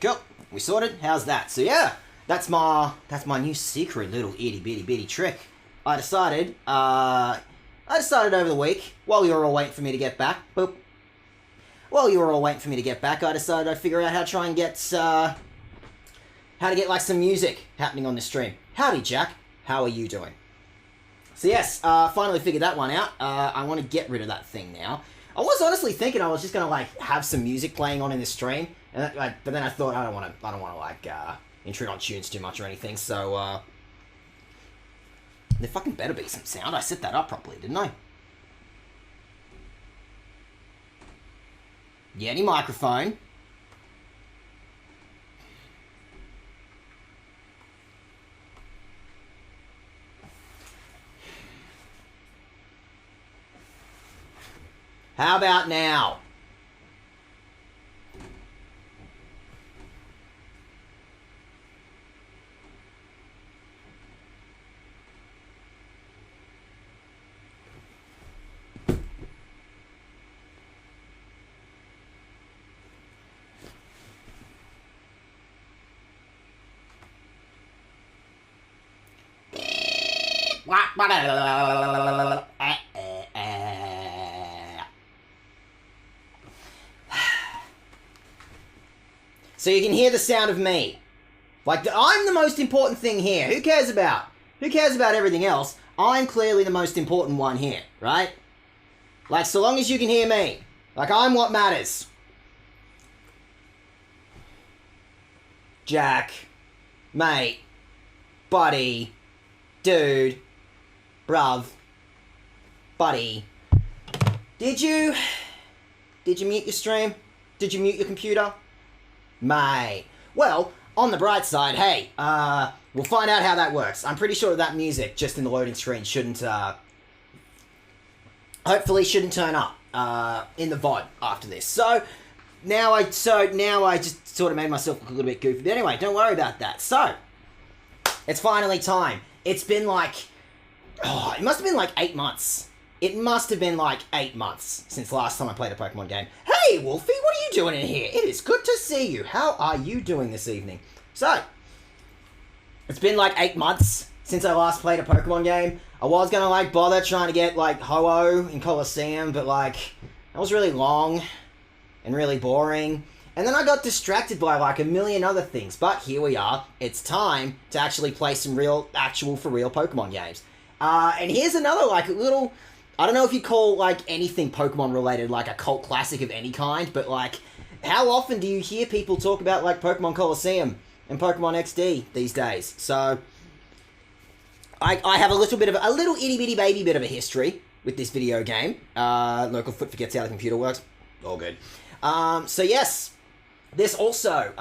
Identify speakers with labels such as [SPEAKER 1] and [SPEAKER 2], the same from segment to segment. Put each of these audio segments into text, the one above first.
[SPEAKER 1] Cool. We sorted. How's that? So yeah, that's my new secret little itty bitty trick. I decided over the week while you were all waiting for me to get back. Boop. While you were all waiting for me to get back, I decided I'd figure out how to try and get like some music happening on the stream. Howdy, Jack. How are you doing? So yes, finally figured that one out. I want to get rid of that thing now. I was honestly thinking I was just gonna like have some music playing on in the stream, and but then I thought I don't want to like intrude on tunes too much or anything. So there fucking better be some sound. I set that up properly, didn't I? Yeti microphone. How about now? So you can hear the sound of me. Like, I'm the most important thing here. Who cares about everything else? I'm clearly the most important one here, right? Like, so long as you can hear me. Like, I'm what matters. Jack. Mate. Buddy. Dude. Bruv. Buddy. Did you mute your stream? Did you mute your computer? Mate. Well, on the bright side, hey, we'll find out how that works. I'm pretty sure that music just in the loading screen shouldn't, hopefully shouldn't turn up, in the VOD after this. So now I just sort of made myself look a little bit goofy. But anyway, don't worry about that. So, it's finally time. It's been like, it must have been like 8 months. It must have been like 8 months since last time I played a Pokemon game. Hey, Wolfie, what are you doing in here? It is good to see you. How are you doing this evening? So, it's been like 8 months since I last played a Pokemon game. I was gonna like bother trying to get like Ho-Oh in Colosseum, but like, that was really long and really boring. And then I got distracted by like a million other things. But here we are. It's time to actually play some actual for real Pokemon games. And here's another like little, I don't know if you call like anything Pokemon related like a cult classic of any kind, but like, how often do you hear people talk about like Pokemon Colosseum and Pokemon XD these days? So, I have a little itty bitty baby bit of a history with this video game. Local foot forgets how the computer works. All good. So yes, this also,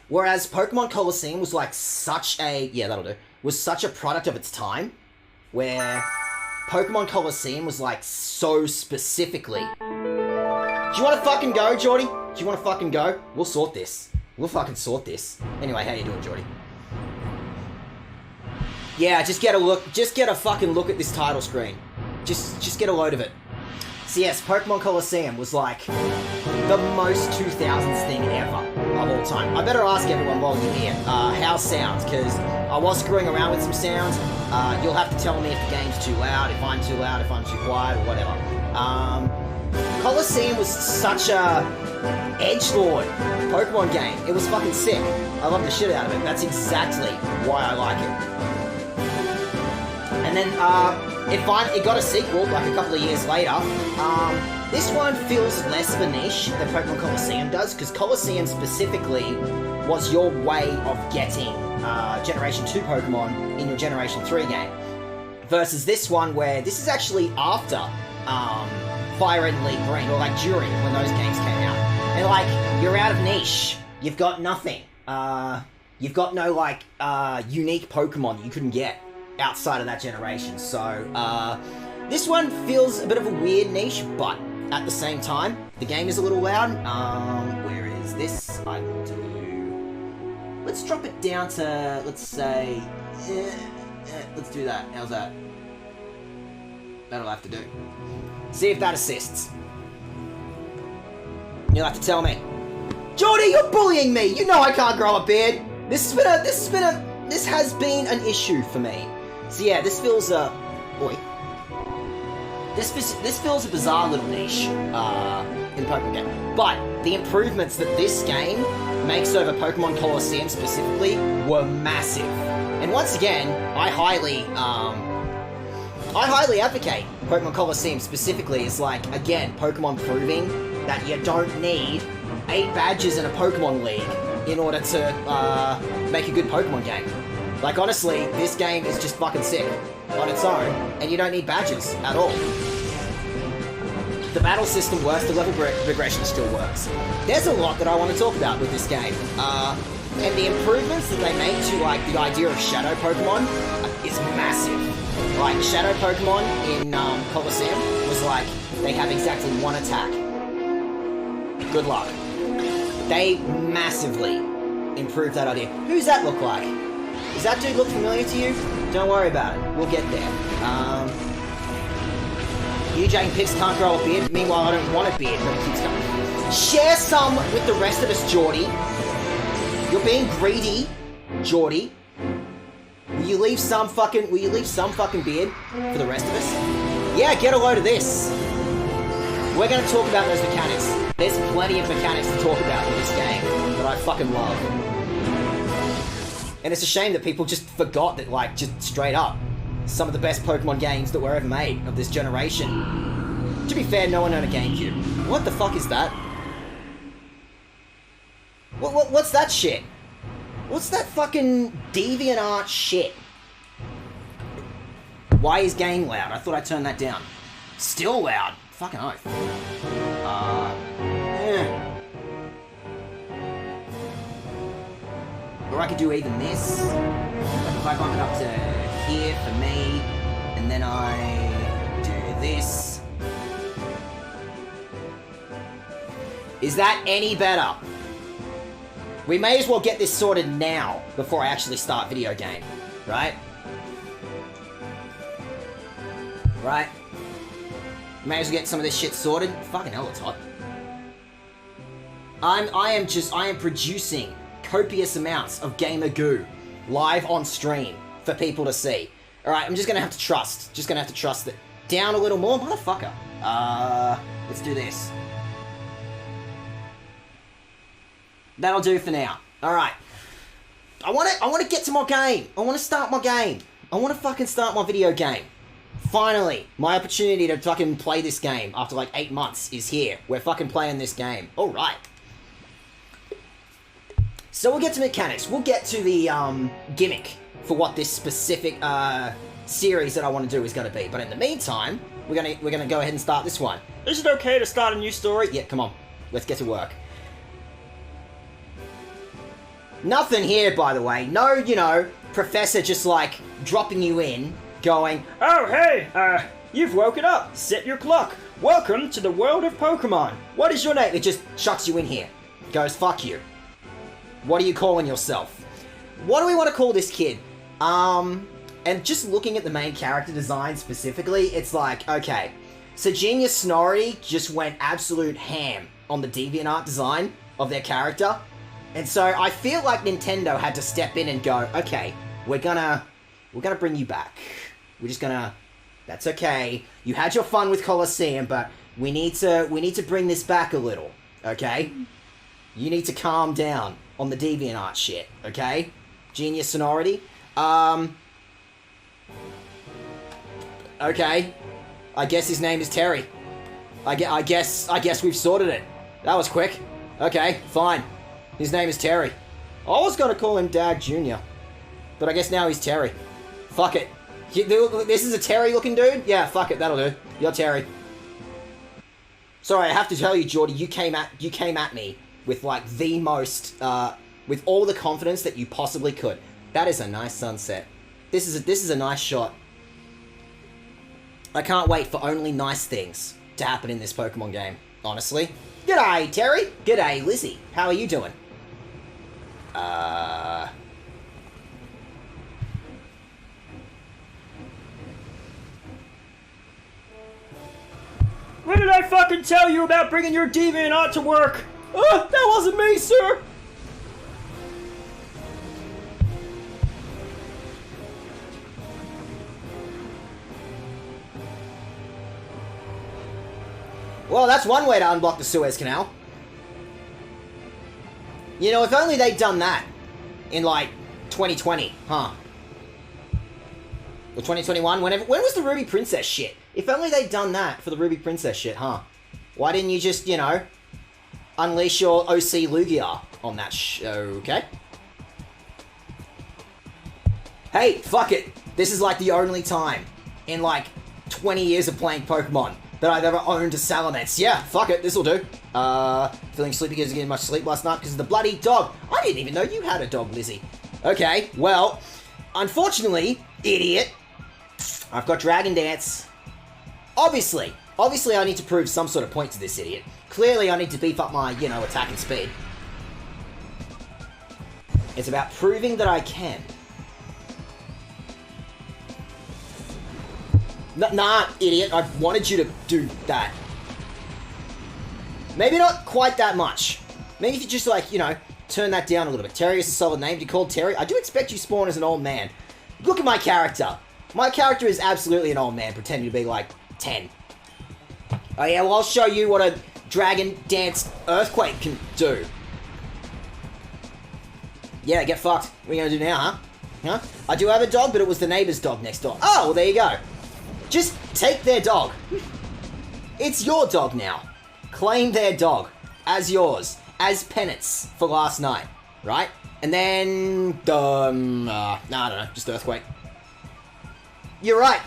[SPEAKER 1] whereas Pokemon Colosseum was like such a, yeah, that'll do, was such a product of its time, where Pokemon Colosseum was like so specifically. Do you want to fucking go, Geordie? Do you want to fucking go? We'll sort this. We'll fucking sort this. Anyway, how you doing, Geordie? Yeah, just get a fucking look at this title screen. Just get a load of it. So yes, Pokemon Colosseum was like the most 2000s thing ever of all time. I better ask everyone while you're here, how sounds, because I was screwing around with some sounds. You'll have to tell me if the game's too loud, if I'm too loud, if I'm too quiet, or whatever. Colosseum was such a edgelord Pokemon game. It was fucking sick. I love the shit out of it. That's exactly why I like it. And then, it got a sequel, like a couple of years later. This one feels less of a niche than Pokemon Colosseum does, because Colosseum specifically was your way of getting Generation 2 Pokemon in your Generation 3 game. Versus this one, where this is actually after Fire Red and Leaf Green, or like during when those games came out. And like, you're out of niche. You've got nothing. You've got no like unique Pokemon that you couldn't get outside of that generation. So this one feels a bit of a weird niche, but at the same time, the game is a little loud. Where is this? I will do... Let's drop it down to, let's say... let's do that. How's that? That'll have to do. See if that assists. You'll have to tell me. Jordy, you're bullying me! You know I can't grow a beard! This has been an issue for me. So yeah, this feels this feels a bizarre little niche in the Pokemon game. But the improvements that this game makes over Pokemon Colosseum specifically were massive. And once again, I highly advocate Pokemon Colosseum specifically as, like, again, Pokemon proving that you don't need 8 badges in a Pokemon League in order to make a good Pokemon game. Like, honestly, this game is just fucking sick on its own, and you don't need badges at all. The battle system works, the level progression still works. There's a lot that I want to talk about with this game. And the improvements that they made to, like, the idea of Shadow Pokemon is massive. Like, Shadow Pokemon in Colosseum was like, they have exactly 1 attack. Good luck. They massively improved that idea. Who's that look like? Does that dude look familiar to you? Don't worry about it. We'll get there. UJ and Pix can't grow a beard. Meanwhile, I don't want a beard, but it keeps coming. Share some with the rest of us, Geordie. You're being greedy, Geordie. Will you leave some fucking beard for the rest of us? Yeah, get a load of this. We're gonna talk about those mechanics. There's plenty of mechanics to talk about in this game that I fucking love. And it's a shame that people just forgot that, like, just straight up, some of the best Pokemon games that were ever made of this generation. To be fair, no one owned a GameCube. What the fuck is that? What's that shit? What's that fucking DeviantArt shit? Why is game loud? I thought I turned that down. Still loud. Fucking oath. Or I could do even this. Like if I bump it up to here for me, and then I do this. Is that any better? We may as well get this sorted now before I actually start video game, right? Right? May as well get some of this shit sorted. Fucking hell, it's hot. I am producing copious amounts of gamer goo live on stream for people to see. Alright, I'm just gonna have to trust. Just gonna have to trust that. Down a little more, motherfucker. Let's do this. That'll do for now. Alright. I wanna get to my game. I wanna start my game. I wanna fucking start my video game. Finally, my opportunity to fucking play this game after like 8 months is here. We're fucking playing this game. Alright. So we'll get to mechanics. We'll get to the gimmick for what this specific series that I want to do is going to be. But in the meantime, we're gonna go ahead and start this one. Is it okay to start a new story? Yeah, come on. Let's get to work. Nothing here, by the way. No, you know, professor just like dropping you in, going,
[SPEAKER 2] "Oh, hey, you've woken up. Set your clock. Welcome to the world of Pokemon.
[SPEAKER 1] What is your name?" It just chucks you in here. Goes, "Fuck you. What are you calling yourself?" What do we want to call this kid? And just looking at the main character design specifically, it's like, okay, so Genius Sonority just went absolute ham on the DeviantArt design of their character. And so I feel like Nintendo had to step in and go, okay, we're gonna bring you back. We're just gonna, that's okay. You had your fun with Colosseum, but we need to bring this back a little, okay? You need to calm down on the DeviantArt shit, okay? Genius Sonority. Okay. I guess his name is Terry. I guess we've sorted it. That was quick. Okay, fine. His name is Terry. I was gonna call him Dag Jr., but I guess now he's Terry. Fuck it. This is a Terry-looking dude? Yeah, fuck it, that'll do. You're Terry. Sorry, I have to tell you, Jordy, you came at me with like the most, with all the confidence that you possibly could. That is a nice sunset. This is a nice shot. I can't wait for only nice things to happen in this Pokemon game, honestly. G'day, Terry. G'day, Lizzie. How are you doing?
[SPEAKER 2] What did I fucking tell you about bringing your DeviantArt to work?
[SPEAKER 1] That wasn't me, Well, that's one way to unblock the Suez Canal. You know, if only they'd done that in, like, 2020, huh? Or 2021, when was the Ruby Princess shit? If only they'd done that for the Ruby Princess shit, huh? Why didn't you just, you know, unleash your OC Lugia on that okay? Hey, fuck it. This is like the only time in like 20 years of playing Pokemon that I've ever owned a Salamence. Yeah, fuck it, this'll do. Feeling sleepy because I didn't get much sleep last night because of the bloody dog. I didn't even know you had a dog, Lizzie. Okay, well, unfortunately, idiot, I've got Dragon Dance. Obviously I need to prove some sort of point to this idiot. Clearly I need to beef up my, you know, attack and speed. It's about proving that I can. Nah, idiot, I wanted you to do that. Maybe not quite that much. Maybe if you just, like, you know, turn that down a little bit. Terry is a solid name. You called Terry? I do expect you spawn as an old man. Look at my character. My character is absolutely an old man, pretending to be, like, 10. Oh yeah, well, I'll show you what a Dragon Dance Earthquake can do. Yeah, get fucked. What are you gonna do now, huh? Huh? I do have a dog, but it was the neighbor's dog next door. Oh, well, there you go. Just take their dog. It's your dog now. Claim their dog as yours, as penance for last night, right? And then, I don't know, just Earthquake. You're right.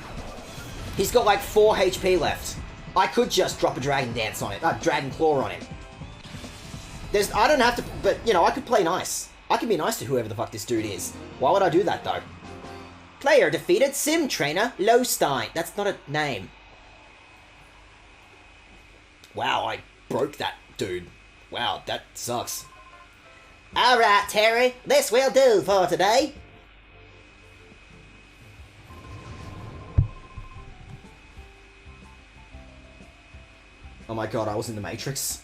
[SPEAKER 1] He's got like 4 HP left. I could just drop a Dragon Dance on it, Dragon Claw on him. I don't have to, but, you know, I could play nice. I can be nice to whoever the fuck this dude is. Why would I do that, though? Player defeated Sim Trainer Lowstein. That's not a name. Wow, I broke that dude. Wow, that sucks. Alright, Terry. This will do for today. Oh my god, I was in the Matrix.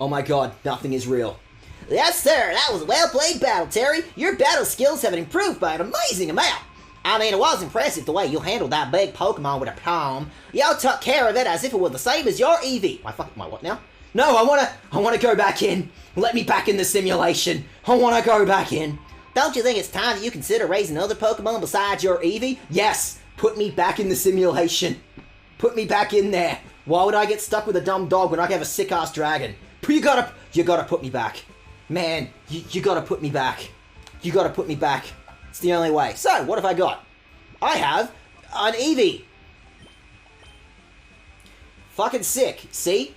[SPEAKER 1] Oh my god, nothing is real. Yes, sir. That was a well-played battle, Terry. Your battle skills have improved by an amazing amount. I mean, it was impressive the way you handled that big Pokemon with a palm. Y'all took care of it as if it were the same as your Eevee. My what now? No, I wanna go back in. Let me back in the simulation. I wanna go back in. Don't you think it's time that you consider raising other Pokemon besides your Eevee? Yes, put me back in the simulation. Put me back in there. Why would I get stuck with a dumb dog when I can have a sick-ass dragon? You gotta put me back. Man, you gotta put me back. You gotta put me back. It's the only way. So, what have I got? I have an Eevee. Fucking sick. See?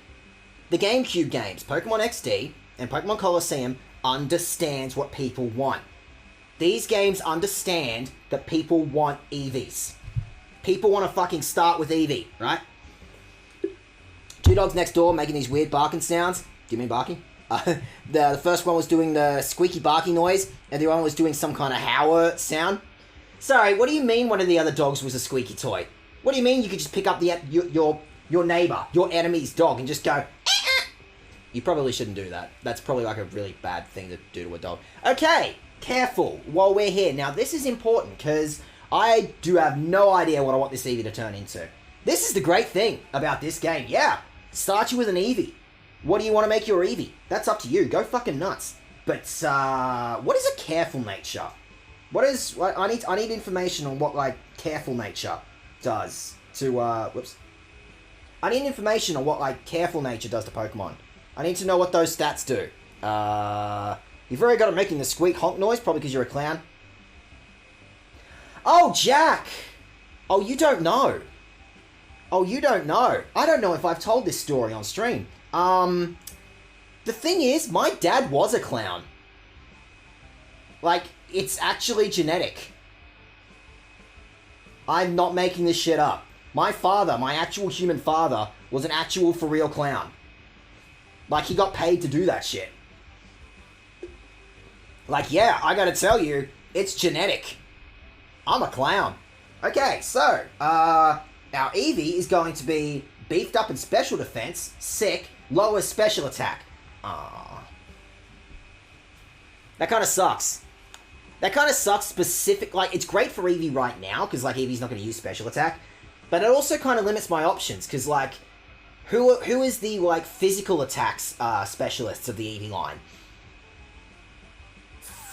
[SPEAKER 1] The GameCube games, Pokemon XD and Pokemon Colosseum, understands what people want. These games understand that people want Eevees. People want to fucking start with Eevee, right? Two dogs next door making these weird barking sounds. Do you mean barking? The first one was doing the squeaky barking noise, and the other one was doing some kind of howler sound. Sorry, what do you mean one of the other dogs was a squeaky toy? What do you mean you could just pick up your neighbor, your enemy's dog, and just go, eh-eh? You probably shouldn't do that. That's probably like a really bad thing to do to a dog. Okay, careful while we're here. Now, this is important, because I do have no idea what I want this Eevee to turn into. This is the great thing about this game. Yeah, start you with an Eevee. What do you want to make your Eevee? That's up to you. Go fucking nuts. But, what is a careful nature? I need information on what, like, careful nature does to, whoops. I need information on what, like, careful nature does to Pokemon. I need to know what those stats do. You've already got it making the squeak honk noise, probably because you're a clown. Oh, Jack! Oh, you don't know. Oh, you don't know. I don't know if I've told this story on stream. The thing is, my dad was a clown. Like, it's actually genetic. I'm not making this shit up. My father, my actual human father, was an actual for real clown. Like, he got paid to do that shit. Like, yeah, I gotta tell you, it's genetic. I'm a clown. Okay, so, our Eevee is going to be beefed up in special defense, sick, lower special attack. Aww. That kind of sucks. That kind of sucks specific, like, it's great for Eevee right now, because, like, Eevee's not going to use special attack, but it also kind of limits my options, because, like, Who is the, like, physical attacks specialists of the Eevee line?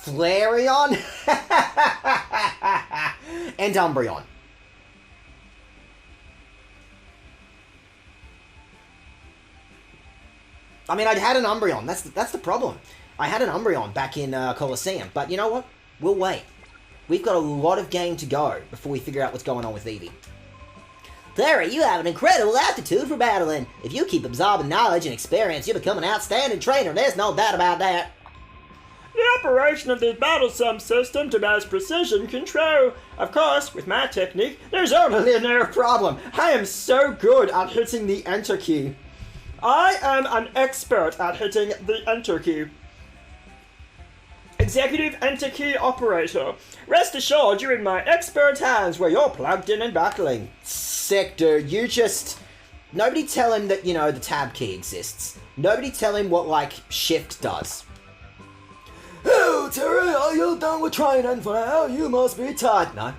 [SPEAKER 1] Flareon? And Umbreon. I mean, I'd had an Umbreon. That's the problem. I had an Umbreon back in Colosseum. But you know what? We'll wait. We've got a lot of game to go before we figure out what's going on with Eevee. Terry, you have an incredible aptitude for battling. If you keep absorbing knowledge and experience, you'll become an outstanding trainer. There's no doubt about that.
[SPEAKER 2] The operation of this battle sum system demands precision control. Of course, with my technique, there's only a linear problem. I am so good at hitting the enter key. I am an expert at hitting the enter key. Executive enter key operator. Rest assured you're in my expert hands where you're plugged in and battling.
[SPEAKER 1] Sick, dude. You just... Nobody tell him that, you know, the tab key exists. Nobody tell him what, like, shift does. Oh, Terry, are you done with training for now? You must be tired. No.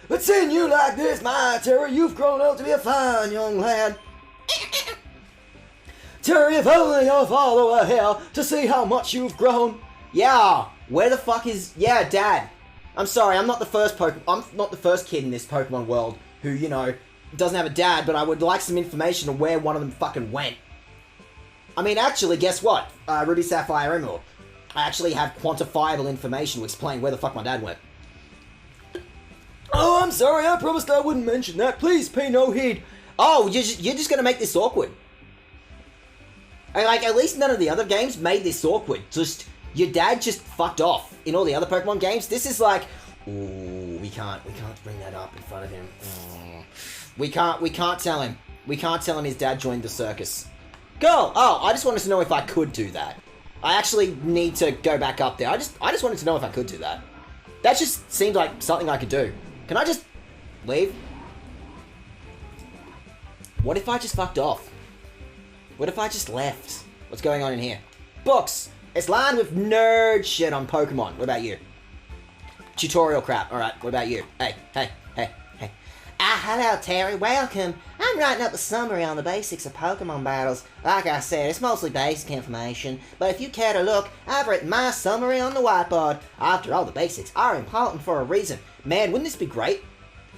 [SPEAKER 1] But seeing you like this, my Terry, you've grown up to be a fine young lad. Terry, if only your father were here to see how much you've grown. Yeah, where the fuck is... Yeah, Dad. I'm sorry, I'm not the first kid in this Pokemon world who, you know, doesn't have a dad, but I would like some information on where one of them fucking went. I mean, actually, guess what? Ruby, Sapphire, Emerald. I actually have quantifiable information to explain where the fuck my dad went. Oh, I'm sorry, I promised I wouldn't mention that. Please pay no heed. Oh, you're just gonna make this awkward. And, like, at least none of the other games made this awkward. Just, your dad just fucked off. In all the other Pokemon games, this is like, ooh, we can't bring that up in front of him. We can't tell him. We can't tell him his dad joined the circus. Go! Oh, I just wanted to know if I could do that. I actually need to go back up there. I just wanted to know if I could do that. That just seemed like something I could do. Can I just leave? What if I just fucked off? What if I just left? What's going on in here? Books! It's lined with nerd shit on Pokemon. What about you? Tutorial crap. Alright, what about you? Hey. Hello, Terry. Welcome. I'm writing up a summary on the basics of Pokemon battles. Like I said, it's mostly basic information, but if you care to look, I've written my summary on the whiteboard. After all, the basics are important for a reason. Man, wouldn't this be great?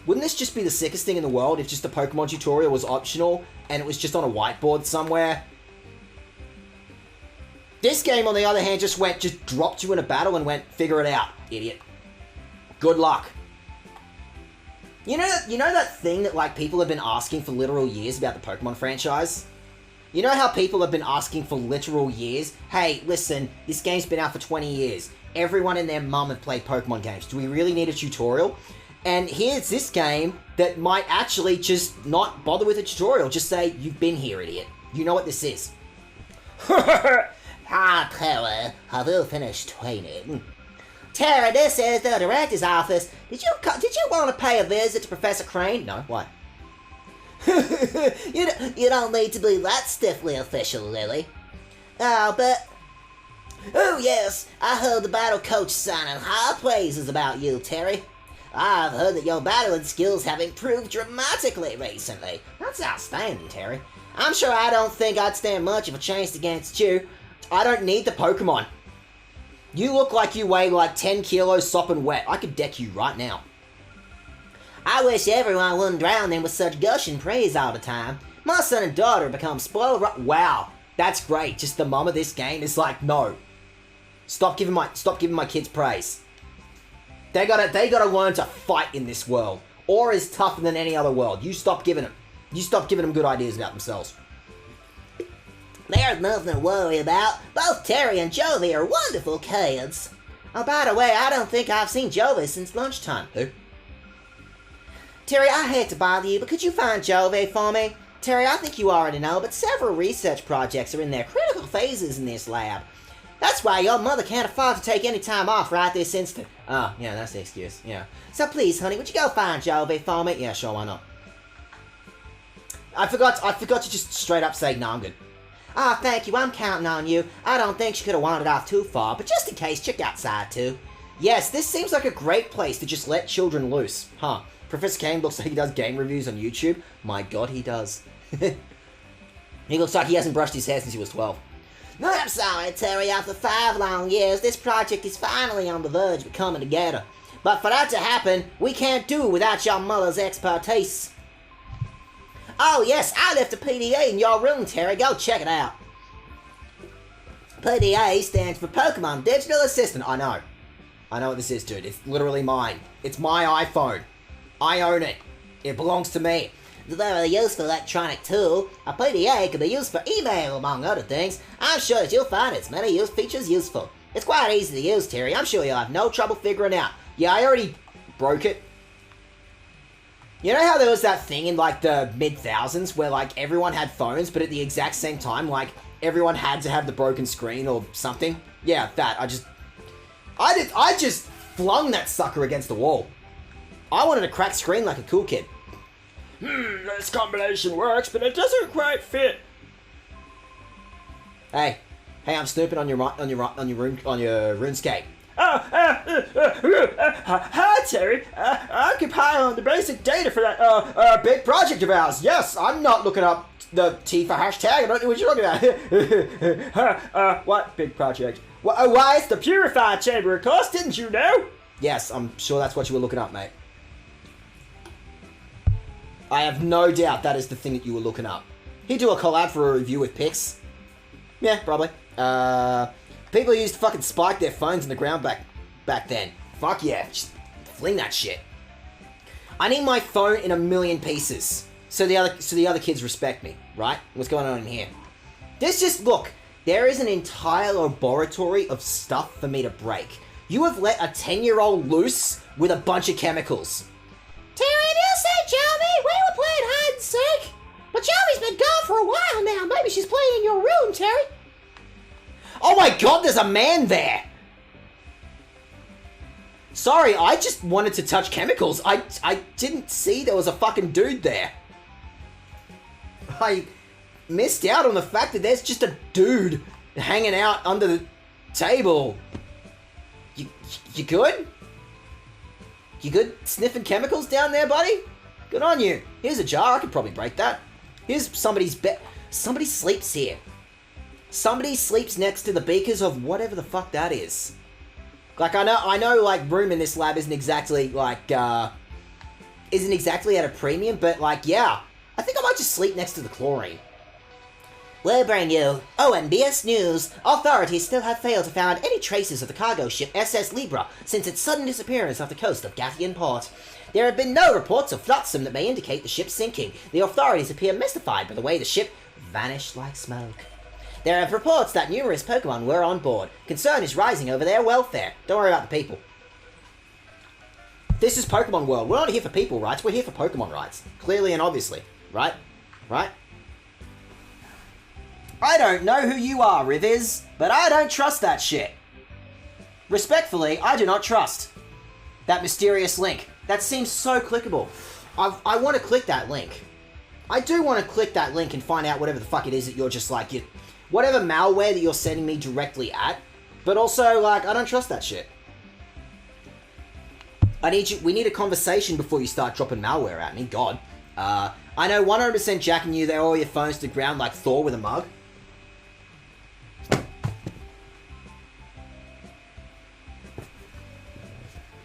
[SPEAKER 1] Wouldn't this just be the sickest thing in the world if just the Pokemon tutorial was optional and it was just on a whiteboard somewhere? This game, on the other hand, just dropped you in a battle and went, figure it out, idiot. Good luck. You know that thing that, like, people have been asking for literal years about the Pokemon franchise? You know how people have been asking for literal years? Hey, listen, this game's been out for 20 years. Everyone and their mum have played Pokemon games. Do we really need a tutorial? And here's this game that might actually just not bother with a tutorial. Just say, you've been here, idiot. You know what this is. Ah, Terry, have you finished training? Terry, this is the director's office. Did you want to pay a visit to Professor Crane? No, why? you don't need to be that stiffly official, Lily. Oh, but... Oh, yes, I heard the battle coach signing high praises about you, Terry. I've heard that your battling skills have improved dramatically recently. That's outstanding, Terry. I'm sure I don't think I'd stand much of a chance against you. I don't need the Pokemon. You look like you weigh like 10 kilos sopping wet. I could deck you right now. I wish everyone wouldn't drown them with such gushing praise all the time. My son and daughter become spoiled. Wow, that's great. Just the mum of this game is like, no. Stop giving my kids praise. They gotta learn to fight in this world. Or is tougher than any other world. You stop giving them good ideas about themselves. There's nothing to worry about. Both Terry and Jovi are wonderful kids. Oh, by the way, I don't think I've seen Jovi since lunchtime. Who? Terry, I hate to bother you, but could you find Jovi for me? Terry, I think you already know, but several research projects are in their critical phases in this lab. That's why your mother can't afford to take any time off right this instant. Oh, yeah, that's the excuse, yeah. So please, honey, would you go find Jovi for me? Yeah, sure, why not? I forgot to just straight up say, no, I'm good. Ah, thank you, I'm counting on you. I don't think she could have wandered off too far, but just in case, check outside too. Yes, this seems like a great place to just let children loose. Huh. Professor Kane looks like he does game reviews on YouTube. My god, he does. He looks like he hasn't brushed his hair since he was 12. No, I'm sorry, Terry. After 5 long years, this project is finally on the verge of coming together. But for that to happen, we can't do it without your mother's expertise. Oh yes, I left a PDA in your room, Terry. Go check it out. PDA stands for Pokemon Digital Assistant. I know what this is, dude. It's literally mine. It's my iPhone. I own it. It belongs to me. It's a very useful electronic tool. A PDA can be used for email, among other things. I'm sure that you'll find its many features useful. It's quite easy to use, Terry. I'm sure you'll have no trouble figuring out. Yeah, I already broke it. You know how there was that thing in, like, the mid-thousands where, like, everyone had phones, but at the exact same time, like, everyone had to have the broken screen or something? Yeah, that. I just flung that sucker against the wall. I wanted a cracked screen like a cool kid.
[SPEAKER 2] This combination works, but it doesn't quite fit.
[SPEAKER 1] Hey, I'm snooping on your RuneScape.
[SPEAKER 2] Hi, Terry. I'm compiling the basic data for that big project of ours.
[SPEAKER 1] Yes, I'm not looking up the T for hashtag. I don't know what you're talking
[SPEAKER 2] about. What big project? Why, it's the Purified Chamber, of course. Didn't you know?
[SPEAKER 1] Yes, I'm sure that's what you were looking up, mate. I have no doubt that is the thing that you were looking up. He'd do a collab for a review with pics. Yeah, probably. People used to fucking spike their phones in the ground back then. Fuck yeah, just fling that shit. I need my phone in 1,000,000 pieces so the other kids respect me, right? What's going on in here? Look, there is an entire laboratory of stuff for me to break. You have let a 10-year-old loose with a bunch of chemicals.
[SPEAKER 3] Terry, you said Joey, we were playing hide and seek. But Joey's been gone for a while now. Maybe she's playing in your room, Terry.
[SPEAKER 1] Oh my god, there's a man there! Sorry, I just wanted to touch chemicals. I didn't see there was a fucking dude there. I missed out on the fact that there's just a dude hanging out under the table. You good? You good sniffing chemicals down there, buddy? Good on you. Here's a jar, I could probably break that. Here's somebody's bed. Somebody sleeps here. Somebody sleeps next to the beakers of whatever the fuck that is. Like, I know, like, room in this lab isn't exactly, like, isn't exactly at a premium, but, like, yeah. I think I might just sleep next to the chlorine. We'll bring you ONBS News. Authorities still have failed to find any traces of the cargo ship SS Libra since its sudden disappearance off the coast of Gathian Port. There have been no reports of flotsam that may indicate the ship sinking. The authorities appear mystified by the way the ship vanished like smoke. There are reports that numerous Pokemon were on board. Concern is rising over their welfare. Don't worry about the people. This is Pokemon World. We're not here for people rights, we're here for Pokemon rights. Clearly and obviously. Right? Right? I don't know who you are, Rivers, but I don't trust that shit. Respectfully, I do not trust that mysterious link. That seems so clickable. I want to click that link. I do want to click that link and find out whatever the fuck it is that you're just like, whatever malware that you're sending me directly at, but also, like, I don't trust that shit. We need a conversation before you start dropping malware at me, God. I know 100% Jack and you, they all your phones to the ground like Thor with a mug.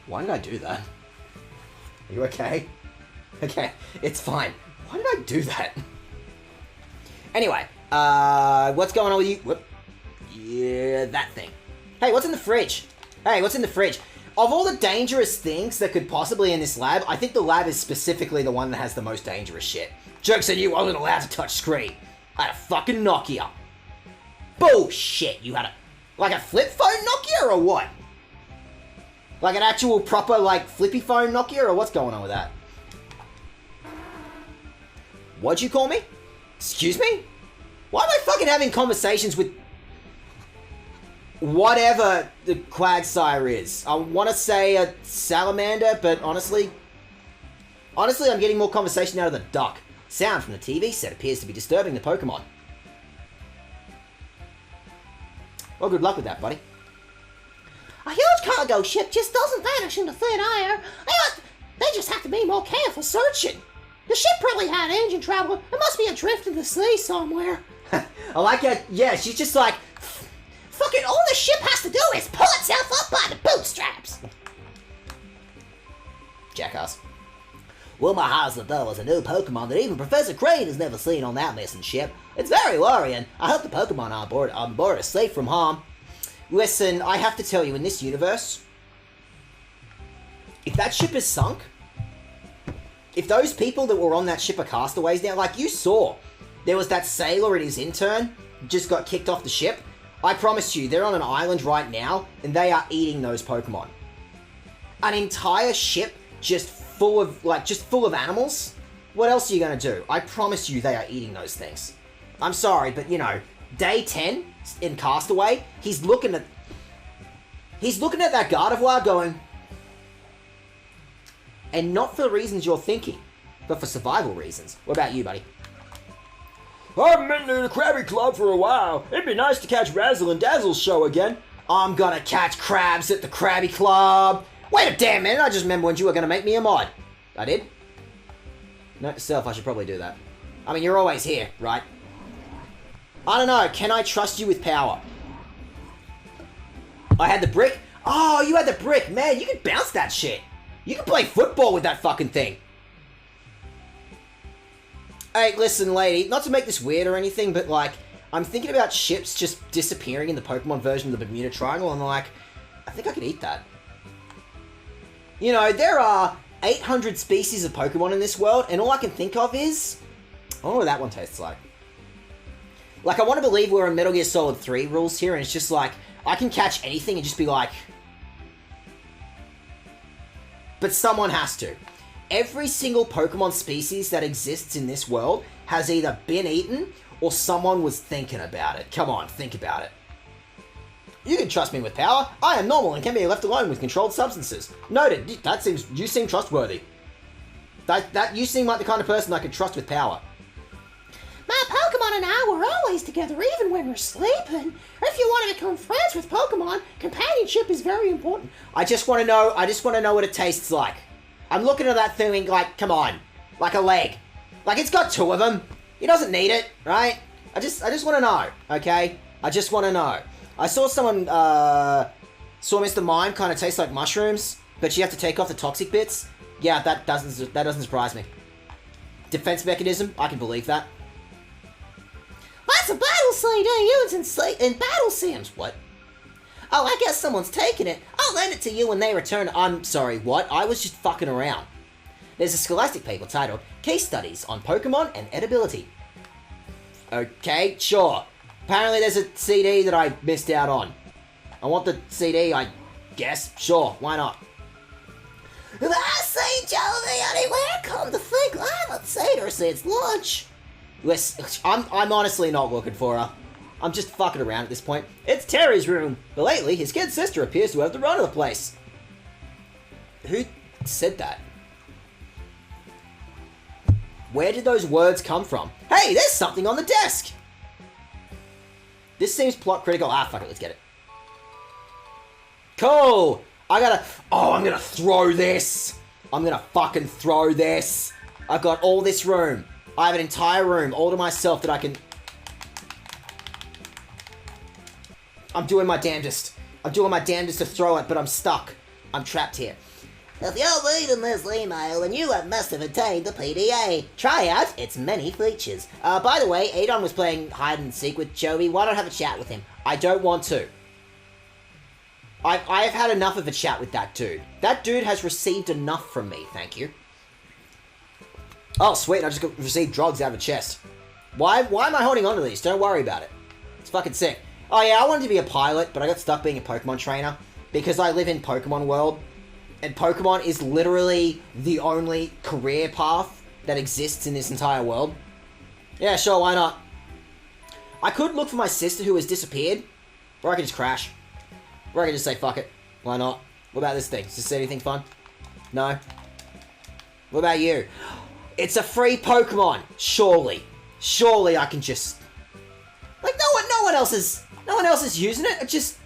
[SPEAKER 1] Why did I do that? Are you okay? Okay, it's fine. Why did I do that? Anyway, what's going on with you? Whoop. Yeah, that thing. Hey, what's in the fridge? Hey, what's in the fridge? Of all the dangerous things that could possibly in this lab, I think the lab is specifically the one that has the most dangerous shit. Joke's on you, I wasn't allowed to touch screen. I had a fucking Nokia. Bullshit, you had like a flip phone Nokia or what? Like an actual proper, like, flippy phone Nokia, or what's going on with that? What'd you call me? Excuse me? Why am I fucking having conversations with whatever the Quagsire is? I want to say a salamander, but honestly, I'm getting more conversation out of the duck. Sound from the TV set appears to be disturbing the Pokemon. Well, good luck with that, buddy.
[SPEAKER 3] A huge cargo ship just doesn't vanish into thin air. They just have to be more careful searching. The ship probably had engine trouble. It must be adrift in the sea somewhere.
[SPEAKER 1] I like her. Yeah, she's just like,
[SPEAKER 3] Fucking all the ship has to do is pull itself up by the bootstraps.
[SPEAKER 1] jackass. Well, my husband though is a new Pokemon that even Professor Crane has never seen on that missing ship. It's very worrying. I hope the Pokemon on board are safe from harm. Listen, I have to tell you, in this universe, if that ship is sunk, if those people that were on that ship are castaways now, like you saw, there was that sailor and his intern just got kicked off the ship. I promise you, they're on an island right now, and they are eating those Pokemon. An entire ship just full of animals? What else are you gonna do? I promise you they are eating those things. I'm sorry, but you know, day 10 in Castaway, he's looking at that Gardevoir going, and not for the reasons you're thinking, but for survival reasons. What about you, buddy?
[SPEAKER 2] I haven't been to the Krabby Club for a while. It'd be nice to catch Razzle and Dazzle's show again.
[SPEAKER 1] I'm gonna catch crabs at the Krabby Club. Wait a damn minute, I just remembered when you were gonna make me a mod. I did? Note to self, I should probably do that. I mean, you're always here, right? I don't know, can I trust you with power? I had the brick? Oh, you had the brick. Man, you could bounce that shit. You can play football with that fucking thing. Hey, listen, lady, not to make this weird or anything, but like, I'm thinking about ships just disappearing in the Pokemon version of the Bermuda Triangle, and I'm like, I think I could eat that. You know, there are 800 species of Pokemon in this world, and all I can think of is, I wonder what that one tastes like. Like, I want to believe we're on Metal Gear Solid 3 rules here, and it's just like, I can catch anything and just be like, but someone has to. Every single Pokemon species that exists in this world has either been eaten or someone was thinking about it. Come on, think about it. You can trust me with power. I am normal and can be left alone with controlled substances. Noted. You seem trustworthy. You seem like the kind of person I could trust with power.
[SPEAKER 3] My Pokemon and I were always together, even when we're sleeping. If you want to become friends with Pokemon, companionship is very important.
[SPEAKER 1] I just want to know what it tastes like. I'm looking at that thing like, come on, like a leg. Like, it's got 2 of them. He doesn't need it, right? I just want to know, okay? I just want to know. I saw someone, saw Mr. Mime kind of taste like mushrooms, but you have to take off the toxic bits. Yeah, that doesn't surprise me. Defense mechanism, I can believe that.
[SPEAKER 3] That's a battle CD used in battle sims.
[SPEAKER 1] What?
[SPEAKER 3] Oh, I guess someone's taking it. I'll lend it to you when they return.
[SPEAKER 1] I'm sorry, what? I was just fucking around. There's a Scholastic paper titled Case Studies on Pokemon and Edibility. Okay, sure. Apparently there's a CD that I missed out on. I want the CD, I guess. Sure, why not?
[SPEAKER 3] I say, Joey, anywhere, come to think, I haven't seen her since lunch.
[SPEAKER 1] Listen, I'm honestly not looking for her. I'm just fucking around at this point.
[SPEAKER 2] It's Terry's room.
[SPEAKER 1] But lately, his kid sister appears to have the run of the place. Who said that? Where did those words come from? Hey, there's something on the desk! This seems plot critical. Ah, fuck it, let's get it. Cool! I'm gonna throw this! I'm gonna fucking throw this! I've got all this room. I have an entire room all to myself that I can... I'm doing my damnedest. I'm doing my damnedest to throw it, but I'm stuck. I'm trapped here.
[SPEAKER 3] If you're reading this email, then you must have obtained the PDA. Try out its many features.
[SPEAKER 1] By the way, Adon was playing hide and seek with Joey. Why not have a chat with him? I don't want to. I have had enough of a chat with that dude. That dude has received enough from me, thank you. Oh, sweet, I just received drugs out of a chest. Why am I holding on to these? Don't worry about it. It's fucking sick. Oh yeah, I wanted to be a pilot, but I got stuck being a Pokemon trainer because I live in Pokemon World, and Pokemon is literally the only career path that exists in this entire world. Yeah, sure, why not? I could look for my sister who has disappeared, or I could just crash. Or I could just say, fuck it. Why not? What about this thing? Does this say anything fun? No? What about you? It's a free Pokemon! Surely. Surely I can just... Like, no one else is using it. It just...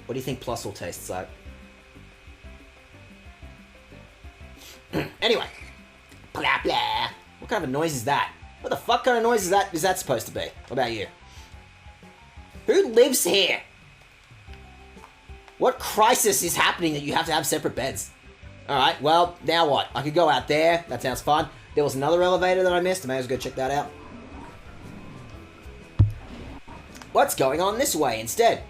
[SPEAKER 1] What do you think Plusle tastes like? Anyway. What kind of a noise is that? What the fuck kind of noise is that supposed to be? What about you? Who lives here? What crisis is happening that you have to have separate beds? Alright, well, now what? I could go out there. That sounds fun. There was another elevator that I missed. I may as well go check that out. What's going on this way instead?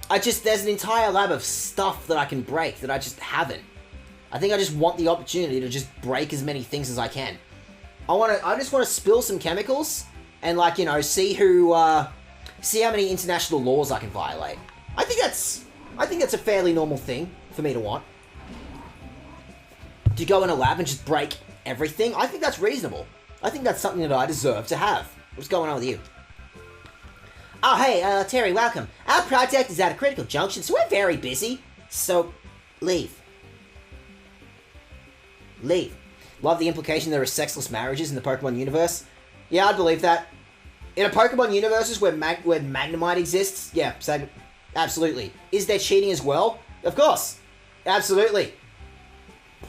[SPEAKER 1] There's an entire lab of stuff that I can break that I just haven't. I think I just want the opportunity to just break as many things as I can. I just want to spill some chemicals and, like, you know, see how many international laws I can violate. I think that's a fairly normal thing for me to want. To go in a lab and just break everything, I think that's reasonable. I think that's something that I deserve to have. What's going on with you? Oh, hey, Terry, welcome. Our project is at a critical junction, so we're very busy. So, leave. Leave. Love the implication there are sexless marriages in the Pokemon universe. Yeah, I'd believe that. In a Pokemon universe where Magnemite exists, yeah, so, absolutely. Is there cheating as well? Of course. Absolutely.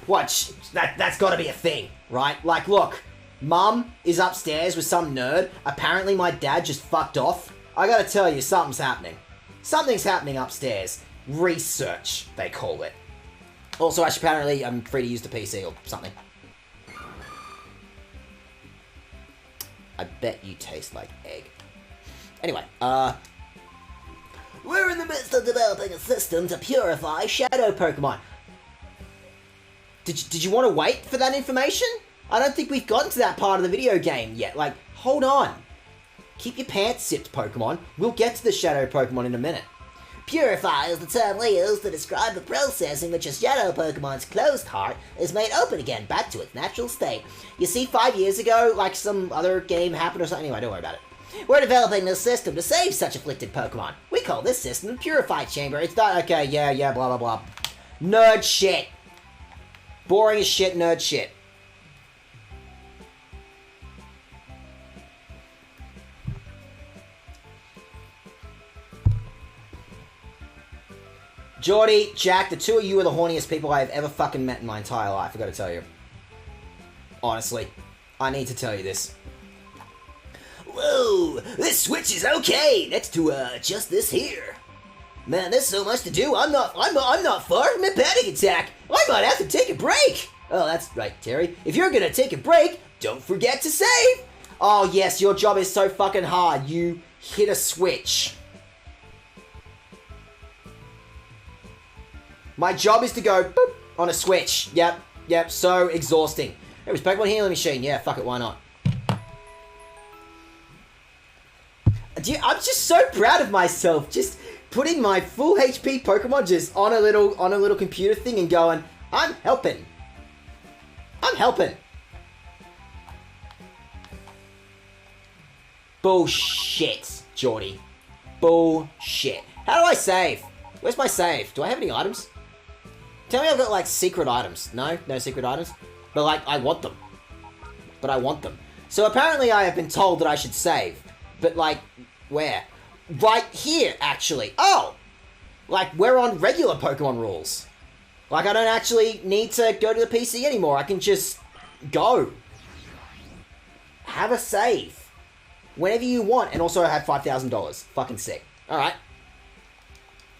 [SPEAKER 1] What? That's gotta be a thing, right? Like, look, Mum is upstairs with some nerd. Apparently my dad just fucked off. I gotta tell you, something's happening. Something's happening upstairs. Research, they call it. Also, apparently, I'm free to use the PC or something. I bet you taste like egg. Anyway, we're in the midst of developing a system to purify shadow Pokemon. Did you want to wait for that information? I don't think we've gotten to that part of the video game yet. Like, hold on. Keep your pants zipped, Pokemon. We'll get to the shadow Pokemon in a minute. Purify is the term we use to describe the process in which a shadow Pokemon's closed heart is made open again, back to its natural state. You see, 5 years ago, like some other game happened or something. Anyway, don't worry about it. We're developing this system to save such afflicted Pokemon. We call this system the Purify Chamber. It's not, okay, yeah, blah, blah, blah. Nerd shit. Boring as shit, nerd shit. Geordie, Jack, the two of you are the horniest people I have ever fucking met in my entire life, I gotta tell you. Honestly, I need to tell you this. Whoa, this switch is okay. Next to just this here. Man, there's so much to do. I'm not far from a panic attack. I might have to take a break. Oh, that's right, Terry. If you're gonna take a break, don't forget to save. Oh yes, your job is so fucking hard. You hit a switch. My job is to go boop on a switch. Yep, so exhausting. It was Pokemon Healing Machine. Yeah, fuck it, why not? I'm just so proud of myself. Just putting my full HP Pokemon just on a little computer thing and going, I'm helping. I'm helping. Bullshit, Geordie. Bullshit. How do I save? Where's my save? Do I have any items? Tell me I've got, like, secret items. No secret items. But, like, I want them. So apparently I have been told that I should save. But, like, where? Right here, actually. Oh! Like, we're on regular Pokemon rules. Like, I don't actually need to go to the PC anymore. I can just go. Have a save. Whenever you want. And also I have $5,000. Fucking sick. Alright.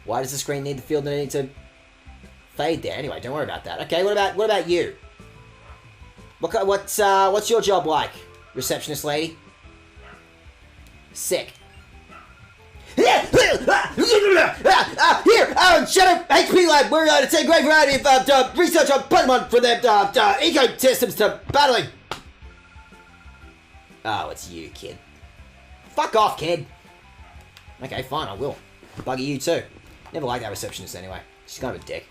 [SPEAKER 1] Why does the screen need the field that I need to fade there? Anyway, don't worry about that. Okay, what about you? What's your job like, receptionist lady? Sick. Here, Shadow HP Lab. We're going to take a great variety of research on Pokemon for their ecosystems to battling. Oh, it's you, kid. Fuck off, kid. Okay, fine, I will. Bugger you too. Never liked that receptionist anyway. She's kind of a dick.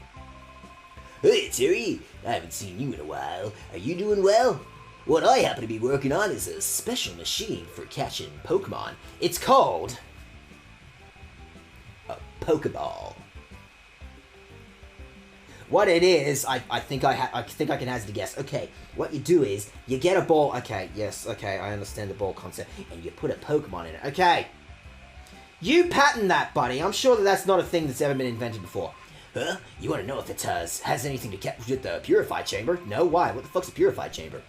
[SPEAKER 1] Hey, Terry. I haven't seen you in a while. Are you doing well? What I happen to be working on is a special machine for catching Pokemon. It's called a Pokeball. What it is, I think I can hazard a guess. Okay, what you do is you get a ball. Okay, yes, okay, I understand the ball concept, and you put a Pokemon in it. Okay, you patent that, buddy. I'm sure that's not a thing that's ever been invented before. Huh? You want to know if it has anything to catch with the Purify Chamber? No, why? What the fuck's a Purify Chamber?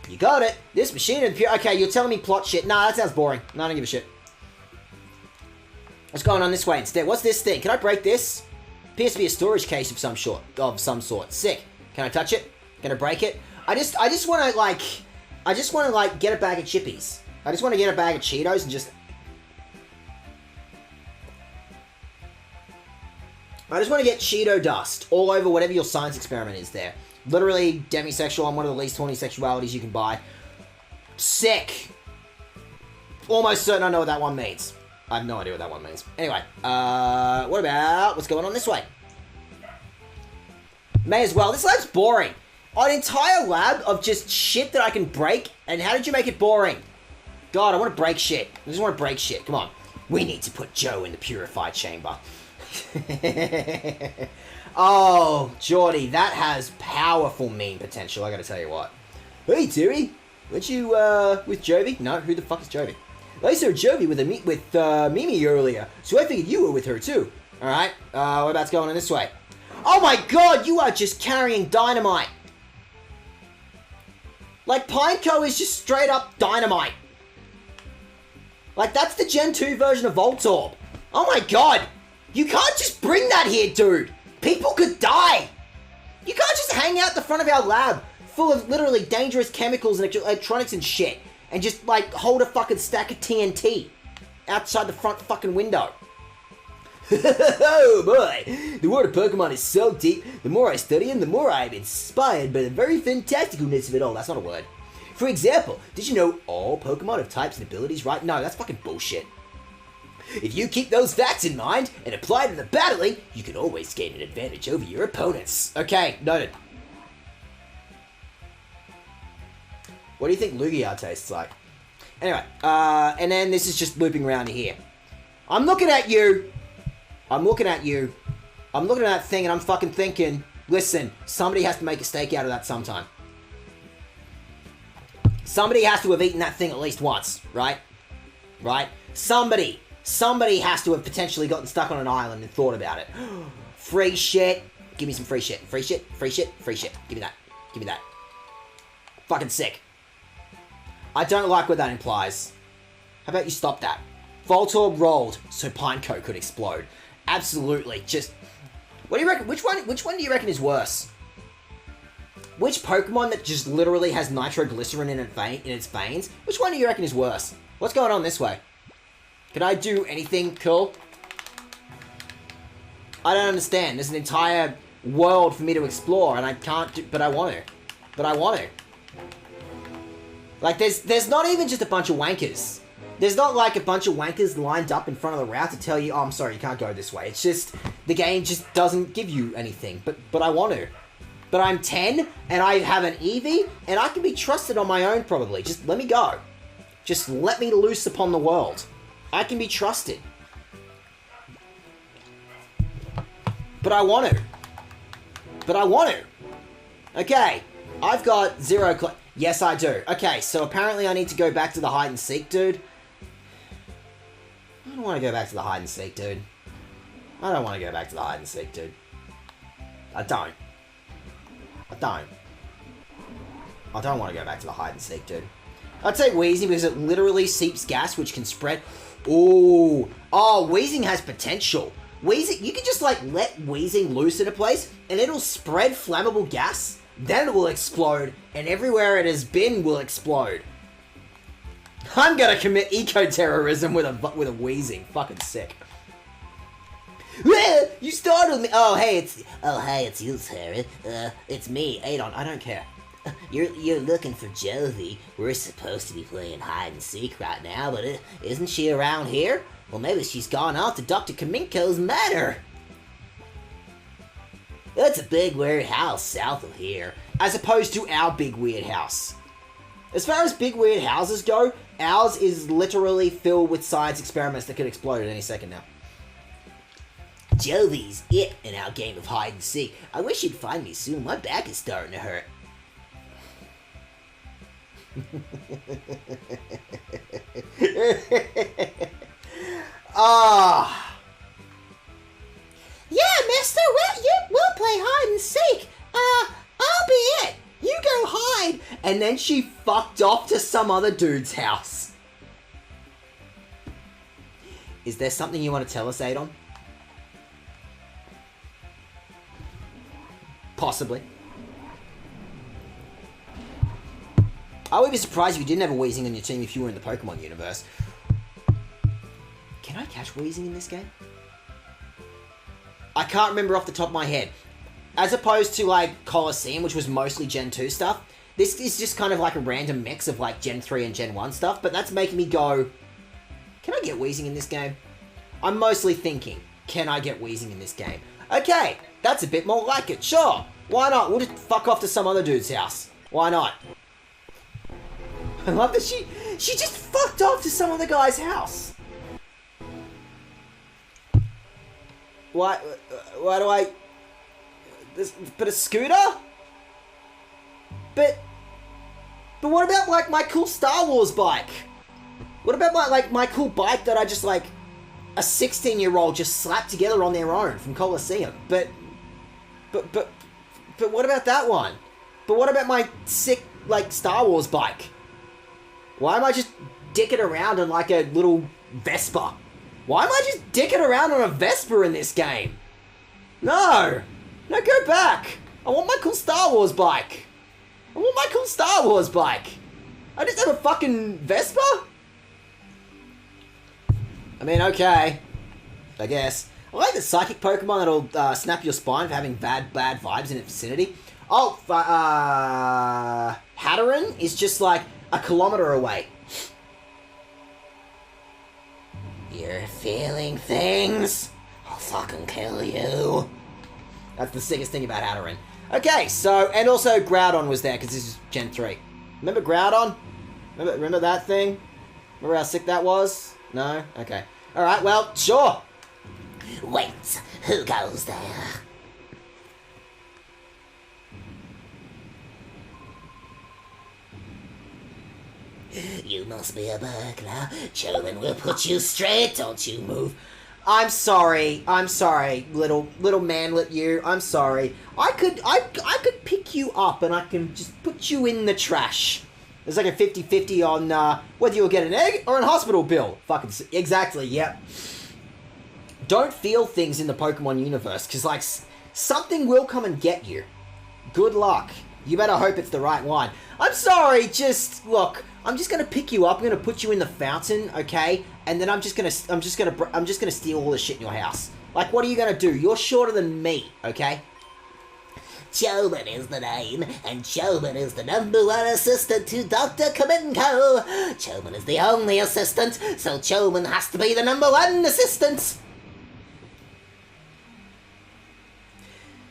[SPEAKER 1] You got it. This machine is pure. Okay, you're telling me plot shit. Nah, that sounds boring. No, I don't give a shit. What's going on this way instead? What's this thing? Can I break this? Appears to be a storage case of some sort. Sick. Can I touch it? Can I break it? I just want to like get a bag of chippies. I just want to get a bag of Cheetos and just. I just want to get Cheeto dust all over whatever your science experiment is there. Literally demisexual on one of the least horny sexualities you can buy. Sick. Almost certain I know what that one means. I have no idea what that one means. Anyway, what about what's going on this way? May as well. This lab's boring. An entire lab of just shit that I can break, and how did you make it boring? God, I want to break shit. I just want to break shit. Come on. We need to put Joe in the purified chamber. Oh, Geordie, that has powerful meme potential, I gotta tell you what. Hey, Terry, weren't you, with Jovi? No, who the fuck is Jovi? I saw Jovi with Mimi earlier, so I figured you were with her too. Alright, what about going on this way? Oh my god, you are just carrying dynamite! Like, Pineco is just straight up dynamite. Like, that's the Gen 2 version of Voltorb. Oh my god! You can't just bring that here, dude! People could die! You can't just hang out the front of our lab full of literally dangerous chemicals and electronics and shit and just, like, hold a fucking stack of TNT outside the front fucking window. Oh boy! The world of Pokemon is so deep, the more I study them, the more I am inspired by the very fantasticalness of it all. That's not a word. For example, did you know all Pokemon have types and abilities, right? No, that's fucking bullshit. If you keep those facts in mind and apply them to battling, you can always gain an advantage over your opponents. Okay, noted. What do you think Lugia tastes like? Anyway, and then this is just looping around here. I'm looking at you. I'm looking at you. I'm looking at that thing and I'm fucking thinking, listen, somebody has to make a steak out of that sometime. Somebody has to have eaten that thing at least once, right? Right? Somebody has to have potentially gotten stuck on an island and thought about it. Free shit. Give me some free shit. Free shit. Free shit. Free shit. Give me that. Give me that. Fucking sick. I don't like what that implies. How about you stop that? Voltorb rolled so Pineco could explode. Absolutely. Just... What do you reckon? Which one do you reckon is worse? Which Pokemon that just literally has nitroglycerin in its veins? Which one do you reckon is worse? What's going on this way? Can I do anything cool? I don't understand. There's an entire world for me to explore, and I can't do... But I want to. But I want to. Like, there's not even just a bunch of wankers. There's not, like, a bunch of wankers lined up in front of the route to tell you, oh, I'm sorry, you can't go this way. It's just... The game just doesn't give you anything. But I want to. But I'm 10, and I have an Eevee, and I can be trusted on my own, probably. Just let me go. Just let me loose upon the world. I can be trusted. But I want to. But I want to. Okay. I've got 0... Yes, I do. Okay, so apparently I need to go back to the hide and seek, dude. I don't want to go back to the hide and seek, dude. I don't want to go back to the hide and seek, dude. I don't. I don't. I don't want to go back to the hide and seek, dude. I'd say Wheezing because it literally seeps gas, which can spread... Ooh. Oh, Wheezing has potential. Wheezing, you can just, like, let Wheezing loose in a place, and it'll spread flammable gas, then it will explode, and everywhere it has been will explode. I'm gonna commit eco-terrorism with a Wheezing. Fucking sick. You startled me! Oh, hey, it's you, Terry. It's me, Adon. I don't care. You're looking for Jovi. We're supposed to be playing hide and seek right now, but isn't she around here? Well, maybe she's gone off to Dr. Kaminko's manor. That's a big weird house south of here, as opposed to our big weird house. As far as big weird houses go, ours is literally filled with science experiments that could explode at any second now. Jovi's it in our game of hide and seek. I wish you'd find me soon. My back is starting to hurt. Ah.
[SPEAKER 3] Yeah, mister, we'll play hide and seek. I'll be it. You go hide,
[SPEAKER 1] and then she fucked off to some other dude's house. Is there something you want to tell us, Adon? Possibly. I would be surprised if you didn't have a Weezing on your team if you were in the Pokemon universe. Can I catch Weezing in this game? I can't remember off the top of my head. As opposed to, like, Colosseum, which was mostly Gen 2 stuff, this is just kind of like a random mix of, like, Gen 3 and Gen 1 stuff, but that's making me go, can I get Weezing in this game? I'm mostly thinking, can I get Weezing in this game? Okay, that's a bit more like it, sure. Why not? We'll just fuck off to some other dude's house. Why not? I love that she just fucked off to some other guy's house. Why do I... But a scooter? But what about, like, my cool Star Wars bike? What about, my cool bike that I just, like, a 16-year-old just slapped together on their own from Colosseum? But what about that one? But what about my sick, like, Star Wars bike? Why am I just dicking around on, like, a little Vespa? Why am I just dicking around on a Vespa in this game? No! No, go back! I want my cool Star Wars bike! I want my cool Star Wars bike! I just have a fucking Vespa? I mean, okay. I guess. I like the psychic Pokemon that'll snap your spine for having bad vibes in its vicinity. Oh, Hatterene is just like a kilometer away. You're feeling things? I'll fucking kill you. That's the sickest thing about Hatterene. Okay, so, and also Groudon was there, because this is Gen 3. Remember Groudon? Remember that thing? Remember how sick that was? No? Okay. Alright, well, sure. Wait, who goes there? You must be a burglar. Children will put you straight, don't you move. I'm sorry, little manlet you. I'm sorry. I could pick you up and I can just put you in the trash. There's like a 50-50 on whether you'll get an egg or a hospital bill. Fucking exactly, yep. Don't feel things in the Pokemon universe, because like something will come and get you. Good luck. You better hope it's the right one. I'm sorry, just look. I'm just gonna pick you up. I'm gonna put you in the fountain, okay? And then I'm just gonna steal all the shit in your house. Like, what are you gonna do? You're shorter than me, okay? Choman is the name, and Choman is the #1 assistant to Dr. Kamenko. Choman is the only assistant, so Choman has to be the #1 assistant.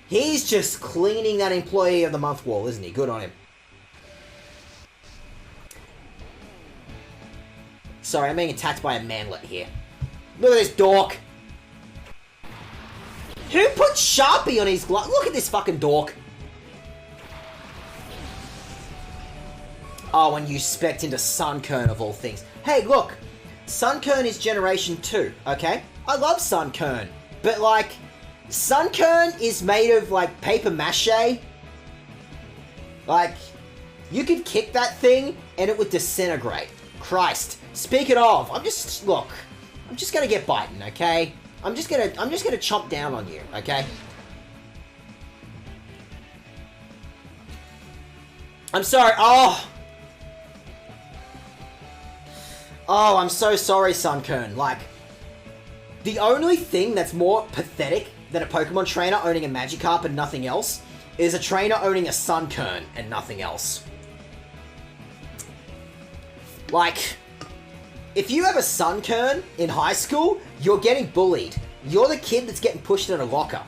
[SPEAKER 1] He's just cleaning that Employee of the Month wall, isn't he? Good on him. Sorry, I'm being attacked by a manlet here. Look at this dork. Who put Sharpie on his glove? Look at this fucking dork. Oh, and you spec'd into Sunkern of all things. Hey, look. Sunkern is Generation 2, okay? I love Sunkern. But, like, Sunkern is made of, like, paper mache. Like, you could kick that thing and it would disintegrate. Christ. Speaking of, I'm just gonna get biting, okay? I'm just gonna chomp down on you, okay? I'm sorry. Oh, I'm so sorry, Sunkern. Like, the only thing that's more pathetic than a Pokemon trainer owning a Magikarp and nothing else is a trainer owning a Sunkern and nothing else. Like, if you have a Sunkern in high school, you're getting bullied. You're the kid that's getting pushed in a locker.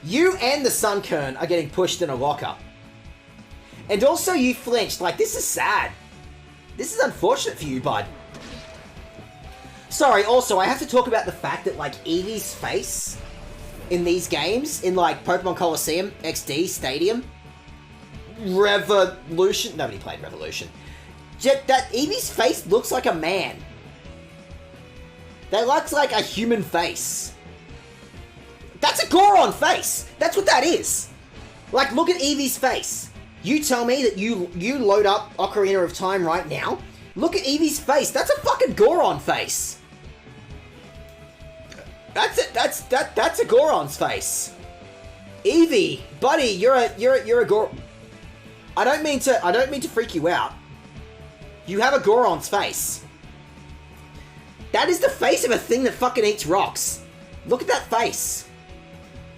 [SPEAKER 1] You and the Sunkern are getting pushed in a locker. And also you flinched. Like, this is sad. This is unfortunate for you, bud. Sorry, also, I have to talk about the fact that, like, Eevee's face in these games, in, like, Pokemon Colosseum, XD, Stadium, Revolution... Nobody played Revolution. That Eevee's face looks like a man. That looks like a human face. That's a Goron face. That's what that is. Like, look at Eevee's face. You tell me that you load up Ocarina of Time right now. Look at Eevee's face. That's a fucking Goron face. That's it. That's a Goron's face. Eevee, buddy, you're a Goron. I don't mean to freak you out. You have a Goron's face. That is the face of a thing that fucking eats rocks. Look at that face.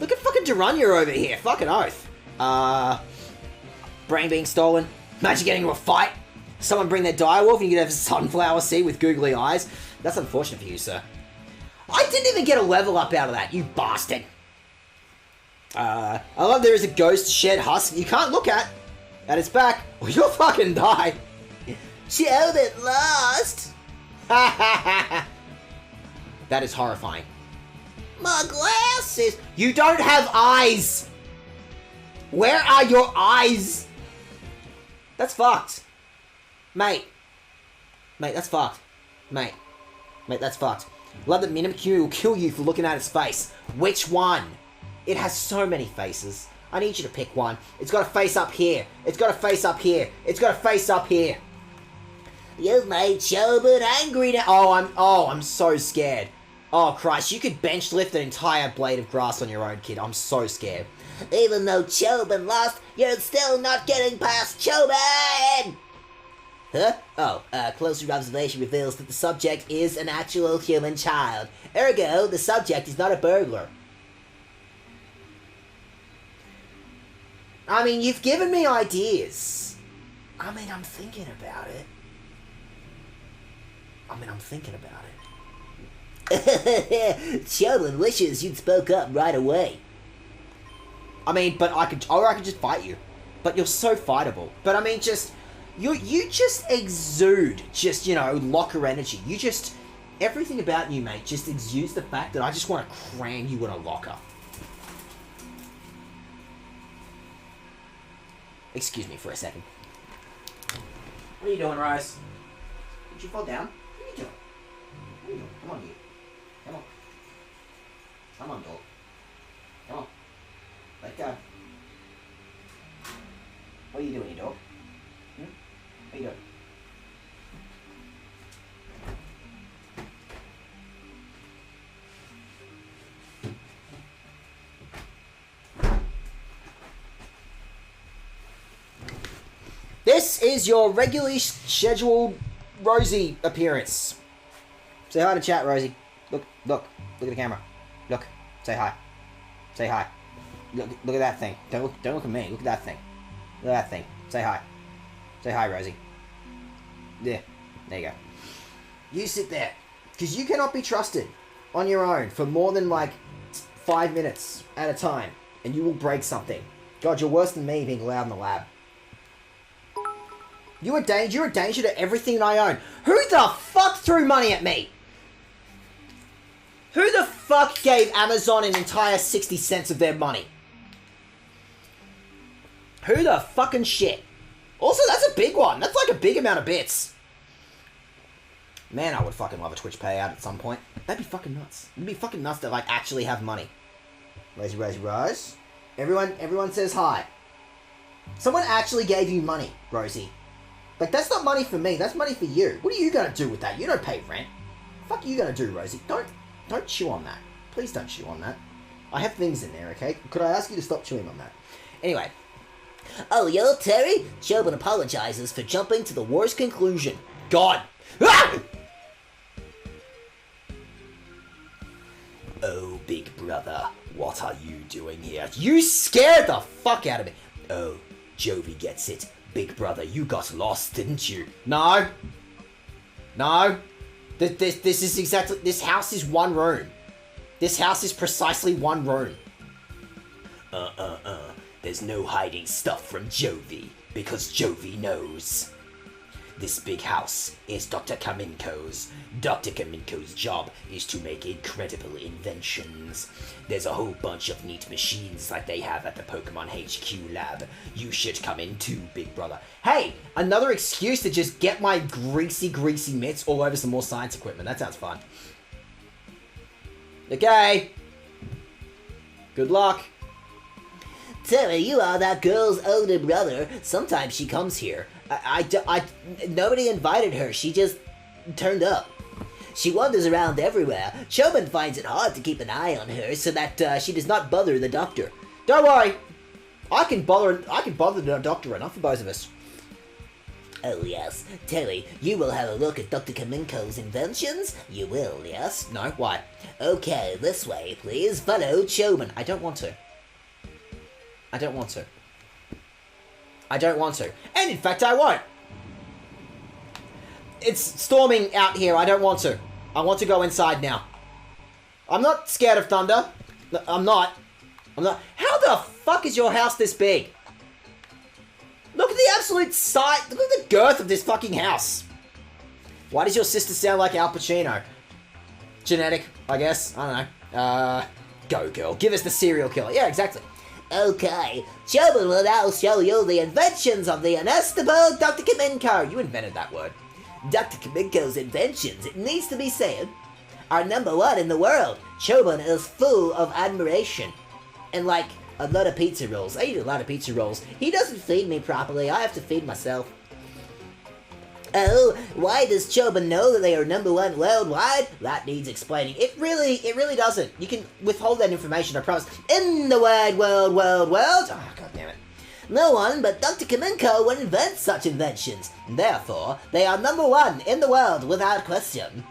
[SPEAKER 1] Look at fucking Darunya over here. Fucking oath. Brain being stolen. Imagine getting into a fight. Someone bring their direwolf and you get a sunflower seed with googly eyes. That's unfortunate for you, sir. I didn't even get a level up out of that, you bastard. I love there is a ghost shed husk you can't look at its back or you'll fucking die. Show it lost. That is horrifying. My glasses. You don't have eyes. Where are your eyes? That's fucked. Mate, that's fucked. Mate, that's fucked. Love that Mimikyu will kill you for looking at its face. Which one? It has so many faces. I need you to pick one. It's got a face up here. It's got a face up here. It's got a face up here. You've made Chobert angry now. I'm so scared. Oh, Christ, you could bench lift an entire blade of grass on your own, kid. I'm so scared. Even though Chobert lost, you're still not getting past Chobert! Huh? Oh, closer observation reveals that the subject is an actual human child. Ergo, the subject is not a burglar. I mean, you've given me ideas. I mean, I'm thinking about it. Chobert wishes you'd spoke up right away. I mean, but I could just fight you. But you're so fightable. But I mean, you just exude locker energy. Everything about you, mate, just exudes the fact that I just want to cram you in a locker. Excuse me for a second. What are you doing, Rose? Did you fall down? What are you doing? Come on, you. Come on. Come on, dog. Come on. Let go. What are you doing, you dog? What are you doing? This is your regularly scheduled Rosie appearance. Say hi to chat, Rosie. Look at the camera. Look, say hi. Say hi. Look at that thing. Don't look at me. Look at that thing. Look at that thing. Say hi. Say hi, Rosie. There you go. You sit there, because you cannot be trusted on your own for more than 5 minutes at a time, and you will break something. God, you're worse than me being loud in the lab. You're a danger to everything I own. Who the fuck threw money at me? Who the fuck gave Amazon an entire 60 cents of their money? Who the fucking shit? Also, that's a big one. That's like a big amount of bits. Man, I would fucking love a Twitch payout at some point. That'd be fucking nuts. It'd be fucking nuts to actually have money. Rose. Everyone says hi. Someone actually gave you money, Rosie. That's not money for me, that's money for you. What are you gonna do with that? You don't pay rent. Fuck are you gonna do, Rosie? Don't chew on that. Please don't chew on that. I have things in there, okay? Could I ask you to stop chewing on that? Anyway. Oh, yo, Terry? Chobert apologizes for jumping to the worst conclusion. God! Ah! Oh, big brother, what are you doing here? You scared the fuck out of me. Oh, Jovi gets it. Big brother, you got lost, didn't you? No. This is exactly... This house is one room. This house is precisely one room. There's no hiding stuff from Jovi, because Jovi knows. This big house is Dr. Kaminko's. Dr. Kaminko's job is to make incredible inventions. There's a whole bunch of neat machines like they have at the Pokemon HQ lab. You should come in too, big brother. Hey, another excuse to just get my greasy mitts all over some more science equipment. That sounds fun. Okay. Good luck. Terry, you are that girl's older brother. Sometimes she comes here. Nobody invited her. She just turned up. She wanders around everywhere. Choban finds it hard to keep an eye on her so that she does not bother the doctor. Don't worry. I can bother the doctor enough for both of us. Oh yes, Terry, you will have a look at Dr. Kaminko's inventions? You will, yes? No, why? Okay, this way, please. Follow Choban. I don't want to. I don't want to. I don't want to. And in fact, I won't. It's storming out here. I don't want to. I want to go inside now. I'm not scared of thunder. I'm not. How the fuck is your house this big? Look at the absolute size. Look at the girth of this fucking house. Why does your sister sound like Al Pacino? Genetic, I guess. I don't know. Go girl. Give us the serial killer. Yeah, exactly. Okay, Choban will now show you the inventions of the inestimable Dr. Kaminko. You invented that word. Dr. Kaminko's inventions, it needs to be said, are #1 in the world. Choban is full of admiration. And like, a lot of pizza rolls. I eat a lot of pizza rolls. He doesn't feed me properly. I have to feed myself. Oh, why does Choban know that they are #1 worldwide? That needs explaining. It really doesn't. You can withhold that information, I promise. In the wide world. Oh, god damn it. No one but Dr. Kaminko would invent such inventions. Therefore, they are #1 in the world without question.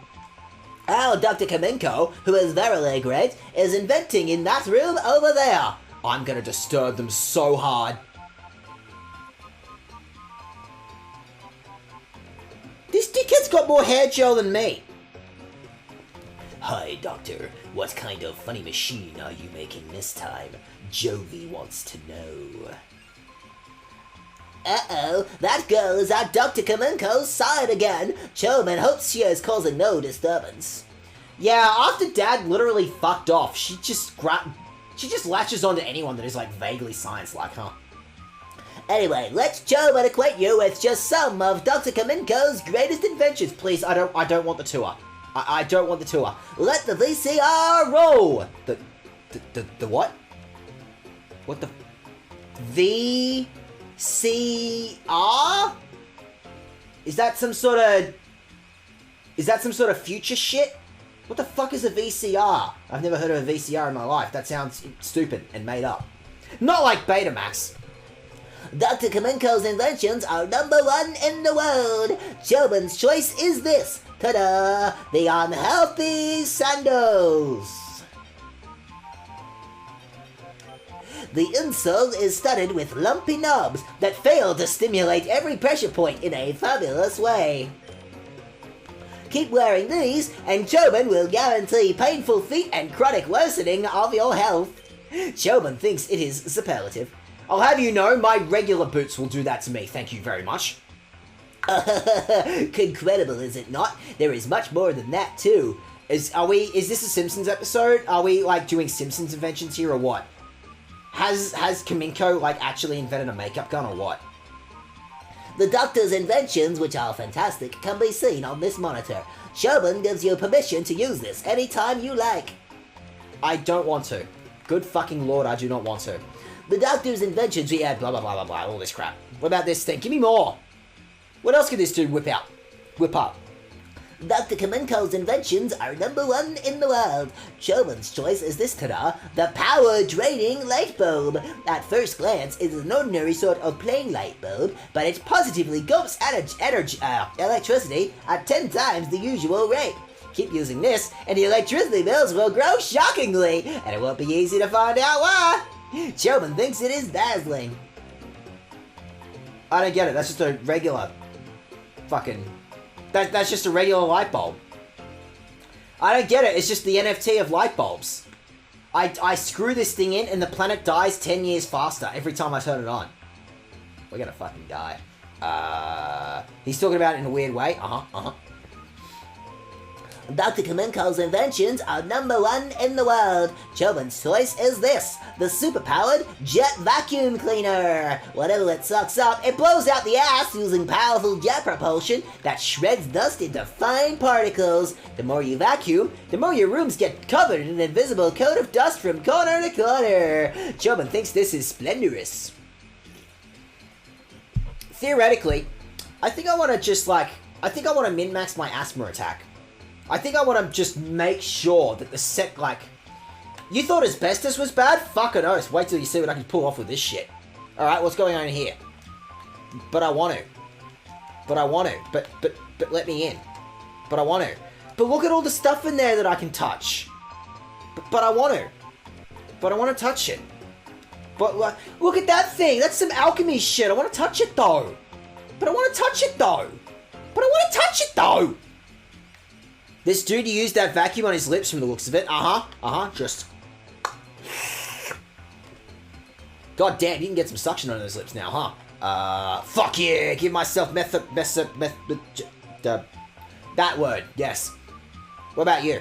[SPEAKER 1] Our Dr. Kaminko, who is verily great, is inventing in that room over there. I'm gonna disturb them so hard. This dickhead's got more hair gel than me. Hi, Doctor. What kind of funny machine are you making this time? Jovi wants to know. Uh-oh, that girl is at Dr. Kaminko's side again. Choban hopes she is causing no disturbance. Yeah, after Dad literally fucked off, she just latches onto anyone that is like vaguely science-like, huh? Anyway, let's Choban acquaint you with just some of Dr. Kaminko's greatest inventions. Please, I don't want the tour. I don't want the tour. Let the VCR roll! The what? What the... VCR? Is that some sort of future shit? What the fuck is a VCR? I've never heard of a VCR in my life. That sounds stupid and made up. Not like Betamax. Dr. Kaminko's inventions are #1 in the world. Choban's choice is this. Ta-da! The unhealthy sandals. The insole is studded with lumpy knobs that fail to stimulate every pressure point in a fabulous way. Keep wearing these, and Choban will guarantee painful feet and chronic worsening of your health. Choban thinks it is superlative. I'll have you know, my regular boots will do that to me, thank you very much. Incredible, is it not? There is much more than that, too. Is this a Simpsons episode? Are we, like, doing Simpsons inventions here, or what? Has Kaminko, like, actually invented a makeup gun, or what? The Doctor's inventions, which are fantastic, can be seen on this monitor. Choban gives you permission to use this anytime you like. I don't want to. Good fucking lord, I do not want to. The Doctor's inventions, we add blah blah blah blah blah, all this crap. What about this thing? Give me more! What else can this dude whip up? Dr. Kaminko's inventions are #1 in the world. Choban's choice is this, ta-da, the power-draining light bulb. At first glance, it is an ordinary sort of plain light bulb, but it positively gulps electricity at 10 times the usual rate. Keep using this, and the electricity bills will grow shockingly, and it won't be easy to find out why. Choban thinks it is dazzling. I don't get it. That's just a regular fucking... That's just a regular light bulb. I don't get it. It's just the NFT of light bulbs. I screw this thing in and the planet dies 10 years faster every time I turn it on. We're gonna fucking die. He's talking about it in a weird way.
[SPEAKER 4] Dr. Kamenko's inventions are #1 in the world. Chobin's choice is this, the superpowered jet vacuum cleaner. Whatever it sucks up, it blows out the ass using powerful jet propulsion that shreds dust into fine particles. The more you vacuum, the more your rooms get covered in an invisible coat of dust from corner to corner. Chobin thinks this is splendorous.
[SPEAKER 1] Theoretically, I think I want to min-max my asthma attack. I think I want to just make sure that the set, like... You thought asbestos was bad? Fucking oath. Wait till you see what I can pull off with this shit. Alright, what's going on in here? But I want to. But let me in. But I want to. But look at all the stuff in there that I can touch. But I want to. But I want to touch it. But look at that thing. That's some alchemy shit. I want to touch it though. But I want to touch it though. But I want to touch it though. This dude used that vacuum on his lips from the looks of it. Just. God damn, you can get some suction on those lips now, huh? Fuck yeah, give myself that word, yes. What about you?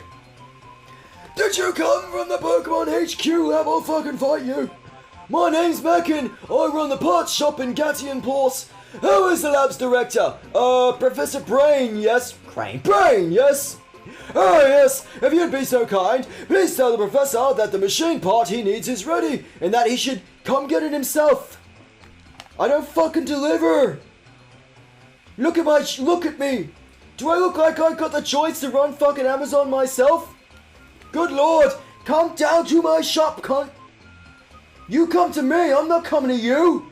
[SPEAKER 5] Did you come from the Pokemon HQ lab? I'll fucking fight you. My name's Mackin. I run the parts shop in Gattian Port. Who is the lab's director? Professor Brain, yes?
[SPEAKER 1] Crane.
[SPEAKER 5] Brain, yes? Oh yes, if you'd be so kind, please tell the professor that the machine part he needs is ready, and that he should come get it himself. I don't fucking deliver. Look at me. Do I look like I got the choice to run fucking Amazon myself? Good lord, come down to my shop, cunt. You come to me, I'm not coming to you.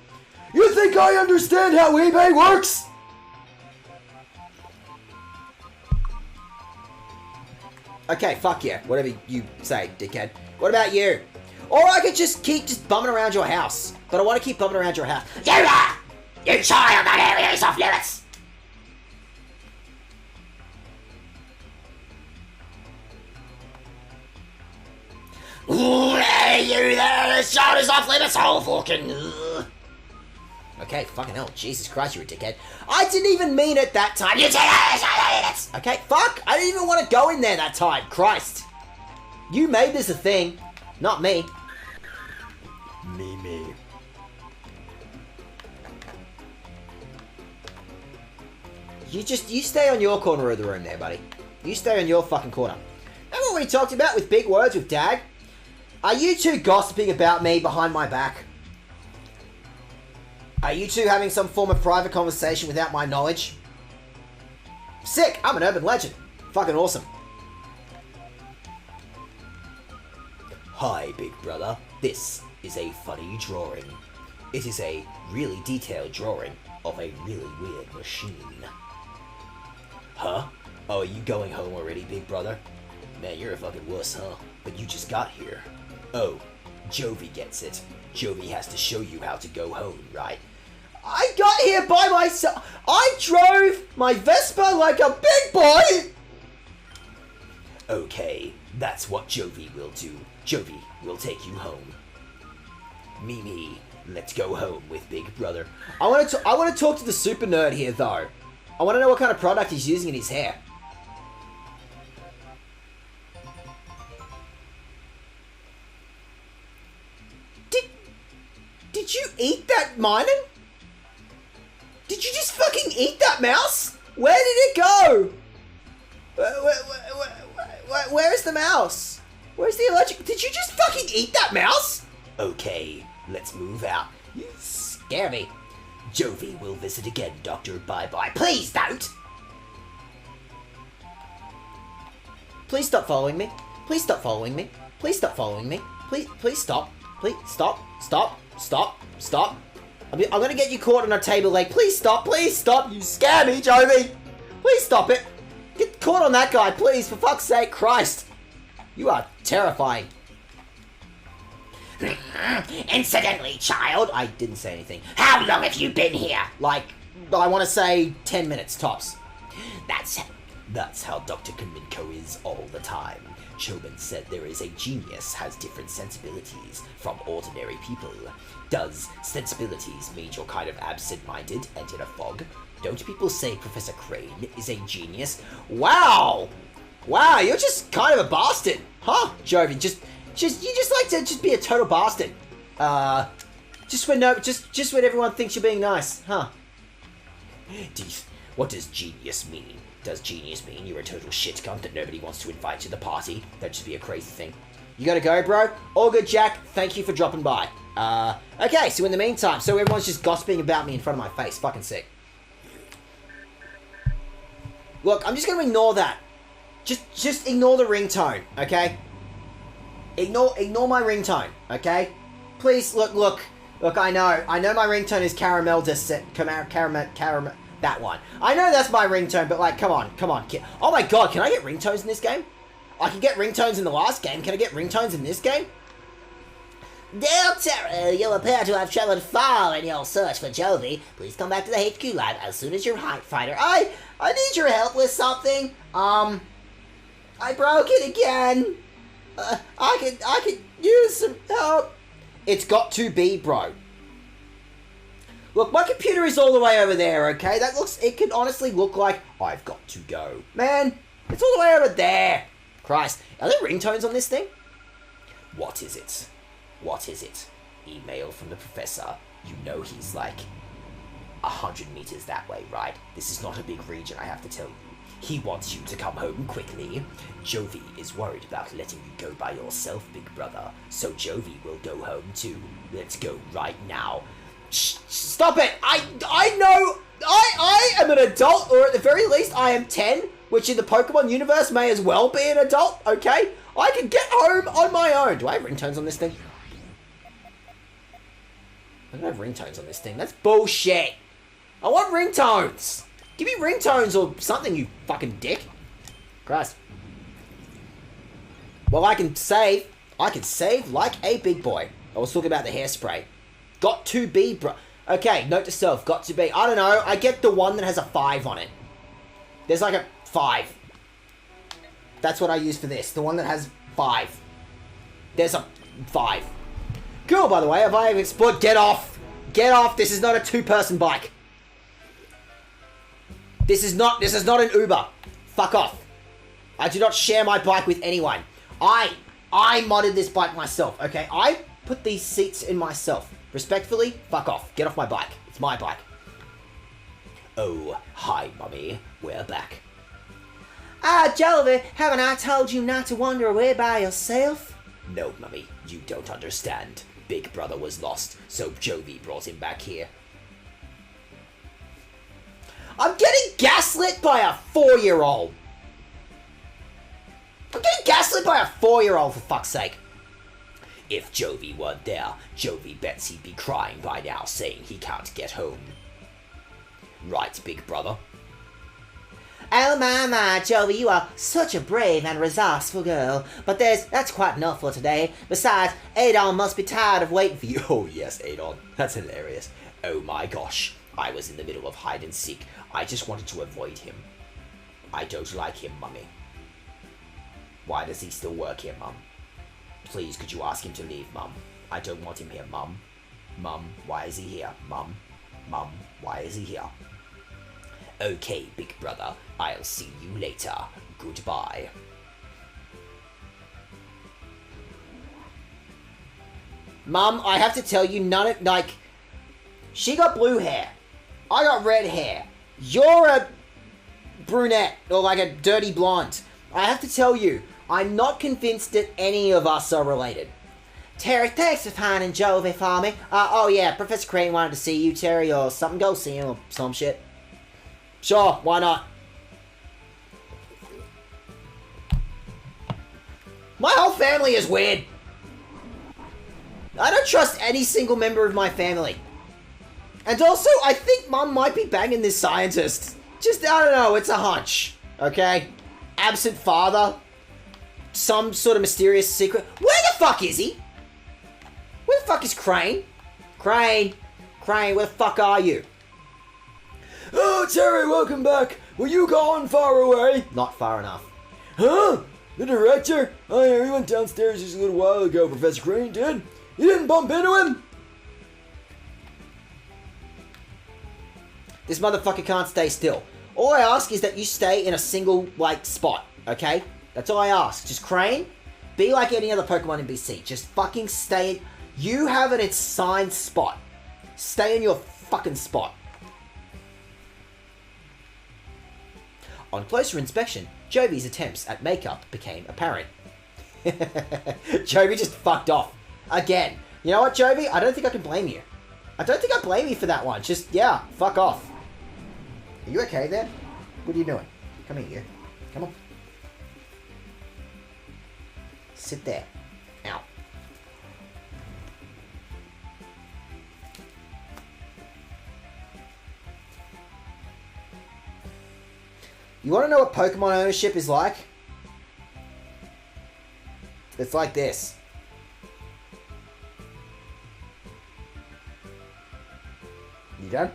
[SPEAKER 5] You think I understand how eBay works?
[SPEAKER 1] Okay, fuck yeah. Whatever you say, dickhead. What about you? Or I could just keep bumming around your house. But I want to keep bumming around your house.
[SPEAKER 4] You child, that area is off limits. You there, this child is off limits, oh fucking...
[SPEAKER 1] Okay, fucking hell. Jesus Christ, you're a dickhead. I didn't even mean it that time.
[SPEAKER 4] You child,
[SPEAKER 1] Okay, fuck. I didn't even want to go in there that time. Christ. You made this a thing. Not me.
[SPEAKER 5] Me.
[SPEAKER 1] You stay on your corner of the room there, buddy. You stay on your fucking corner. Remember what we talked about with big words with Dag? Are you two gossiping about me behind my back? Are you two having some form of private conversation without my knowledge? Sick! I'm an urban legend. Fucking awesome.
[SPEAKER 6] Hi, big brother. This is a funny drawing. It is a really detailed drawing of a really weird machine. Huh? Oh, are you going home already, big brother? Man, you're a fucking wuss, huh? But you just got here. Oh, Jovi gets it. Jovi has to show you how to go home, right?
[SPEAKER 1] I got here by myself. I drove my Vespa like a big boy.
[SPEAKER 6] Okay, that's what Jovi will do. Jovi will take you home. Mimi, let's go home with big brother.
[SPEAKER 1] I want to talk to the super nerd here, though. I want to know what kind of product he's using in his hair. Did you eat that mining? Did you just fucking eat that mouse? Where did it go? Where is the mouse? Where's the electric? Did you just fucking eat that mouse?
[SPEAKER 6] Okay, let's move out.
[SPEAKER 1] You scare me.
[SPEAKER 6] Jovi will visit again, Doctor. Bye-bye.
[SPEAKER 4] Please don't.
[SPEAKER 1] Please stop following me. Please stop following me. Please stop following me. Please stop. Please stop. Stop. I'm gonna get you caught on a table leg. Please stop. You scare me, Jovi. Please stop it. Get caught on that guy, please. For fuck's sake, Christ. You are terrifying.
[SPEAKER 4] Incidentally, child,
[SPEAKER 1] I didn't say anything.
[SPEAKER 4] how long have you been here?
[SPEAKER 1] Like, I want to say 10 minutes tops.
[SPEAKER 6] That's how Dr. Kaminko is all the time. Chobin said there is a genius has different sensibilities from ordinary people. Does sensibilities mean you're kind of absent-minded and in a fog? Don't people say Professor Crane is a genius?
[SPEAKER 1] Wow! Wow, you're just kind of a bastard, huh, Jovi? You just like to just be a total bastard. Just when everyone thinks you're being nice, huh?
[SPEAKER 6] What does genius mean? Does genius mean you're a total shit cunt that nobody wants to invite to the party? That'd just be a crazy thing.
[SPEAKER 1] You gotta go, bro? All good, Jack. Thank you for dropping by. Okay, so in the meantime, so everyone's just gossiping about me in front of my face. Fucking sick. Look, I'm just gonna ignore that. Just ignore the ringtone, okay? Ignore my ringtone, okay? Please, look, I know my ringtone is caramel that one. I know that's my ringtone, but like, come on. Oh my god, can I get ringtones in this game? I can get ringtones in the last game. Can I get ringtones in this game?
[SPEAKER 4] Dear Terra, you appear to have traveled far in your search for Jovi. Please come back to the HQ lab as soon as you're fighter. I need your help with something. I broke it again. I could use some help.
[SPEAKER 1] It's got to be, bro. Look, my computer is all the way over there, okay? It could honestly look like I've got to go. Man, it's all the way over there. Christ, are there ringtones on this thing?
[SPEAKER 6] What is it? Email from the professor. You know he's like 100 meters that way, right? This is not a big region, I have to tell you. He wants you to come home quickly. Jovi is worried about letting you go by yourself, big brother. So Jovi will go home too. Let's go right now.
[SPEAKER 1] Shh, stop it! I know I am an adult, or at the very least I am 10, which in the Pokemon universe may as well be an adult, okay? I can get home on my own. Do I have ringtones on this thing? I don't have ringtones on this thing. That's bullshit. I want ringtones. Give me ringtones or something, you fucking dick. Christ. Well, I can save like a big boy. I was talking about the hairspray. Got to be, bro. Okay, note to self. Got to be. I don't know. I get the one that has a 5 on it. There's like a 5. That's what I use for this. The one that has 5. There's a 5. Cool, by the way. Have I explored? Get off. Get off. This is not a 2-person bike. This is not an Uber. Fuck off. I do not share my bike with anyone. I modded this bike myself, okay? I put these seats in myself. Respectfully, fuck off. Get off my bike. It's my bike.
[SPEAKER 6] Oh, hi, Mummy. We're back.
[SPEAKER 4] Jovi, haven't I told you not to wander away by yourself?
[SPEAKER 6] No, Mummy, you don't understand. Big brother was lost, so Jovi brought him back here.
[SPEAKER 1] I'm getting gaslit by a 4-year-old. I'm getting gaslit by a 4-year-old, for fuck's sake.
[SPEAKER 6] If Jovi weren't there, Jovi bets he'd be crying by now, saying he can't get home. Right, big brother?
[SPEAKER 4] Oh my, Jovi, you are such a brave and resourceful girl. But that's quite enough for today. Besides, Adon must be tired of waiting for you.
[SPEAKER 6] Oh yes, Adon. That's hilarious. Oh my gosh. I was in the middle of hide and seek. I just wanted to avoid him. I don't like him, Mummy. Why does he still work here, Mum? Please, could you ask him to leave, Mum? I don't want him here, Mum. Mum, why is he here? Mum, why is he here? Okay, big brother. I'll see you later. Goodbye.
[SPEAKER 1] Mum, I have to tell you, she got blue hair. I got red hair. You're a brunette, or like a dirty blonde. I have to tell you, I'm not convinced that any of us are related.
[SPEAKER 4] Terry, thanks for finding Jovi for me. Oh yeah, Professor Crane wanted to see you, Terry, or something. Go see him or some shit.
[SPEAKER 1] Sure, why not? My whole family is weird. I don't trust any single member of my family. And also, I think Mum might be banging this scientist. Just, I don't know, it's a hunch. Okay? Absent father. Some sort of mysterious secret. Where the fuck is he? Where the fuck is Crane? Crane, where the fuck are you?
[SPEAKER 5] Oh, Terry, welcome back. Were you gone far away?
[SPEAKER 1] Not far enough.
[SPEAKER 5] Huh? The director? Oh yeah, he went downstairs just a little while ago, Professor Crane did. You didn't bump into him?
[SPEAKER 1] This motherfucker can't stay still. All I ask is that you stay in a single, spot, okay? That's all I ask. Just Crane, be like any other Pokemon in BC. Just fucking stay. You have an assigned spot. Stay in your fucking spot. On closer inspection, Jovi's attempts at makeup became apparent. Jovi just fucked off. Again. You know what, Jovi? I don't think I can blame you. I don't think I blame you for that one. Just, yeah, fuck off. Are you okay there? What are you doing? Come here, you. Come on. Sit there. Ow. You want to know what Pokemon ownership is like? It's like this. You done?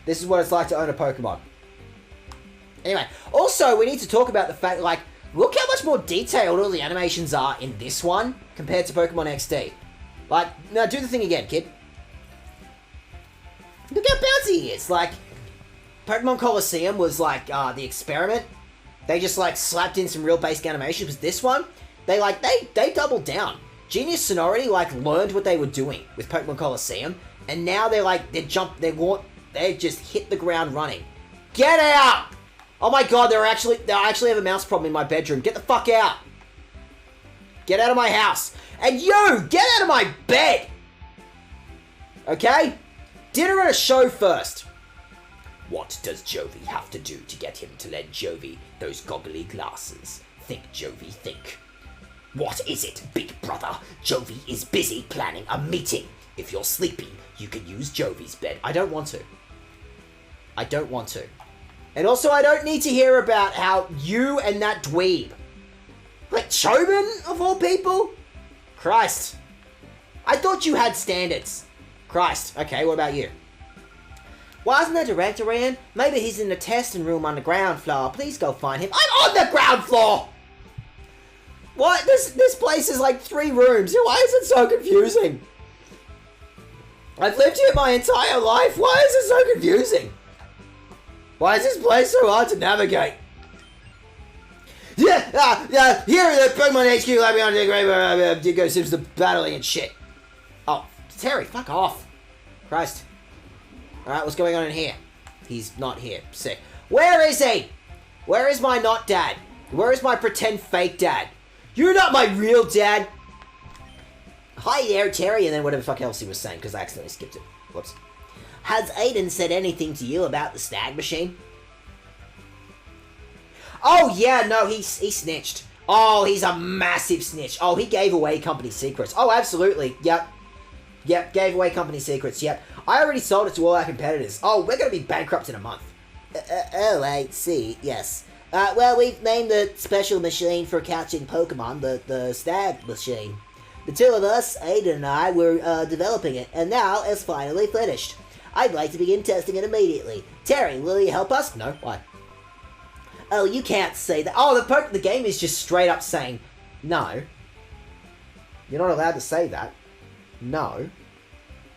[SPEAKER 1] This is what it's like to own a Pokemon. Anyway, also we need to talk about the fact, like, look how much more detailed all the animations are in this one compared to Pokemon XD. Like, now do the thing again, kid. Look how bouncy he is. Like, Pokemon Coliseum was like the experiment. They just like slapped in some real basic animations. But this one, they doubled down. Genius Sonority like learned what they were doing with Pokemon Coliseum, and now they just hit the ground running. Get out! Oh my god, they actually have a mouse problem in my bedroom. Get the fuck out! Get out of my house! And you, get out of my bed! Okay? Dinner and a show first.
[SPEAKER 6] What does Jovi have to do to get him to lend Jovi those goggly glasses? Think, Jovi, think. What is it, big brother? Jovi is busy planning a meeting. If you're sleepy, you can use Jovi's bed.
[SPEAKER 1] I don't want to. I don't want to. And also, I don't need to hear about how you and that dweeb... Like, Chobin, of all people? Christ. I thought you had standards. Christ. Okay, what about you? Why isn't the director in? Maybe he's in the testing room on the ground floor. Please go find him. I'm on the ground floor! What? This place is like 3 rooms. Why is it so confusing? I've lived here my entire life. Why is it so confusing? Why is this place so hard to navigate? Here at the Pokemon HQ, let me on the great Digo Sims the battling and shit. Oh, Terry, fuck off. Christ. Alright, what's going on in here? He's not here. Sick. Where is he? Where is my not dad? Where is my pretend fake dad? You're not my real dad. Hi there, Terry, and then whatever the fuck else he was saying, because I accidentally skipped it. Whoops.
[SPEAKER 4] Has Aiden said anything to you about the snag machine?
[SPEAKER 1] Oh, yeah, no, he snitched. Oh, he's a massive snitch. Oh, he gave away company secrets. Oh, absolutely. Yep. Yep, gave away company secrets. Yep. I already sold it to all our competitors. Oh, we're going to be bankrupt in a month.
[SPEAKER 4] Oh, I see. Yes. Well, we've named the special machine for catching Pokemon the snag machine. The two of us, Aiden and I, were developing it, and now it's finally finished. I'd like to begin testing it immediately. Terry, will you help us?
[SPEAKER 1] No, why?
[SPEAKER 4] Oh, you can't say that.
[SPEAKER 1] Oh, the game is just straight up saying, no. You're not allowed to say that. No.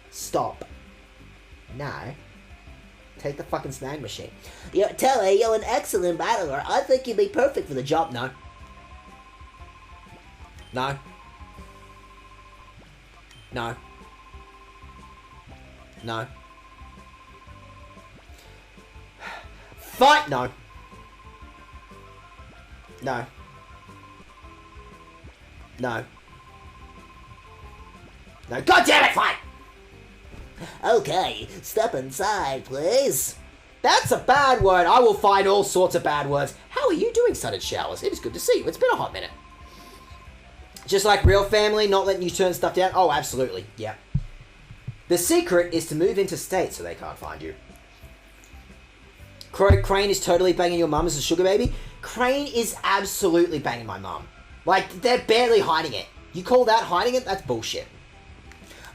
[SPEAKER 1] Stop. No. Take the fucking snag machine.
[SPEAKER 4] Terry, you're an excellent battler. I think you'd be perfect for the job.
[SPEAKER 1] No. No. No. No. Fight! No. No. No. No. God damn it, fight!
[SPEAKER 4] Okay, step inside, please.
[SPEAKER 1] That's a bad word. I will find all sorts of bad words. How are you doing, Sun and Showers? It is good to see you. It's been a hot minute. Just like real family, not letting you turn stuff down? Oh, absolutely. Yeah. The secret is to move into state so they can't find you. Crane is totally banging your mum as a sugar baby. Crane is absolutely banging my mum. Like, they're barely hiding it. You call that hiding it? That's bullshit.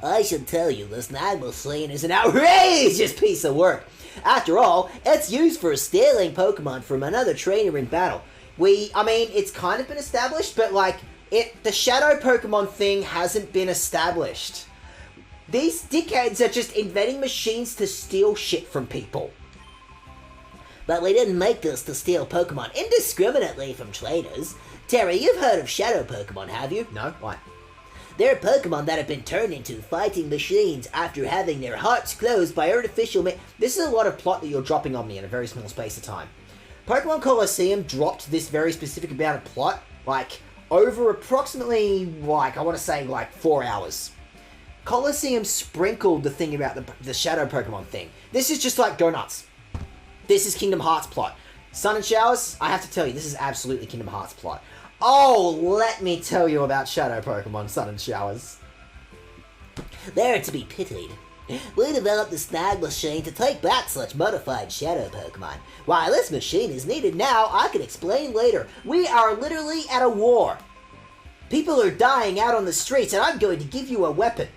[SPEAKER 4] I should tell you, the snag machine is
[SPEAKER 1] It's an outrageous piece of work.
[SPEAKER 4] After all, it's used for stealing Pokemon from another trainer in battle.
[SPEAKER 1] I mean, it's kind of been established, but like, the Shadow Pokemon thing hasn't been established. These dickheads are just inventing machines to steal shit from people.
[SPEAKER 4] But we didn't make this to steal Pokemon indiscriminately from trainers. Terry, you've heard of Shadow Pokemon, have you?
[SPEAKER 1] No? Why?
[SPEAKER 4] They're Pokemon that have been turned into fighting machines after having their hearts closed by artificial
[SPEAKER 1] This is a lot of plot that you're dropping on me in a very small space of time. Pokemon Colosseum dropped this very specific amount of plot, like, over approximately, like, I want to say, like, 4 hours. Colosseum sprinkled the thing about the Shadow Pokemon thing. This is just like, go nuts. This is Kingdom Hearts plot. Sun and Showers, I have to tell you, this is absolutely Kingdom Hearts plot. Oh, let me tell you about Shadow Pokemon Sun and Showers.
[SPEAKER 4] They're to be pitied. We developed the Snag Machine to take back such modified Shadow Pokemon. Why this machine is needed now, I can explain later. We are literally at a war. People are dying out on the streets, and I'm going to give you a weapon.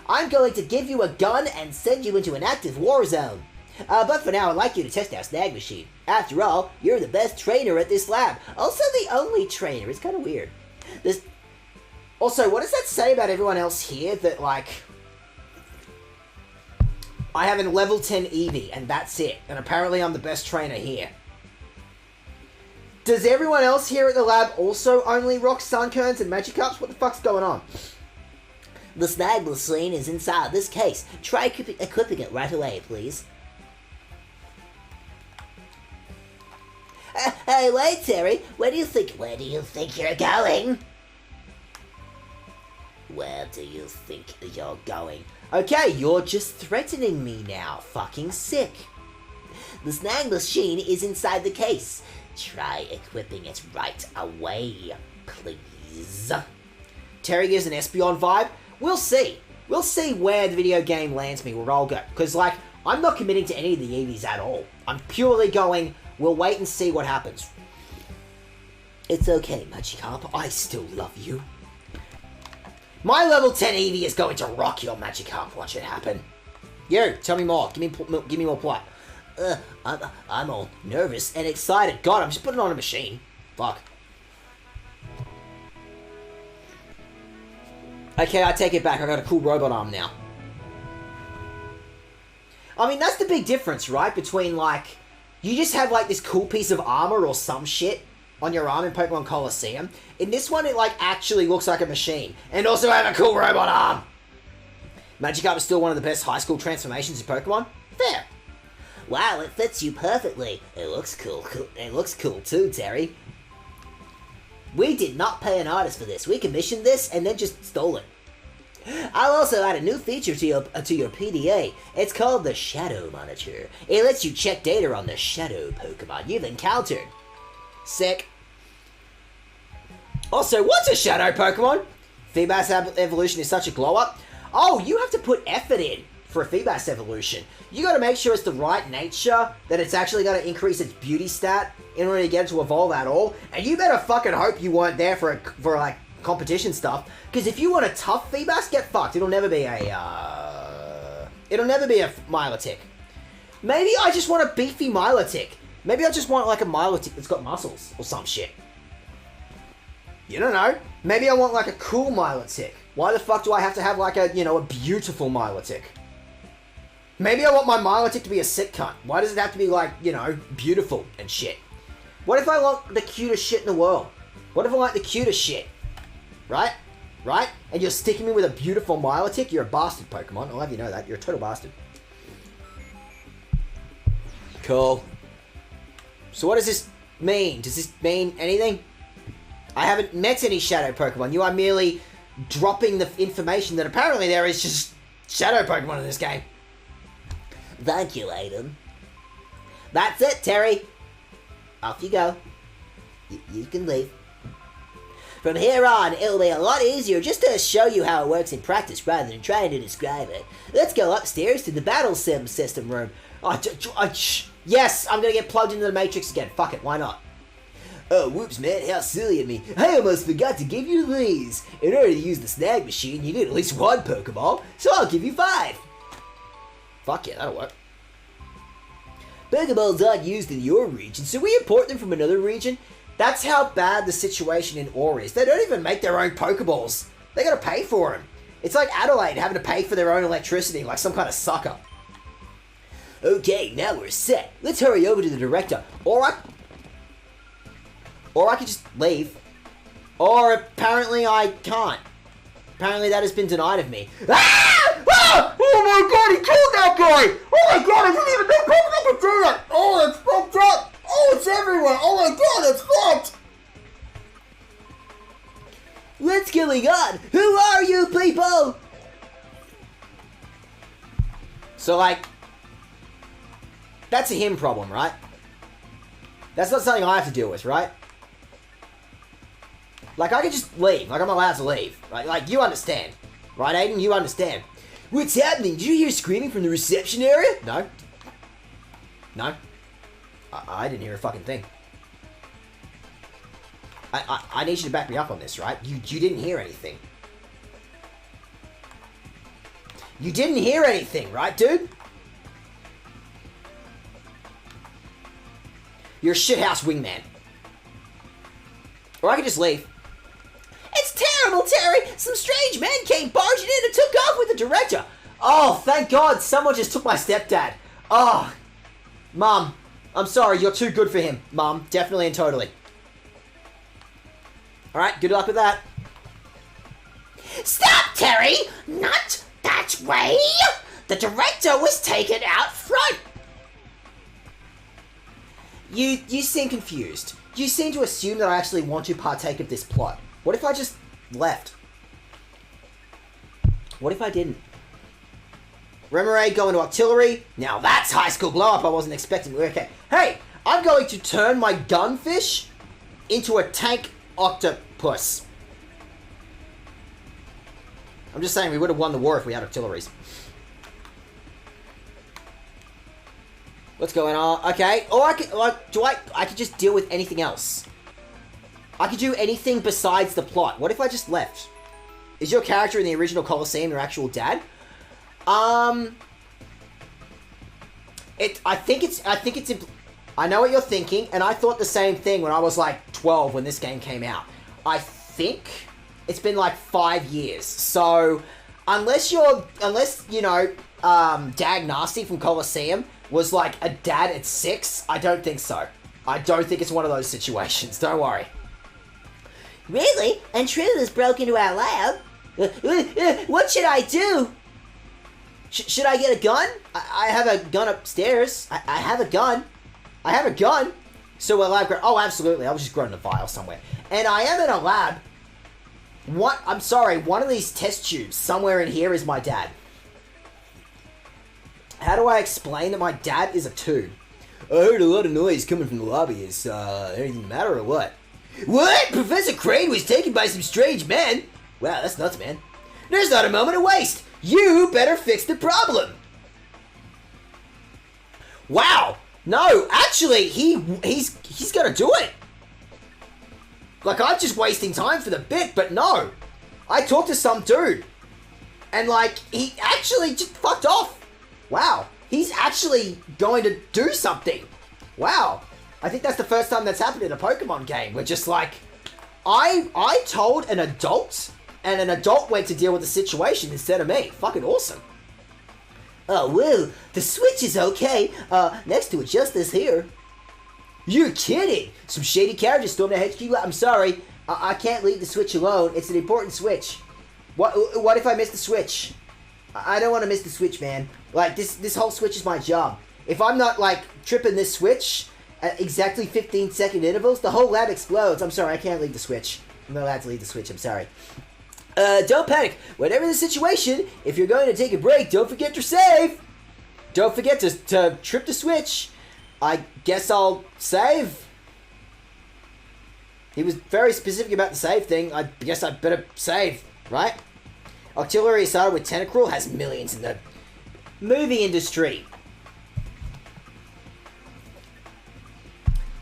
[SPEAKER 4] I'm going to give you a gun and send you into an active war zone. But for now, I'd like you to test our Snag Machine. After all, you're the best trainer at this lab. Also the only trainer. It's kind of weird.
[SPEAKER 1] Also, what does that say about everyone else here that, like, I have a level 10 Eevee, and that's it. And apparently I'm the best trainer here. Does everyone else here at the lab also only rock Sunkerns and Magikarps? What the fuck's going on?
[SPEAKER 4] The Snag Machine is inside this case. Try equipping it right away, please. Hey, wait, Terry. Where do you think you're going? Where do you think you're going?
[SPEAKER 1] Okay, you're just threatening me now. Fucking sick.
[SPEAKER 4] The Snag Machine is inside the case. Try equipping it right away, please.
[SPEAKER 1] Terry gives an Espeon vibe. We'll see. We'll see where the video game lands me, where I'll go. Because, like, I'm not committing to any of the Eevees at all. I'm purely going, we'll wait and see what happens.
[SPEAKER 4] It's okay, Magikarp. I still love you.
[SPEAKER 1] My level 10 Eevee is going to rock your Magikarp. Watch it happen. You, tell me more. Give me more plot.
[SPEAKER 4] I'm all nervous and excited.
[SPEAKER 1] God, I'm just putting on a machine. Fuck. Okay, I take it back. I got a cool robot arm now. I mean, that's the big difference, right? Between, like, you just have, like, this cool piece of armor or some shit on your arm in Pokemon Colosseum. In this one, it, like, actually looks like a machine. And also have a cool robot arm. Magikarp is still one of the best high school transformations in Pokemon. Fair.
[SPEAKER 4] Wow, it fits you perfectly. It looks cool. It looks cool too, Terry. We did not pay an artist for this. We commissioned this and then just stole it. I'll also add a new feature to your PDA. It's called the Shadow Monitor. It lets you check data on the Shadow Pokemon you've encountered.
[SPEAKER 1] Sick. Also, what's a Shadow Pokemon? Feebas evolution is such a glow-up. Oh, you have to put effort in for a Feebas evolution. You gotta make sure it's the right nature, that it's actually gonna increase its beauty stat in order to get it to evolve at all. And you better fucking hope you weren't there for like competition stuff. Because if you want a tough Feebas, get fucked. It'll never be a Milotic. Maybe I just want a beefy Milotic. Maybe I just want like a Milotic that's got muscles or some shit. You don't know. Maybe I want like a cool Milotic. Why the fuck do I have to have like a, you know, a beautiful Milotic? Maybe I want my Milotic to be a sick cunt. Why does it have to be like, you know, beautiful and shit? What if I want the cutest shit in the world? What if I like the cutest shit? Right? Right? And you're sticking me with a beautiful Milotic? You're a bastard, Pokemon. I'll have you know that. You're a total bastard. Cool. So what does this mean? Does this mean anything? I haven't met any Shadow Pokemon. You are merely dropping the information that apparently there is just Shadow Pokemon in this game.
[SPEAKER 4] Thank you, Aiden. That's it, Terry. Off you go. You can leave. From here on, it'll be a lot easier just to show you how it works in practice rather than trying to describe it. Let's go upstairs to the Battle Sim system room. Yes, I'm gonna get plugged into the Matrix again. Fuck it, why not?
[SPEAKER 6] Oh, whoops, man, how silly of me. I almost forgot to give you these. In order to use the Snag Machine, you need at least one Pokeball, so I'll give you 5.
[SPEAKER 1] Fuck yeah, that'll work.
[SPEAKER 6] Pokeballs aren't used in your region, so we import them from another region.
[SPEAKER 1] That's how bad the situation in Ore is. They don't even make their own Pokeballs. They gotta pay for them. It's like Adelaide having to pay for their own electricity like some kind of sucker.
[SPEAKER 6] Okay, now we're set. Let's hurry over to the director.
[SPEAKER 1] Or I could just leave. Or apparently I can't. Apparently that has been denied of me. Ah! Ah! Oh my god, he killed that guy! Oh my god, I didn't even know Pokemon could do that! Oh, it's fucked up! Oh, it's everywhere! Oh my god, it's fucked!
[SPEAKER 4] What's going on? Who are you people?
[SPEAKER 1] So, like, that's a him problem, right? That's not something I have to deal with, right? Like, I could just leave. Like, I'm allowed to leave. Right? Like, you understand. Right, Aiden? You understand.
[SPEAKER 6] What's happening? Did you hear screaming from the reception area?
[SPEAKER 1] No. No. I didn't hear a fucking thing. I need you to back me up on this, right? You didn't hear anything. You didn't hear anything, right, dude? You're a shithouse wingman. Or I could just leave.
[SPEAKER 4] It's terrible, Terry! Some strange men came barging in and took off with the director!
[SPEAKER 1] Oh, thank God, someone just took my stepdad. Oh, Mum, I'm sorry, you're too good for him. Mum, definitely and totally. Alright, good luck with that.
[SPEAKER 3] Stop, Terry! Not that way! The director was taken out front!
[SPEAKER 1] You seem confused. You seem to assume that I actually want to partake of this plot. What if I just left? What if I didn't? Remoraid going to artillery. Now that's high school blow up I wasn't expecting. Okay. Hey, I'm going to turn my gunfish into a tank octopus. I'm just saying we would have won the war if we had artilleries. What's going on? Okay. Or I could, like, I could just deal with anything else. I could do anything besides the plot. What if I just left? Is your character in the original Colosseum your actual dad? I know what you're thinking, and I thought the same thing when I was like 12 when this game came out. I think it's been like 5 years. So, unless you know, Dag Nasty from Colosseum was like a dad at 6, I don't think so. I don't think it's one of those situations. Don't worry.
[SPEAKER 4] Really? Intruders broke into our lab? What should I do?
[SPEAKER 1] Should I get a gun? I have a gun upstairs. I have a gun. I have a gun. So a lab grown. Oh, absolutely. I was just growing a vial somewhere. And I am in a lab. What? I'm sorry. One of these test tubes somewhere in here is my dad. How do I explain that my dad is a tube?
[SPEAKER 6] I heard a lot of noise coming from the lobby. Is anything the matter or what?
[SPEAKER 4] What? Professor Crane was taken by some strange men?
[SPEAKER 6] Wow, that's nuts, man.
[SPEAKER 4] There's not a moment to waste. You better fix the problem.
[SPEAKER 1] Wow. No, actually, he's gonna do it. Like, I'm just wasting time for the bit, but no. I talked to some dude. And, like, he actually just fucked off. Wow. He's actually going to do something. Wow. I think that's the first time that's happened in a Pokemon game. Where just, like, I told an adult, and an adult went to deal with the situation instead of me. Fucking awesome.
[SPEAKER 4] Oh, well, the switch is okay. Next to it, just this here.
[SPEAKER 1] You're kidding! Some shady characters stormed the HQ. I'm sorry. I can't leave the switch alone. It's an important switch. What if I miss the switch? I don't want to miss the switch, man. Like, this whole switch is my job. If I'm not, like, tripping this switch at exactly 15-second intervals, the whole lab explodes. I'm sorry, I can't leave the switch. I'm not allowed to leave the switch, I'm sorry.
[SPEAKER 6] Don't panic. Whatever the situation, if you're going to take a break, don't forget to save.
[SPEAKER 1] Don't forget to trip the switch. I guess I'll save. He was very specific about the save thing. I guess I'd better save, right? Artillery started with Tentacruel, has millions in the movie industry.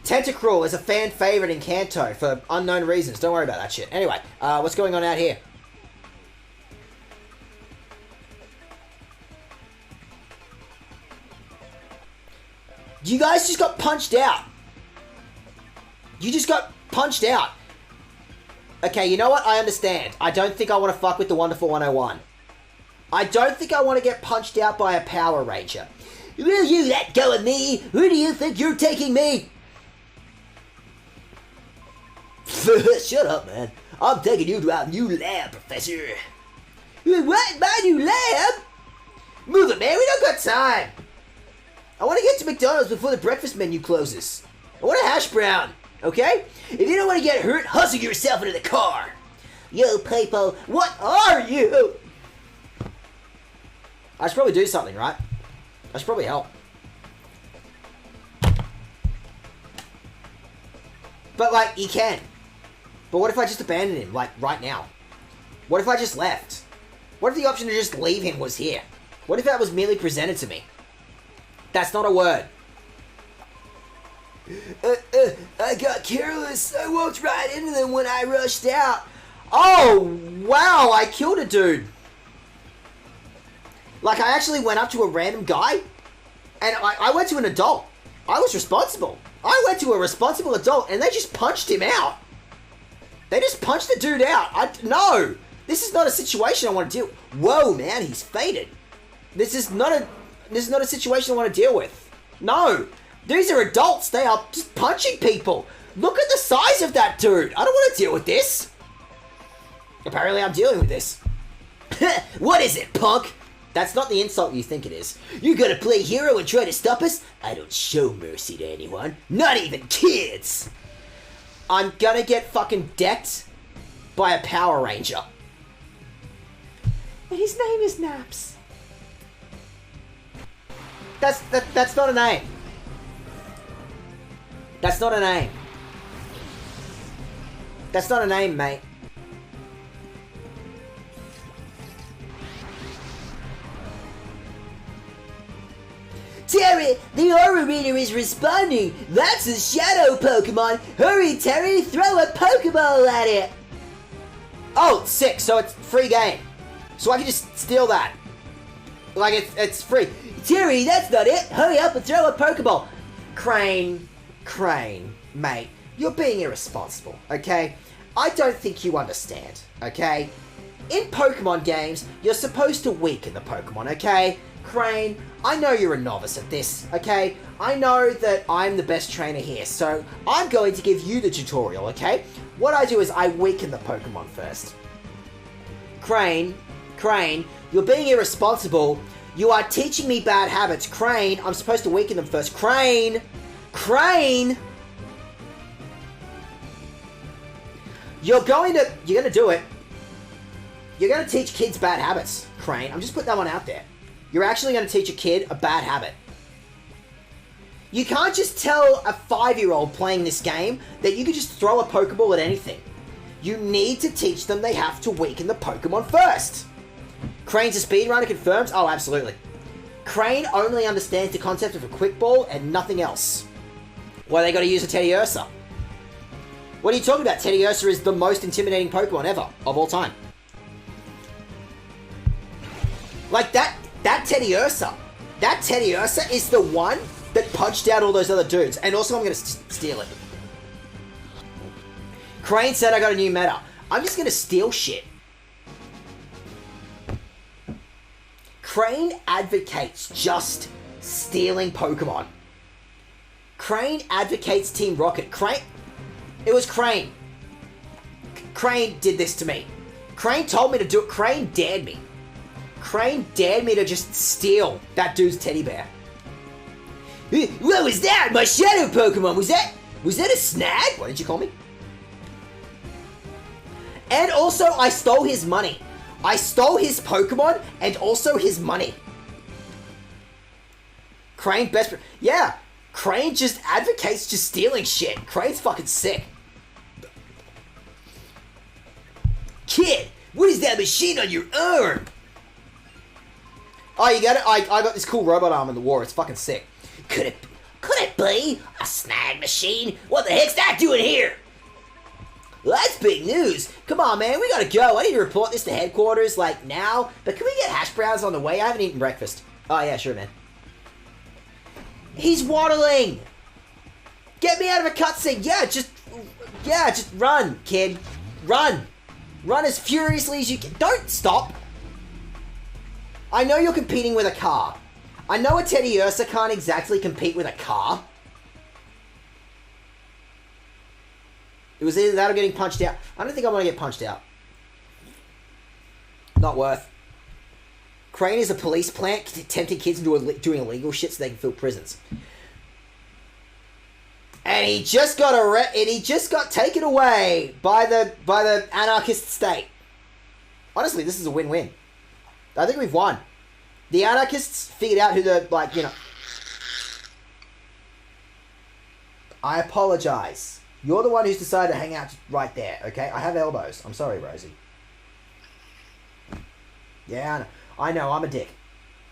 [SPEAKER 1] Tentacruel is a fan favorite in Kanto for unknown reasons. Don't worry about that shit. Anyway, what's going on out here? You guys just got punched out. You just got punched out. Okay, you know what? I understand. I don't think I want to fuck with the Wonderful 101. I don't think I want to get punched out by a Power Ranger.
[SPEAKER 4] Will you let go of me? Who do you think you're taking me? Shut up, man. I'm taking you to our new lab, Professor. What? My new lab? Move it, man. We don't got time. I want to get to McDonald's before the breakfast menu closes. I want a hash brown, okay? If you don't want to get hurt, hustle yourself into the car. Yo, people, what are you?
[SPEAKER 1] I should probably do something, right? I should probably help. But, like, you can. But what if I just abandoned him, like, right now? What if I just left? What if the option to just leave him was here? What if that was merely presented to me? That's not a word.
[SPEAKER 4] I got careless. I walked right into them when I rushed out.
[SPEAKER 1] Oh, wow, I killed a dude. Like, I actually went up to a random guy, and I went to an adult. I was responsible. I went to a responsible adult, and they just punched him out. They just punched the dude out. No, this is not a situation I want to deal with. Whoa, man, he's faded. This is not a situation I want to deal with. No, these are adults. They are just punching people. Look at the size of that dude. I don't want to deal with this. Apparently, I'm dealing with this.
[SPEAKER 4] What is it, punk?
[SPEAKER 1] That's not the insult you think it is.
[SPEAKER 4] You gonna play hero and try to stop us? I don't show mercy to anyone. Not even kids.
[SPEAKER 1] I'm gonna get fucking decked by a Power Ranger.
[SPEAKER 3] And his name is Naps.
[SPEAKER 1] That's not a name. That's not a name. That's not a name, mate.
[SPEAKER 4] Terry, the aura reader is responding. That's a shadow Pokemon. Hurry, Terry, throw a Pokeball at it.
[SPEAKER 1] Oh, sick. So it's free game. So I can just steal that. Like, it's free.
[SPEAKER 4] Terry, that's not it. Hurry up and throw a Pokeball.
[SPEAKER 1] Crane, mate, you're being irresponsible, okay? I don't think you understand, okay? In Pokemon games, you're supposed to weaken the Pokemon, okay? Crane, I know you're a novice at this, okay? I know that I'm the best trainer here, so I'm going to give you the tutorial, okay? What I do is I weaken the Pokemon first. Crane, you're being irresponsible. You are teaching me bad habits. Crane, I'm supposed to weaken them first. Crane! You're gonna do it. You're gonna teach kids bad habits, Crane. I'm just putting that one out there. You're actually gonna teach a kid a bad habit. You can't just tell a 5-year-old playing this game that you can just throw a Pokeball at anything. You need to teach them they have to weaken the Pokemon first. Crane's a speedrunner confirms? Oh, absolutely. Crane only understands the concept of a quick ball and nothing else. Why they gotta use a Teddiursa? What are you talking about? Teddiursa is the most intimidating Pokemon ever, of all time. Like that Teddiursa is the one that punched out all those other dudes. And also I'm gonna steal it. Crane said I got a new meta. I'm just gonna steal shit. Crane advocates just stealing Pokemon. Crane advocates Team Rocket. It was Crane. Crane did this to me. Crane told me to do it. Crane dared me. Crane dared me to just steal that dude's teddy bear.
[SPEAKER 4] What was that? My shadow Pokemon. Was that a snag?
[SPEAKER 1] What did you call me? And also, I stole his money. I stole his Pokemon and also his money. Crane best... Yeah, Crane just advocates just stealing shit. Crane's fucking sick.
[SPEAKER 4] Kid, what is that machine on your arm?
[SPEAKER 1] Oh, you got it? I got this cool robot arm in the war. It's fucking sick.
[SPEAKER 4] Could it be a snag machine? What the heck's that doing here? Well, that's big news.
[SPEAKER 1] Come on, man, we gotta go. I need to report this to headquarters, like, now. But can we get hash browns on the way? I haven't eaten breakfast. Oh, yeah, sure, man. He's waddling! Get me out of a cutscene! Yeah, just run, kid. Run! Run as furiously as you can. Don't stop! I know you're competing with a car. I know a Teddy Ursa can't exactly compete with a car. It was either that or getting punched out. I don't think I want to get punched out. Not worth. Crane is a police plant tempting kids into doing illegal shit so they can fill prisons. And he just got taken away by the anarchist state. Honestly, this is a win-win. I think we've won. The anarchists figured out who the, like, you know... I apologize. You're the one who's decided to hang out right there, okay? I have elbows. I'm sorry, Rosie. Yeah, I know, I'm a dick.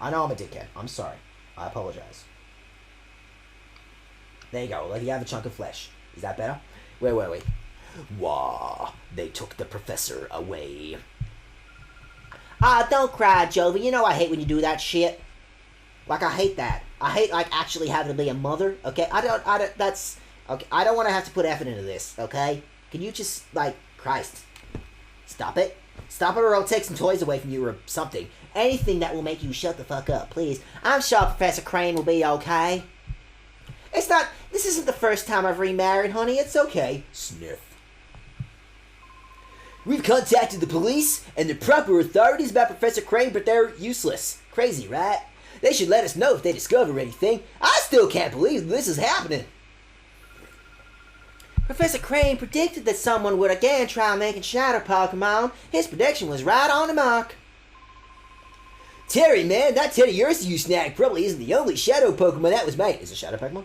[SPEAKER 1] I know I'm a dickhead. I'm sorry. I apologize. There you go, like you have a chunk of flesh. Is that better? Where were we?
[SPEAKER 6] Wah, they took the professor away.
[SPEAKER 4] Ah, don't cry, Jovi. You know I hate when you do that shit.
[SPEAKER 1] Like, I hate that. I hate, like, actually having to be a mother, okay? I don't, that's... Okay, I don't want to have to put effort into this, okay? Can you just, like, Christ. Stop it. Stop it or I'll take some toys away from you or something.
[SPEAKER 4] Anything that will make you shut the fuck up, please. I'm sure Professor Crane will be okay.
[SPEAKER 1] It's not... This isn't the first time I've remarried, honey. It's okay.
[SPEAKER 6] Sniff.
[SPEAKER 4] We've contacted the police and the proper authorities about Professor Crane, but they're useless. Crazy, right? They should let us know if they discover anything. I still can't believe this is happening. Professor Crane predicted that someone would again try making shadow Pokemon. His prediction was right on the mark. Terry, man, that Teddy Ursa you snagged probably isn't the only shadow Pokemon that was made.
[SPEAKER 1] Is it shadow Pokemon?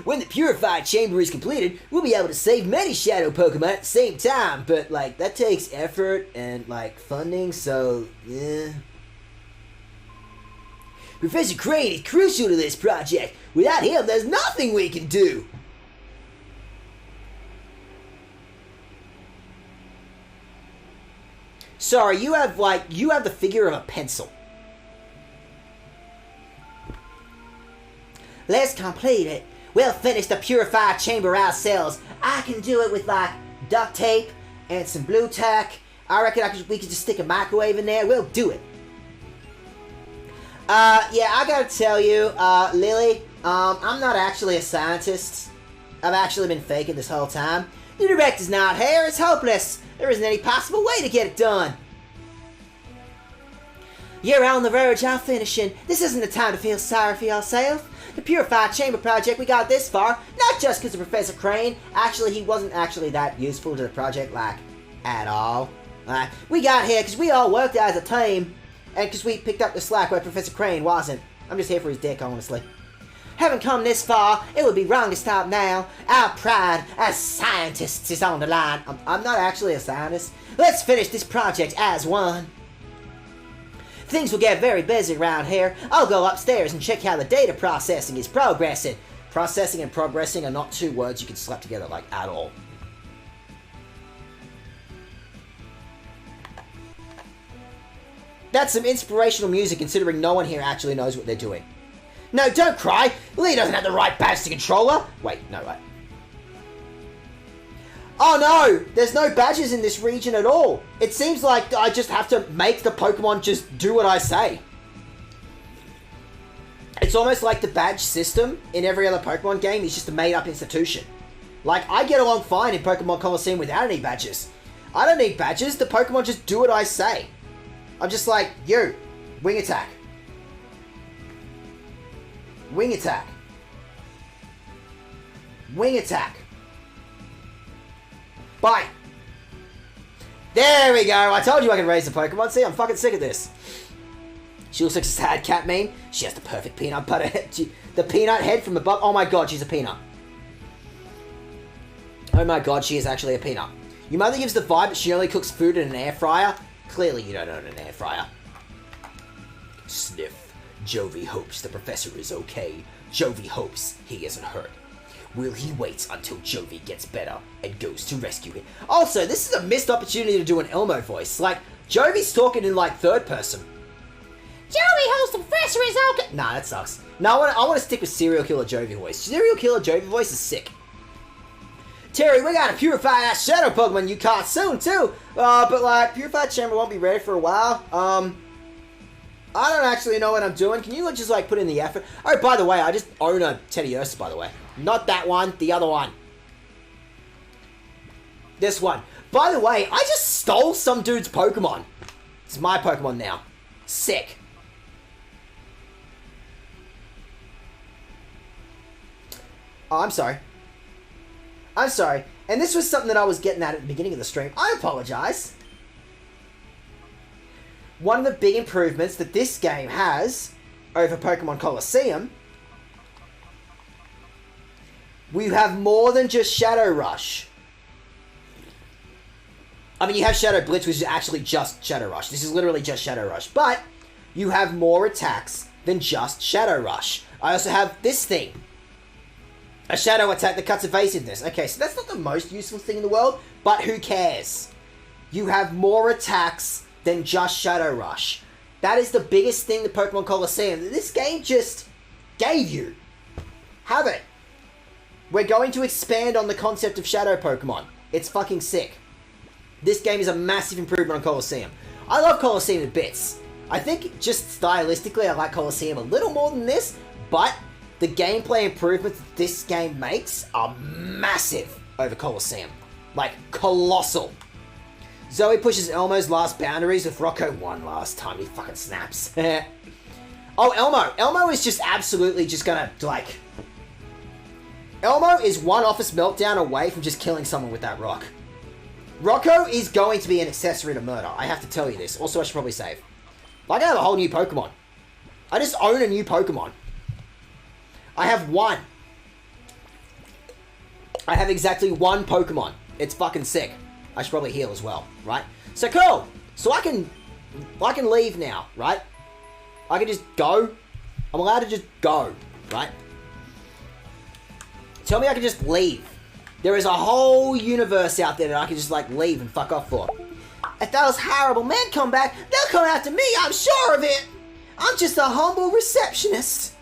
[SPEAKER 4] When the Purified Chamber is completed, we'll be able to save many shadow Pokemon at the same time, but, like, that takes effort and, like, funding, so, yeah. Professor Crane is crucial to this project. Without him, there's nothing we can do.
[SPEAKER 1] Sorry, you have the figure of a pencil.
[SPEAKER 4] Let's complete it. We'll finish the Purified Chamber ourselves. I can do it with, like, duct tape and some blue tack. I reckon we could just stick a microwave in there. We'll do it.
[SPEAKER 1] Yeah, I gotta tell you, Lily, I'm not actually a scientist. I've actually been faking this whole time.
[SPEAKER 4] The director's not here. It's hopeless. There isn't any possible way to get it done. You're on the verge of finishing. This isn't the time to feel sorry for yourself. The Purified Chamber project, we got this far, not just because of Professor Crane.
[SPEAKER 1] Actually, he wasn't actually that useful to the project, like, at all.
[SPEAKER 4] We got here because we all worked as a team.
[SPEAKER 1] And because we picked up the slack where Professor Crane wasn't. I'm just here for his dick, honestly.
[SPEAKER 4] Having come this far, it would be wrong to stop now. Our pride as scientists is on the line.
[SPEAKER 1] I'm not actually a scientist.
[SPEAKER 4] Let's finish this project as one. Things will get very busy around here. I'll go upstairs and check how the data processing is progressing.
[SPEAKER 1] Processing and progressing are not two words you can slap together, like, at all. That's some inspirational music, considering no one here actually knows what they're doing.
[SPEAKER 4] No, don't cry. Lee doesn't have the right badge to controller.
[SPEAKER 1] Wait, no, wait. Oh no! There's no badges in this region at all. It seems like I just have to make the Pokemon just do what I say. It's almost like the badge system in every other Pokemon game is just a made-up institution. Like, I get along fine in Pokemon Coliseum without any badges. I don't need badges, the Pokemon just do what I say. I'm just like, you, wing attack. Wing attack. Wing attack. Bye. There we go. I told you I could raise the Pokemon. See, I'm fucking sick of this. She looks like a sad cat meme. She has the perfect peanut butter head. The peanut head from above. Oh my god, she's a peanut. Oh my god, she is actually a peanut. Your mother gives the vibe that she only cooks food in an air fryer. Clearly you don't own an air fryer.
[SPEAKER 6] Sniff. Jovi hopes the professor is okay. Jovi hopes he isn't hurt. Will he wait until Jovi gets better and goes to rescue him?
[SPEAKER 1] Also, this is a missed opportunity to do an Elmo voice. Like, Jovi's talking in, like, third person.
[SPEAKER 3] Joey hopes the professor is okay.
[SPEAKER 1] Nah, that sucks. No, I want to stick with Serial Killer Jovi voice. Serial Killer Jovi voice is sick. Terry, we gotta purify that shadow Pokemon you caught soon, too. But, like, Purified Chamber won't be ready for a while. I don't actually know what I'm doing. Can you just, like, put in the effort? Oh, by the way, I just own a Teddy Ursa, by the way. Not that one, the other one. This one. By the way, I just stole some dude's Pokemon. It's my Pokemon now. Sick. Oh, I'm sorry. I'm sorry. And this was something that I was getting at the beginning of the stream. I apologize. One of the big improvements that this game has over Pokemon Colosseum, we have more than just Shadow Rush. I mean, you have Shadow Blitz, which is actually just Shadow Rush. This is literally just Shadow Rush. But you have more attacks than just Shadow Rush. I also have this thing. A Shadow attack that cuts evasiveness. Okay, so that's not the most useful thing in the world, but who cares? You have more attacks than just Shadow Rush. That is the biggest thing the Pokemon Colosseum that this game just gave you. Have it. We're going to expand on the concept of Shadow Pokemon. It's fucking sick. This game is a massive improvement on Colosseum. I love Colosseum to bits. I think just stylistically I like Colosseum a little more than this, but the gameplay improvements that this game makes are massive over Colosseum. Like, colossal. Zoe pushes Elmo's last boundaries with Rocco one last time. He fucking snaps. Oh, Elmo. Elmo is just absolutely just gonna, like... Elmo is one office meltdown away from just killing someone with that rock. Rocco is going to be an accessory to murder. I have to tell you this. Also, I should probably save. Like, I have a whole new Pokemon. I just own a new Pokemon. I have one. I have exactly one Pokemon. It's fucking sick. I should probably heal as well, right? So cool. So I can leave now, right? I can just go. I'm allowed to just go, right? Tell me I can just leave. There is a whole universe out there that I can just, like, leave and fuck off for. If those horrible men come back, they'll come after me, I'm sure of it. I'm just a humble receptionist.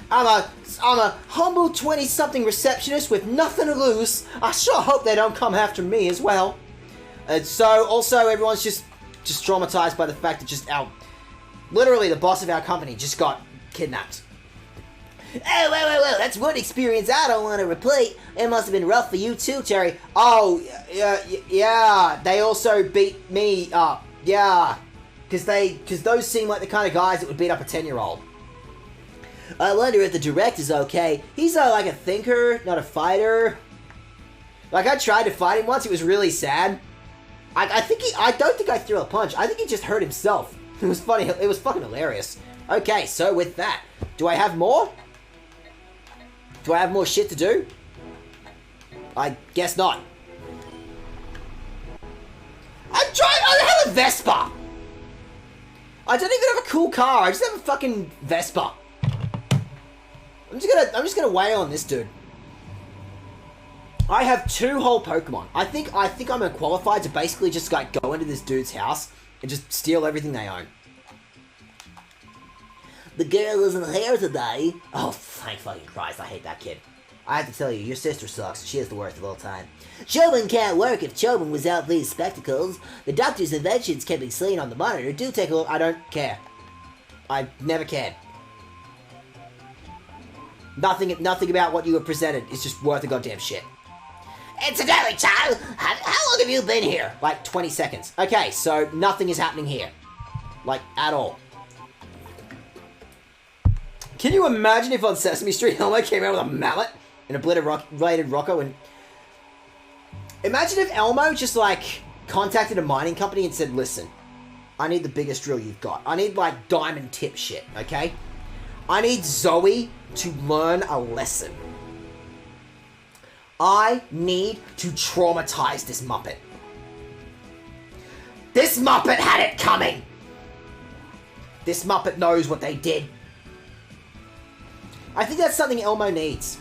[SPEAKER 1] I'm a humble 20-something receptionist with nothing to lose. I sure hope they don't come after me as well. So, also, everyone's just traumatized by the fact that just literally the boss of our company just got kidnapped.
[SPEAKER 4] Oh, well, that's one experience I don't want to repeat. It must have been rough for you too, Terry.
[SPEAKER 1] Oh, yeah, they also beat me up. Yeah, because those seem like the kind of guys that would beat up a 10-year-old.
[SPEAKER 4] I wonder if the director's okay.
[SPEAKER 1] He's like a thinker, not a fighter. Like, I tried to fight him once. It was really sad. I don't think I threw a punch. I think he just hurt himself. It was funny. It was fucking hilarious. Okay, so with that, do I have more? Do I have more shit to do? I guess not. I have a Vespa. I don't even have a cool car. I just have a fucking Vespa. I'm just gonna wail on this dude. I have 2 whole Pokemon. I think I'm unqualified to basically just like go into this dude's house and just steal everything they own.
[SPEAKER 4] The girl isn't here today.
[SPEAKER 1] Oh, thank fucking Christ, I hate that kid. I have to tell you, your sister sucks. She is the worst of all time.
[SPEAKER 4] Chobin can't work if Chobin was out these spectacles. The doctor's inventions can be seen on the monitor. Do take a look.
[SPEAKER 1] I don't care. I never cared. Nothing about what you have presented is just worth a goddamn shit.
[SPEAKER 4] Incidentally, child, how long have you been here?
[SPEAKER 1] Like 20 seconds. Okay, so nothing is happening here. Like, at all. Can you imagine if on Sesame Street Elmo came out with a mallet and obliterated Rocco and... Imagine if Elmo just, like, contacted a mining company and said, listen, I need the biggest drill you've got. I need, like, diamond tip shit, okay? I need Zoe to learn a lesson. I need to traumatize this Muppet. This Muppet had it coming! This Muppet knows what they did. I think that's something Elmo needs.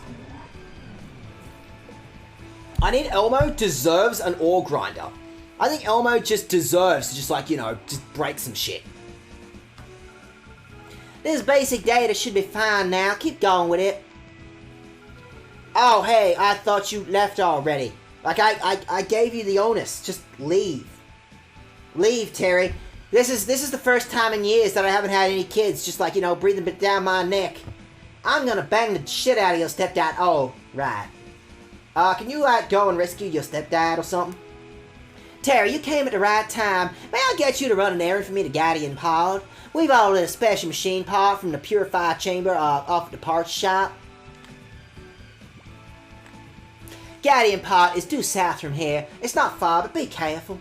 [SPEAKER 1] I think Elmo deserves an ore grinder. I think Elmo just deserves to just, like, you know, just break some shit.
[SPEAKER 4] This basic data should be fine now. Keep going with it.
[SPEAKER 1] Oh, hey, I thought you left already. Like, I gave you the onus. Just leave. Leave, Terry. This is the first time in years that I haven't had any kids just like, you know, breathing it down my neck. I'm gonna bang the shit out of your stepdad. Oh, right. Can you, go and rescue your stepdad or something? Terry, you came at the right time. May I get you to run an errand for me to Guardian Pod? We've ordered a special machine part from the Purified Chamber off the parts shop. Guardian Pod is due south from here. It's not far, but be careful.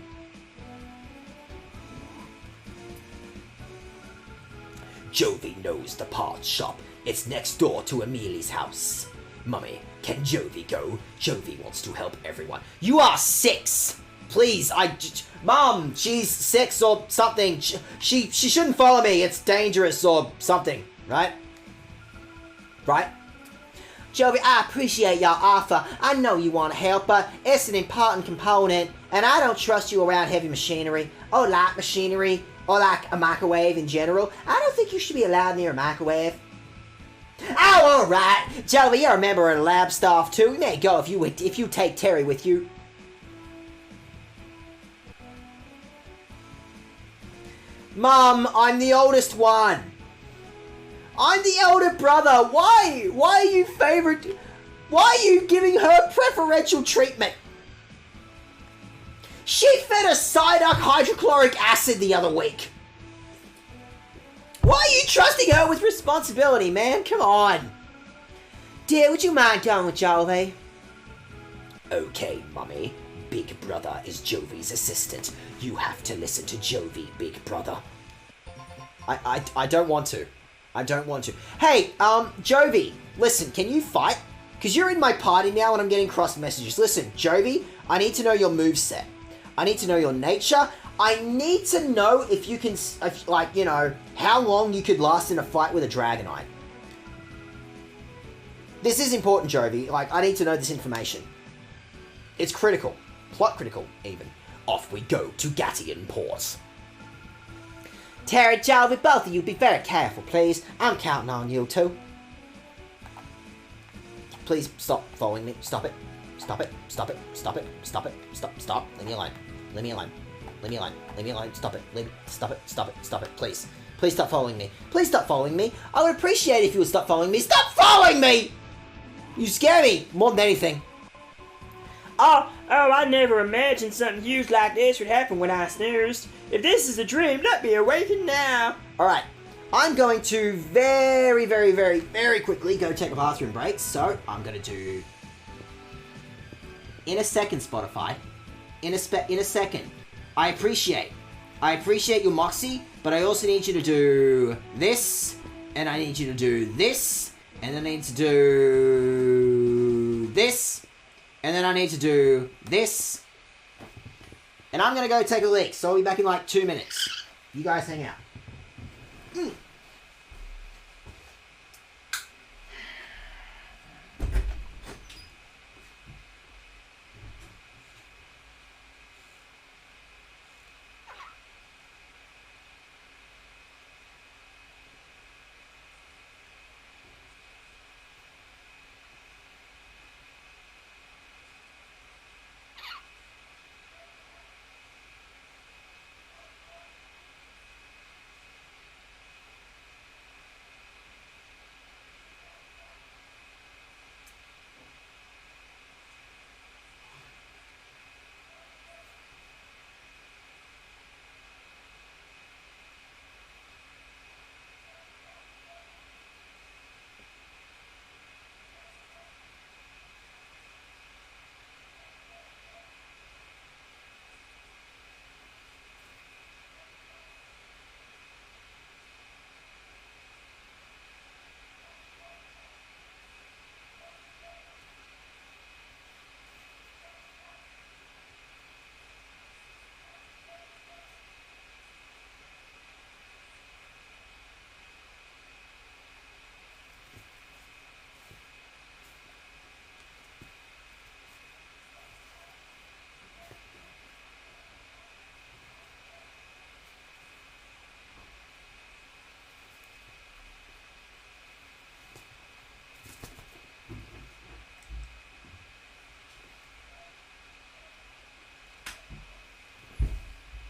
[SPEAKER 6] Jovi knows the parts shop. It's next door to Emilie's house. Mummy, can Jovi go? Jovi wants to help everyone.
[SPEAKER 1] You are 6! Please, Mom, she's 6 or something. She shouldn't follow me. It's dangerous or something, right? Right?
[SPEAKER 4] Jovi, I appreciate your offer. I know you want to help, but it's an important component, and I don't trust you around heavy machinery, or light machinery, or like a microwave in general. I don't think you should be allowed near a microwave.
[SPEAKER 1] Oh, alright. Jovi, you're a member of the lab staff too. You may go if you take Terry with you. Mom, I'm the oldest one. I'm the elder brother. Why? Why are you giving her preferential treatment? She fed a Psyduck hydrochloric acid the other week. Why are you trusting her with responsibility, man? Come on.
[SPEAKER 4] Dear, would you mind going with Jovi?
[SPEAKER 6] Okay, Mummy. Big Brother is Jovi's assistant. You have to listen to Jovi, Big Brother.
[SPEAKER 1] I don't want to. I don't want to. Hey, Jovi, listen, can you fight? Because you're in my party now and I'm getting cross messages. Listen, Jovi, I need to know your moveset. I need to know your nature. I need to know if you can, how long you could last in a fight with a Dragonite. This is important, Jovi. I need to know this information. It's critical. Plot critical, even.
[SPEAKER 6] Off we go to Gattian Port.
[SPEAKER 4] Terry, Jovi, both of you be very careful, please. I'm counting on you two.
[SPEAKER 1] Please stop following me. Stop it. Stop it. Stop it. Stop it. Stop it. Stop. Leave me alone. Leave me alone. Leave me alone. Leave me alone. Stop it. Stop it. Stop it. Stop it. Please. Please stop following me. Please stop following me. I would appreciate it if you would stop following me. Stop following me! You scare me more than anything.
[SPEAKER 2] Oh, I never imagined something huge like this would happen when I snoozed. If this is a dream, let me awaken now.
[SPEAKER 1] Alright, I'm going to very, very, very, very quickly go take a bathroom break. So, I'm going to do... In a second, Spotify. In a second. I appreciate your moxie, but I also need you to do this, and I need you to do this, and then I need to do this, and then I need to do this, and I'm gonna go take a leak, so I'll be back in like 2 minutes. You guys hang out.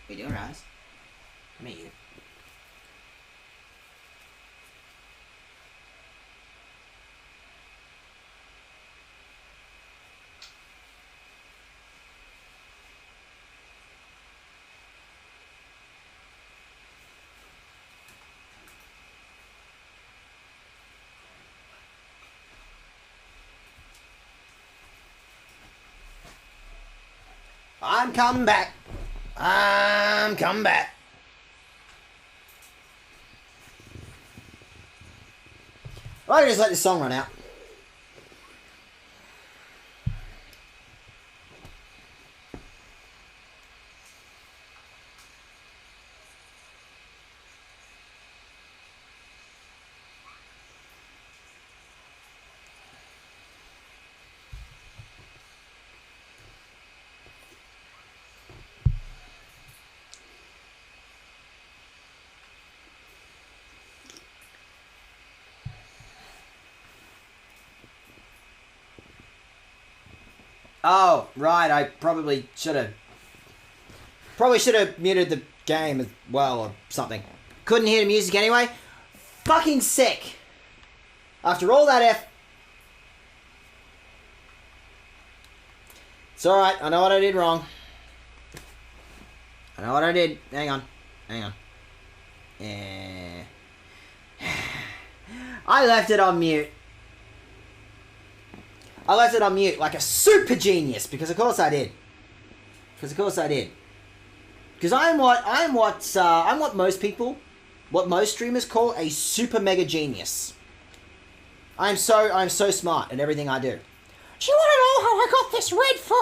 [SPEAKER 1] You doing, Raz? Me. I'm coming back. I'm coming back. I can just let this song run out. Oh, right, I probably should have muted the game as well or something. Couldn't hear the music anyway. Fucking sick. After all that It's alright, I know what I did wrong. I know what I did. Hang on. I left it on mute. I left it on mute like a super genius because of course I did. Because I'm what most streamers call a super mega genius. I'm so smart at everything I do.
[SPEAKER 3] Do you want to know how I got this red fur?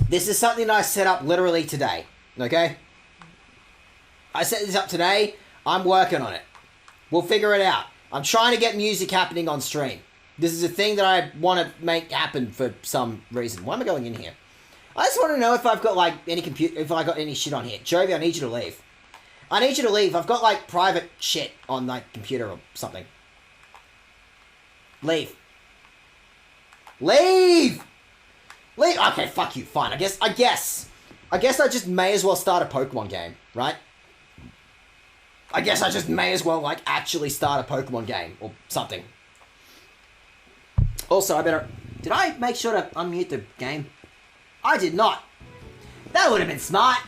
[SPEAKER 1] This is something that I set up literally today. Okay? I set this up today. I'm working on it. We'll figure it out. I'm trying to get music happening on stream. This is a thing that I want to make happen for some reason. Why am I going in here? I just want to know if I've got like if I got any shit on here. Jovi, I need you to leave. I've got like private shit on my computer or something. Leave. Okay, fuck you. Fine. I guess I just may as well start a Pokemon game, right? I guess I just may as well, like, actually start a Pokemon game or something. Also, did I make sure to unmute the game? I did not. That would have been smart.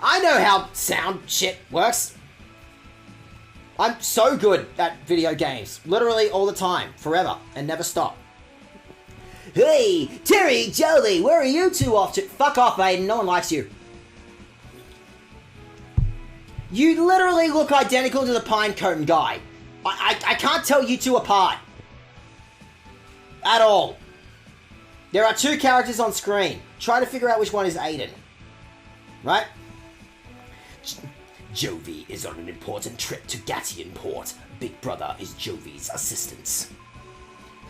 [SPEAKER 1] I know how sound shit works. I'm so good at video games. Literally all the time. Forever. And never stop.
[SPEAKER 4] Hey, Terry, Jolie, where are you two off to? Fuck off, Aiden. No one likes you.
[SPEAKER 1] You literally look identical to the Pinecone guy. I can't tell you two apart. At all. There are two characters on screen. Try to figure out which one is Aiden. Right?
[SPEAKER 6] Jovi is on an important trip to Gatian Port. Big Brother is Jovi's assistant.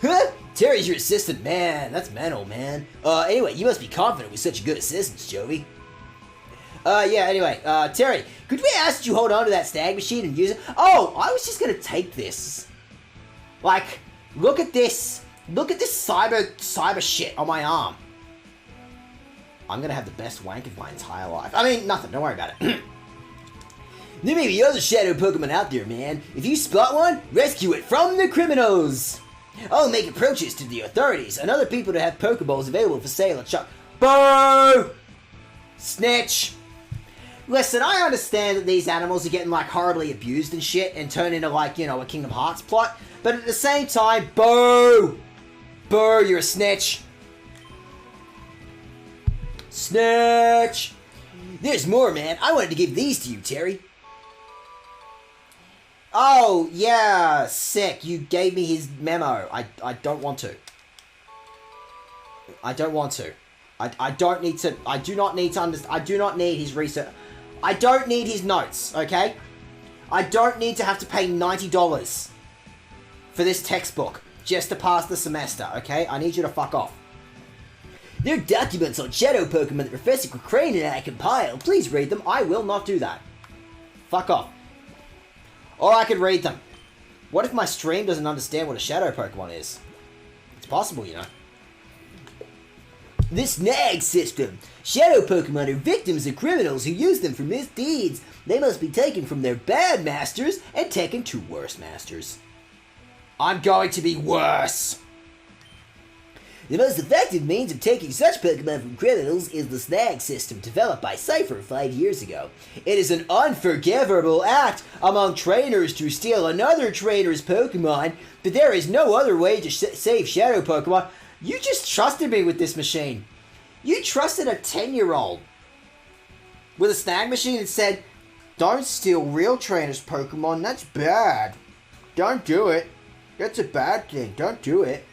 [SPEAKER 1] Huh? Terry's your assistant? Man, that's mental, man. Anyway, you must be confident with such a good assistant, Jovi. Anyway, Terry, could we ask that you hold on to that stag machine and use it? Oh, I was just gonna take this. Like, look at this. Look at this cyber shit on my arm. I'm gonna have the best wank of my entire life. I mean, nothing, don't worry about it.
[SPEAKER 6] There may be other shadow Pokemon out there, man. If you spot one, rescue it from the criminals. I'll make approaches to the authorities and other people to have Pokeballs available for sale at shop.
[SPEAKER 1] Boo! Snitch! Listen, I understand that these animals are getting, like, horribly abused and shit and turn into, like, you know, a Kingdom Hearts plot, but at the same time, boo! Boo, you're a snitch. Snitch!
[SPEAKER 6] There's more, man. I wanted to give these to you, Terry.
[SPEAKER 1] Oh, yeah, sick. You gave me his memo. I don't want to. I don't want to. I don't need to. I do not need to understand. I do not need his research. I don't need his notes, okay? I don't need to have to pay $90 for this textbook just to pass the semester, okay? I need you to fuck off.
[SPEAKER 6] There are documents on shadow Pokemon that Professor Crane and I compiled. Please read them.
[SPEAKER 1] I will not do that. Fuck off. Or I could read them. What if my stream doesn't understand what a shadow Pokemon is? It's possible, you know.
[SPEAKER 4] The snag system. Shadow Pokemon are victims of criminals who use them for misdeeds. They must be taken from their bad masters and taken to worse masters.
[SPEAKER 1] I'm going to be worse.
[SPEAKER 4] The most effective means of taking such Pokemon from criminals is the snag system developed by Cypher 5 years ago. It is an unforgivable act among trainers to steal another trainer's Pokemon, but there is no other way to save Shadow Pokemon. You just trusted me with this machine. You trusted a 10-year-old with a snag machine and said, don't steal real trainers' Pokemon, that's bad. Don't do it. That's a bad thing, don't do it.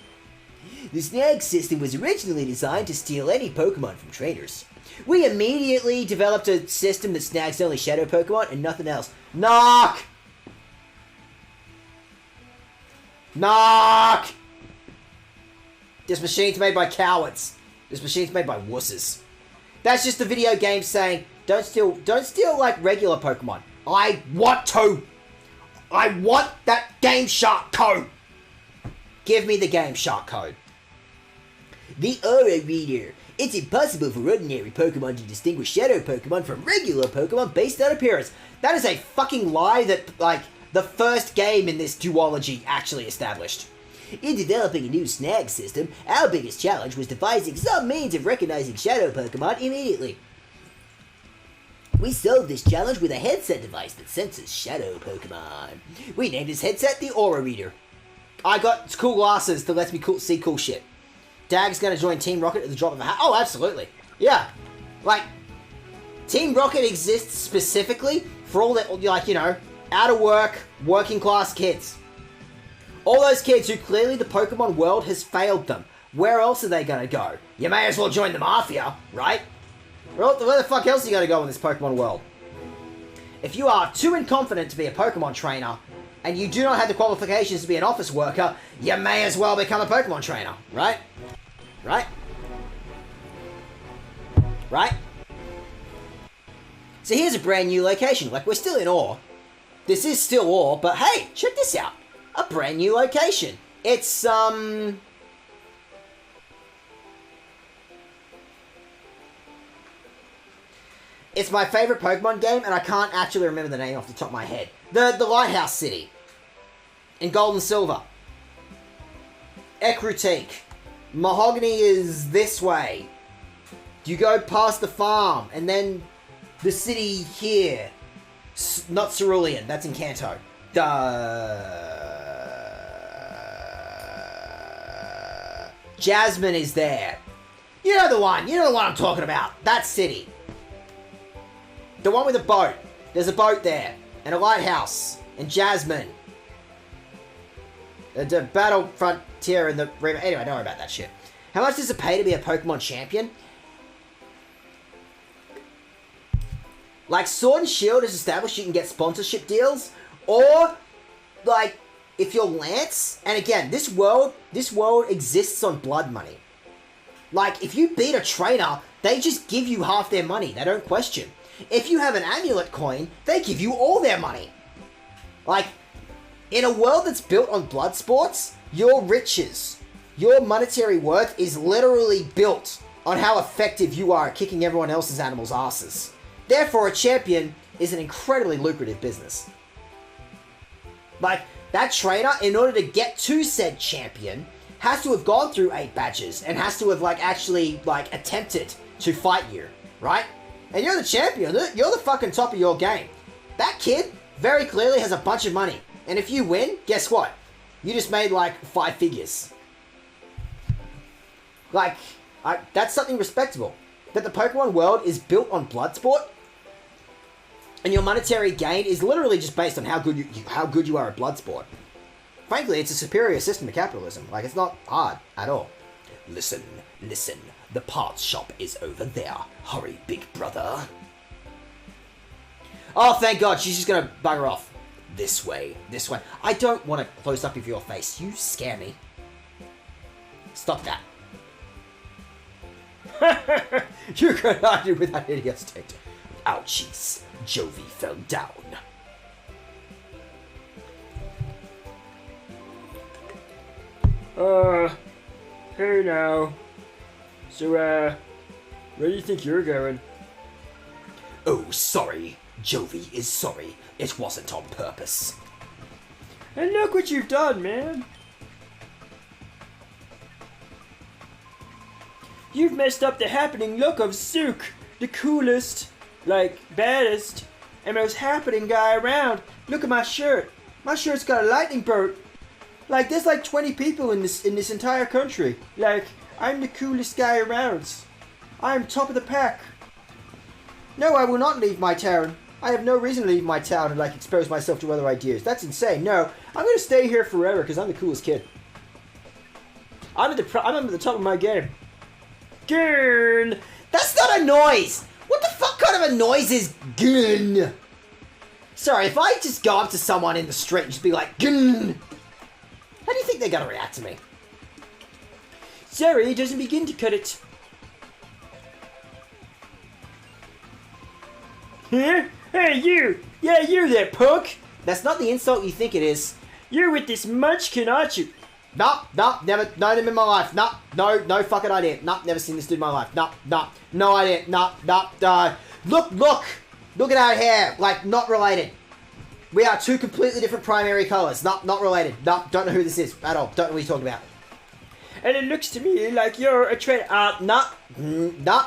[SPEAKER 4] The snag system was originally designed to steal any Pokemon from trainers. We immediately developed a system that snags only Shadow Pokemon and nothing else.
[SPEAKER 1] Knock! Knock! This machine's made by cowards. This machine's made by wusses. That's just the video game saying, don't steal like regular Pokemon. I want to! I want that Game Shark code! Give me the Game Shark code.
[SPEAKER 4] The Aura Reader. It's impossible for ordinary Pokemon to distinguish Shadow Pokemon from regular Pokemon based on appearance.
[SPEAKER 1] That is a fucking lie that, like, the first game in this duology actually established.
[SPEAKER 4] In developing a new snag system, our biggest challenge was devising some means of recognizing Shadow Pokemon immediately. We solved this challenge with a headset device that senses Shadow Pokemon. We named this headset the Aura Reader.
[SPEAKER 1] I got cool glasses that lets me see cool shit. Dag's gonna join Team Rocket at the drop of a hat. Oh, absolutely. Yeah. Like, Team Rocket exists specifically for all that, like, you know, out of work, working class kids. All those kids who clearly the Pokemon world has failed them. Where else are they gonna go? You may as well join the Mafia, right? Where the fuck else are you gonna go in this Pokemon world? If you are too inconfident to be a Pokemon trainer, and you do not have the qualifications to be an office worker, you may as well become a Pokemon trainer, right? Right? Right? So here's a brand new location. Like, we're still in Ore. This is still Ore, but hey, check this out. A brand new location. It's, it's my favorite Pokemon game, and I can't actually remember the name off the top of my head. The Lighthouse City. In Gold and Silver. Ecruteak. Mahogany is this way. You go past the farm, and then the city here. Not Cerulean, that's in Kanto. Jasmine is there. You know the one I'm talking about. That city. The one with a boat. There's a boat there. And a lighthouse. And Jasmine. The battle frontier and the river. Anyway, don't worry about that shit. How much does it pay to be a Pokemon champion? Like, Sword and Shield is established, you can get sponsorship deals. Or, like, if you're Lance, and again, this world exists on blood money. Like, if you beat a trainer, they just give you half their money. They don't question. If you have an amulet coin, they give you all their money. Like, in a world that's built on blood sports, your riches, your monetary worth is literally built on how effective you are at kicking everyone else's animals' asses. Therefore, a champion is an incredibly lucrative business. Like, that trainer, in order to get to said champion, has to have gone through 8 badges and has to have, like, actually, like, attempted to fight you, right? And you're the champion, you're the fucking top of your game. That kid very clearly has a bunch of money. And if you win, guess what? You just made, like, 5 figures. Like, that's something respectable. That the Pokemon world is built on blood sport, and your monetary gain is literally just based on how good you are at blood sport. Frankly, it's a superior system to capitalism. Like, it's not hard at all.
[SPEAKER 6] Listen. The parts shop is over there. Hurry, big brother.
[SPEAKER 1] Oh, thank God, she's just gonna bugger off.
[SPEAKER 6] This way.
[SPEAKER 1] I don't want a close-up of your face. You scare me. Stop that. You could argue with that idiot's stick.
[SPEAKER 6] Ouchies. Jovi fell down.
[SPEAKER 2] Hey now. So, where do you think you're going?
[SPEAKER 6] Oh, sorry. Jovi is sorry. It wasn't on purpose.
[SPEAKER 2] And look what you've done, man. You've messed up the happening look of Zook, the coolest, like, baddest, and most happening guy around. Look at my shirt. My shirt's got a lightning bolt. Like, there's like 20 people in this entire country. Like, I'm the coolest guy around. I'm top of the pack. No, I will not leave my town. I have no reason to leave my town and, like, expose myself to other ideas. That's insane. No, I'm gonna stay here forever because I'm the coolest kid. I'm at the top of my game. Gurn!
[SPEAKER 1] That's not a noise! What the fuck kind of a noise is gun? Sorry, if I just go up to someone in the street and just be like, gun, how do you think they're gonna react to me?
[SPEAKER 2] Sorry, it doesn't begin to cut it. Huh? Hey, you! Yeah, you there, punk!
[SPEAKER 1] That's not the insult you think it is.
[SPEAKER 2] You're with this munchkin, aren't you?
[SPEAKER 1] No, never known him in my life. No fucking idea. Never seen this dude in my life. No idea. Look at our hair. Like, not related. We are two completely different primary colors. Not related. Don't know who this is at all. Don't know what you're talking about.
[SPEAKER 2] And it looks to me like you're a traitor.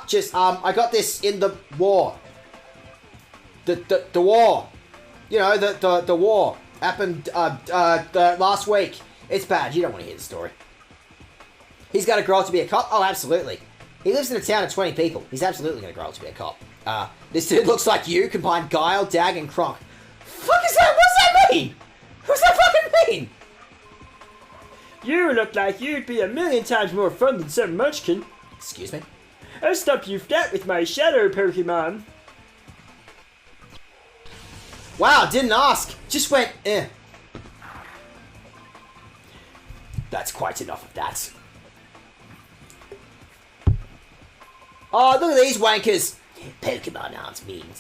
[SPEAKER 1] Just, I got this in the war. The war. You know, the war happened, the last week. It's bad. You don't want to hear the story. He's going to grow up to be a cop? Oh, absolutely. He lives in a town of 20 people. He's absolutely going to grow up to be a cop. This dude looks like you, combined Gale, Dag, and Kronk. Fuck is that? What's that mean? What's that fucking mean?
[SPEAKER 2] You look like you'd be a million times more fun than some munchkin.
[SPEAKER 1] Excuse me?
[SPEAKER 2] I'll stop you flat with my shadow Pokemon.
[SPEAKER 1] Wow, didn't ask. Just went, eh.
[SPEAKER 6] That's quite enough of that.
[SPEAKER 1] Oh, look at these wankers.
[SPEAKER 6] Pokemon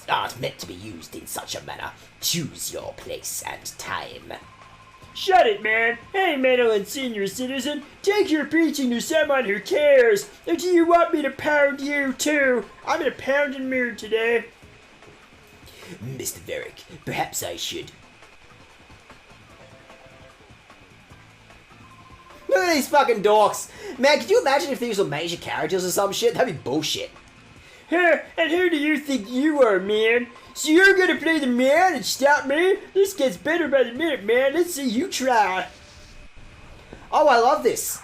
[SPEAKER 6] aren't meant to be used in such a manner. Choose your place and time.
[SPEAKER 2] Shut it, man. Hey, meddling senior citizen. Take your preaching to someone who cares. Or do you want me to pound you, too? I'm in a pounding mood today.
[SPEAKER 6] Mr. Varick, perhaps I should...
[SPEAKER 1] Look at these fucking dorks. Man, could you imagine if these were major characters or some shit? That'd be bullshit.
[SPEAKER 2] Huh, and who do you think you are, man? So you're gonna play the man and stop me? This gets better by the minute, man. Let's see you try.
[SPEAKER 1] Oh, I love this.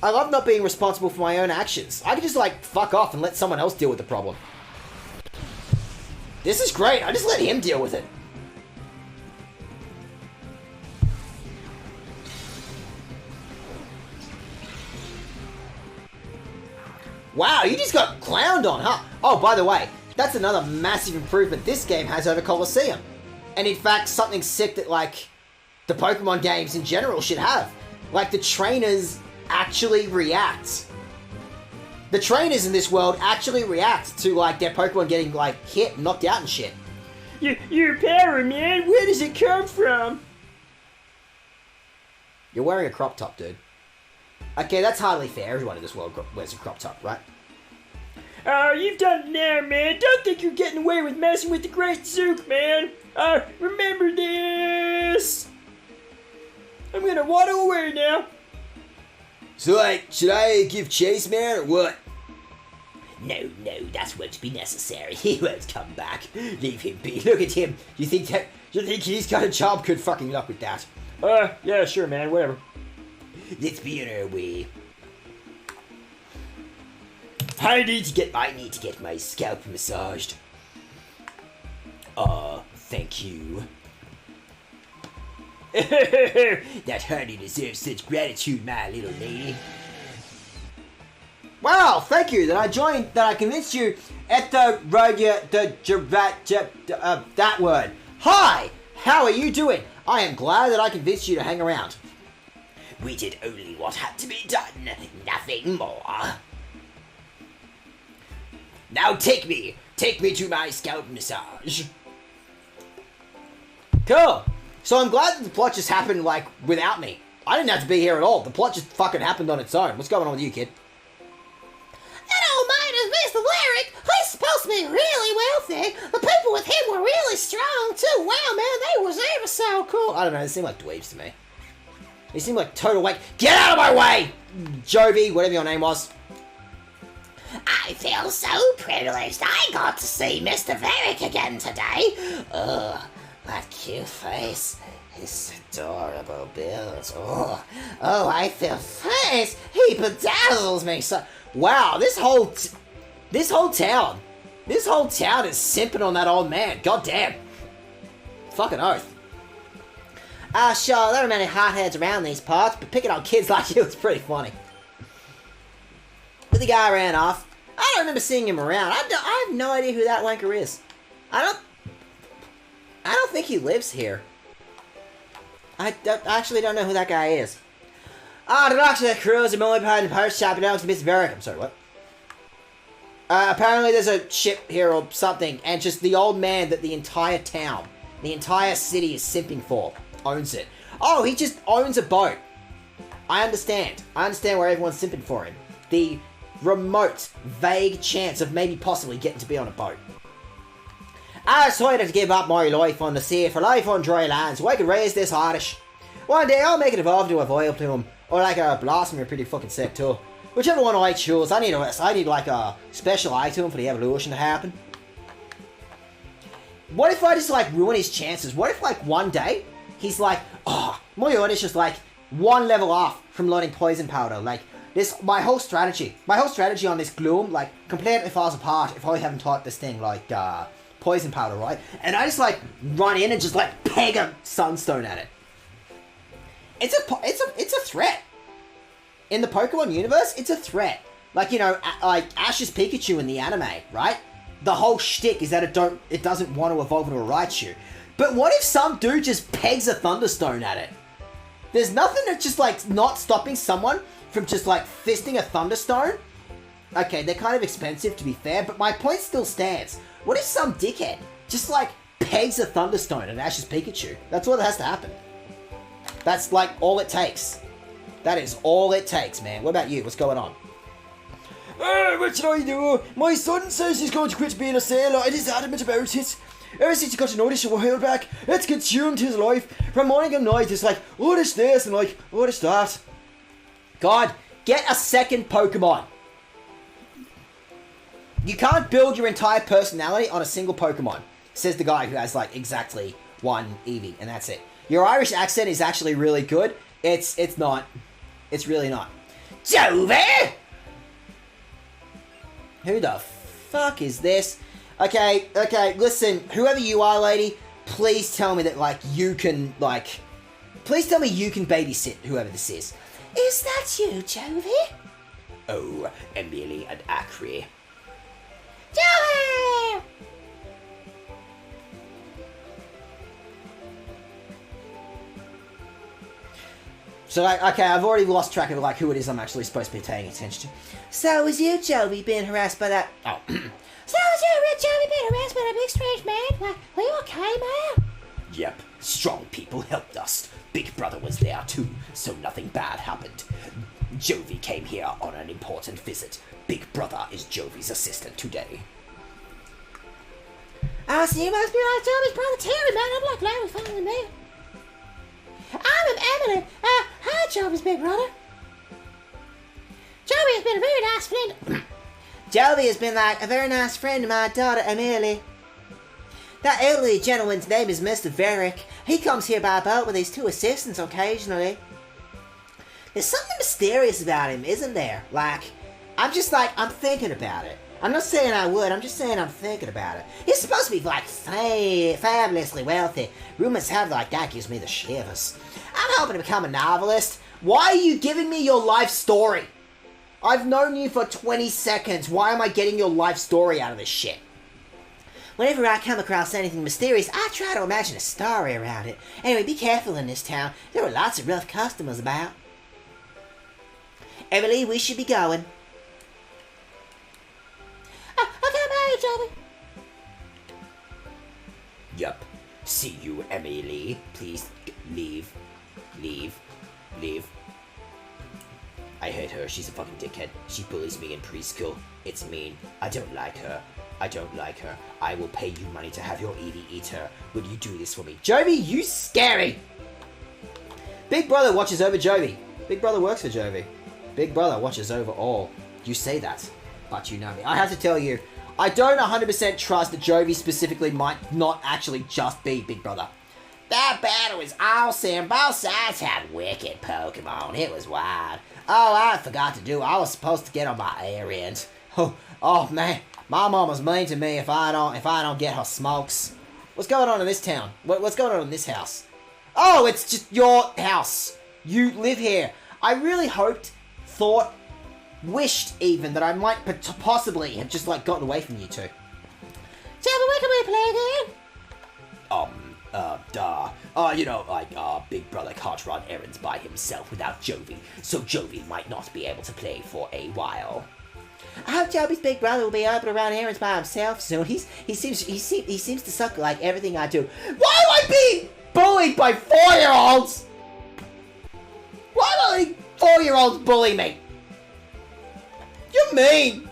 [SPEAKER 1] I love not being responsible for my own actions. I can just, like, fuck off and let someone else deal with the problem. This is great. I just let him deal with it. Wow, you just got clowned on, huh? Oh, by the way, that's another massive improvement this game has over Colosseum. And in fact, something sick that, like, the Pokemon games in general should have. Like, the trainers actually react. The trainers in this world actually react to, like, their Pokemon getting, like, hit and knocked out and shit.
[SPEAKER 2] Your power, man, where does it come from?
[SPEAKER 1] You're wearing a crop top, dude. Okay, that's hardly fair. Everyone in this world wears a crop top, right?
[SPEAKER 2] Oh, you've done it now, man. Don't think you're getting away with messing with the great Zook, man. Remember this. I'm gonna waddle away now.
[SPEAKER 5] So, like, should I give chase, man, or what?
[SPEAKER 6] No, that won't be necessary. He won't come back. Leave him be. Look at him.
[SPEAKER 1] You think he's got a job? Good fucking luck with that.
[SPEAKER 2] Yeah, sure, man. Whatever.
[SPEAKER 6] Let's be on our way.
[SPEAKER 2] I need to get
[SPEAKER 6] my scalp massaged. Thank you. That honey deserves such gratitude, my little lady.
[SPEAKER 1] Wow, thank you that I convinced you at the that word. Hi, how are you doing? I am glad that I convinced you to hang around.
[SPEAKER 6] We did only what had to be done, nothing more. Now take me to my scalp massage.
[SPEAKER 1] Cool. So I'm glad that the plot just happened, like, without me. I didn't have to be here at all. The plot just fucking happened on its own. What's going on with you, kid?
[SPEAKER 3] It all is Mr. Lyric. He's supposed to be really wealthy. The people with him were really strong too. Wow, man, they was ever so cool.
[SPEAKER 1] I don't know, they seem like dweebs to me. They seem like total wake. Get out of my way! Jovi, whatever your name was.
[SPEAKER 4] I feel so privileged I got to see Mr. Varric again today. Ugh, that cute face. His adorable build. Oh, I feel face. He bedazzles me so.
[SPEAKER 1] Wow, this whole town is simping on that old man. God damn. Fucking oath.
[SPEAKER 4] Sure, there are many hotheads around these parts, but picking on kids like you is pretty funny.
[SPEAKER 1] But the guy ran off. I don't remember seeing him around. I have no idea who that wanker is. I don't think he lives here. I actually don't know who that guy is. The doctor that crews are only behind the post shop belongs to Mr. Varric. I'm sorry, what? Apparently there's a ship here or something, and just the old man that the entire town, the entire city is simping for, owns it. Oh, he just owns a boat. I understand. I understand where everyone's simping for him. The remote, vague chance of maybe possibly getting to be on a boat. I decided to give up my life on the sea for life on dry land so I could raise this Irish. One day I'll make it evolve into a vial plume, or like a blossom, you're pretty fucking sick too. Whichever one I choose, I need like a special item for the evolution to happen. What if I just like ruin his chances? What if like one day he's like, oh, my Irish is like one level off from loading poison powder. Like this, my whole strategy on this gloom like completely falls apart if I haven't taught this thing like poison powder, right? And I just like run in and just like peg a sunstone at it. It's a threat. In the Pokemon universe, it's a threat. Like, you know, like Ash's Pikachu in the anime, right? The whole shtick is that it doesn't want to evolve into a Raichu. But what if some dude just pegs a Thunderstone at it? There's nothing that's just like not stopping someone from just like fisting a Thunderstone. Okay, they're kind of expensive to be fair, but my point still stands. What if some dickhead just like pegs a Thunderstone at Ash's Pikachu? That's what has to happen. That's like all it takes. That is all it takes, man. What about you? What's going on?
[SPEAKER 5] What should I do? My son says he's going to quit being a sailor and he's adamant about it. Ever since he got to notice a while back, it's consumed his life. From morning and night, it's like, oh, there's this, and like, oh, there's that.
[SPEAKER 1] God, get a second Pokemon. You can't build your entire personality on a single Pokemon, says the guy who has like exactly one Eevee, and that's it. Your Irish accent is actually really good. It's not. It's really not.
[SPEAKER 4] Jovi!
[SPEAKER 1] Who the fuck is this? Okay, listen, whoever you are, lady, please tell me that, like, you can, like... Please tell me you can babysit whoever this is.
[SPEAKER 3] Is that you, Jovi?
[SPEAKER 6] Oh, Emily and Acre.
[SPEAKER 3] Jovi!
[SPEAKER 1] So, like, okay, I've already lost track of, like, who it is I'm actually supposed to be paying attention to.
[SPEAKER 4] So is you, Jovi, being harassed by that...
[SPEAKER 1] Oh.
[SPEAKER 3] So is you, Jovi, being harassed by a big strange man? Like, are you okay, man?
[SPEAKER 6] Yep, strong people helped us. Big Brother was there too, so nothing bad happened. Jovi came here on an important visit. Big Brother is Jovi's assistant today.
[SPEAKER 3] Oh, so you must be like Jovi's brother Terry, man. I'm like glad we finally met. I'm Emily. Hi, Jovi's big brother. Jovi has been a very nice friend.
[SPEAKER 4] Jovi has been like a very nice friend to my daughter, Amelie. That elderly gentleman's name is Mr. Varric. He comes here by boat with his two assistants occasionally. There's something mysterious about him, isn't there? Like, I'm thinking about it. I'm not saying I would, I'm just saying I'm thinking about it. He's supposed to be, like, fabulously wealthy. Rumors have like that gives me the shivers. I'm hoping to become a novelist.
[SPEAKER 1] Why are you giving me your life story? I've known you for 20 seconds. Why am I getting your life story out of this shit?
[SPEAKER 4] Whenever I come across anything mysterious, I try to imagine a story around it. Anyway, be careful in this town. There are lots of rough customers about. Emily, we should be going.
[SPEAKER 3] Okay, bye, Jovi.
[SPEAKER 6] Yup. See you, Emily. Please leave. I hate her. She's a fucking dickhead. She bullies me in preschool. It's mean. I don't like her. I don't like her. I will pay you money to have your Eevee eat her. Will you do this for me?
[SPEAKER 1] Jovi, you scary! Big Brother watches over Jovi. Big Brother works for Jovi. Big Brother watches over all. You say that, but you know me. I have to tell you, I don't 100% trust that Jovi specifically might not actually just be Big Brother.
[SPEAKER 4] That battle was awesome. Both sides had wicked Pokemon. It was wild. Oh, I forgot to do. I was supposed to get on my errand.
[SPEAKER 1] Oh man, my mama's mean to me if I don't get her smokes. What's going on in this town? What's going on in this house? Oh, it's just your house. You live here. I really thought, wished even that I might possibly have just like gotten away from you two.
[SPEAKER 3] Tell me, when can we play again?
[SPEAKER 6] Big Brother can't run errands by himself without Jovi, so Jovi might not be able to play for a while.
[SPEAKER 4] I hope Joby's big brother will be able to run errands by himself soon. He seems to suck like everything I do.
[SPEAKER 1] Why am I being bullied by 4-year-olds? Why am I letting 4-year-olds bully me? You're mean.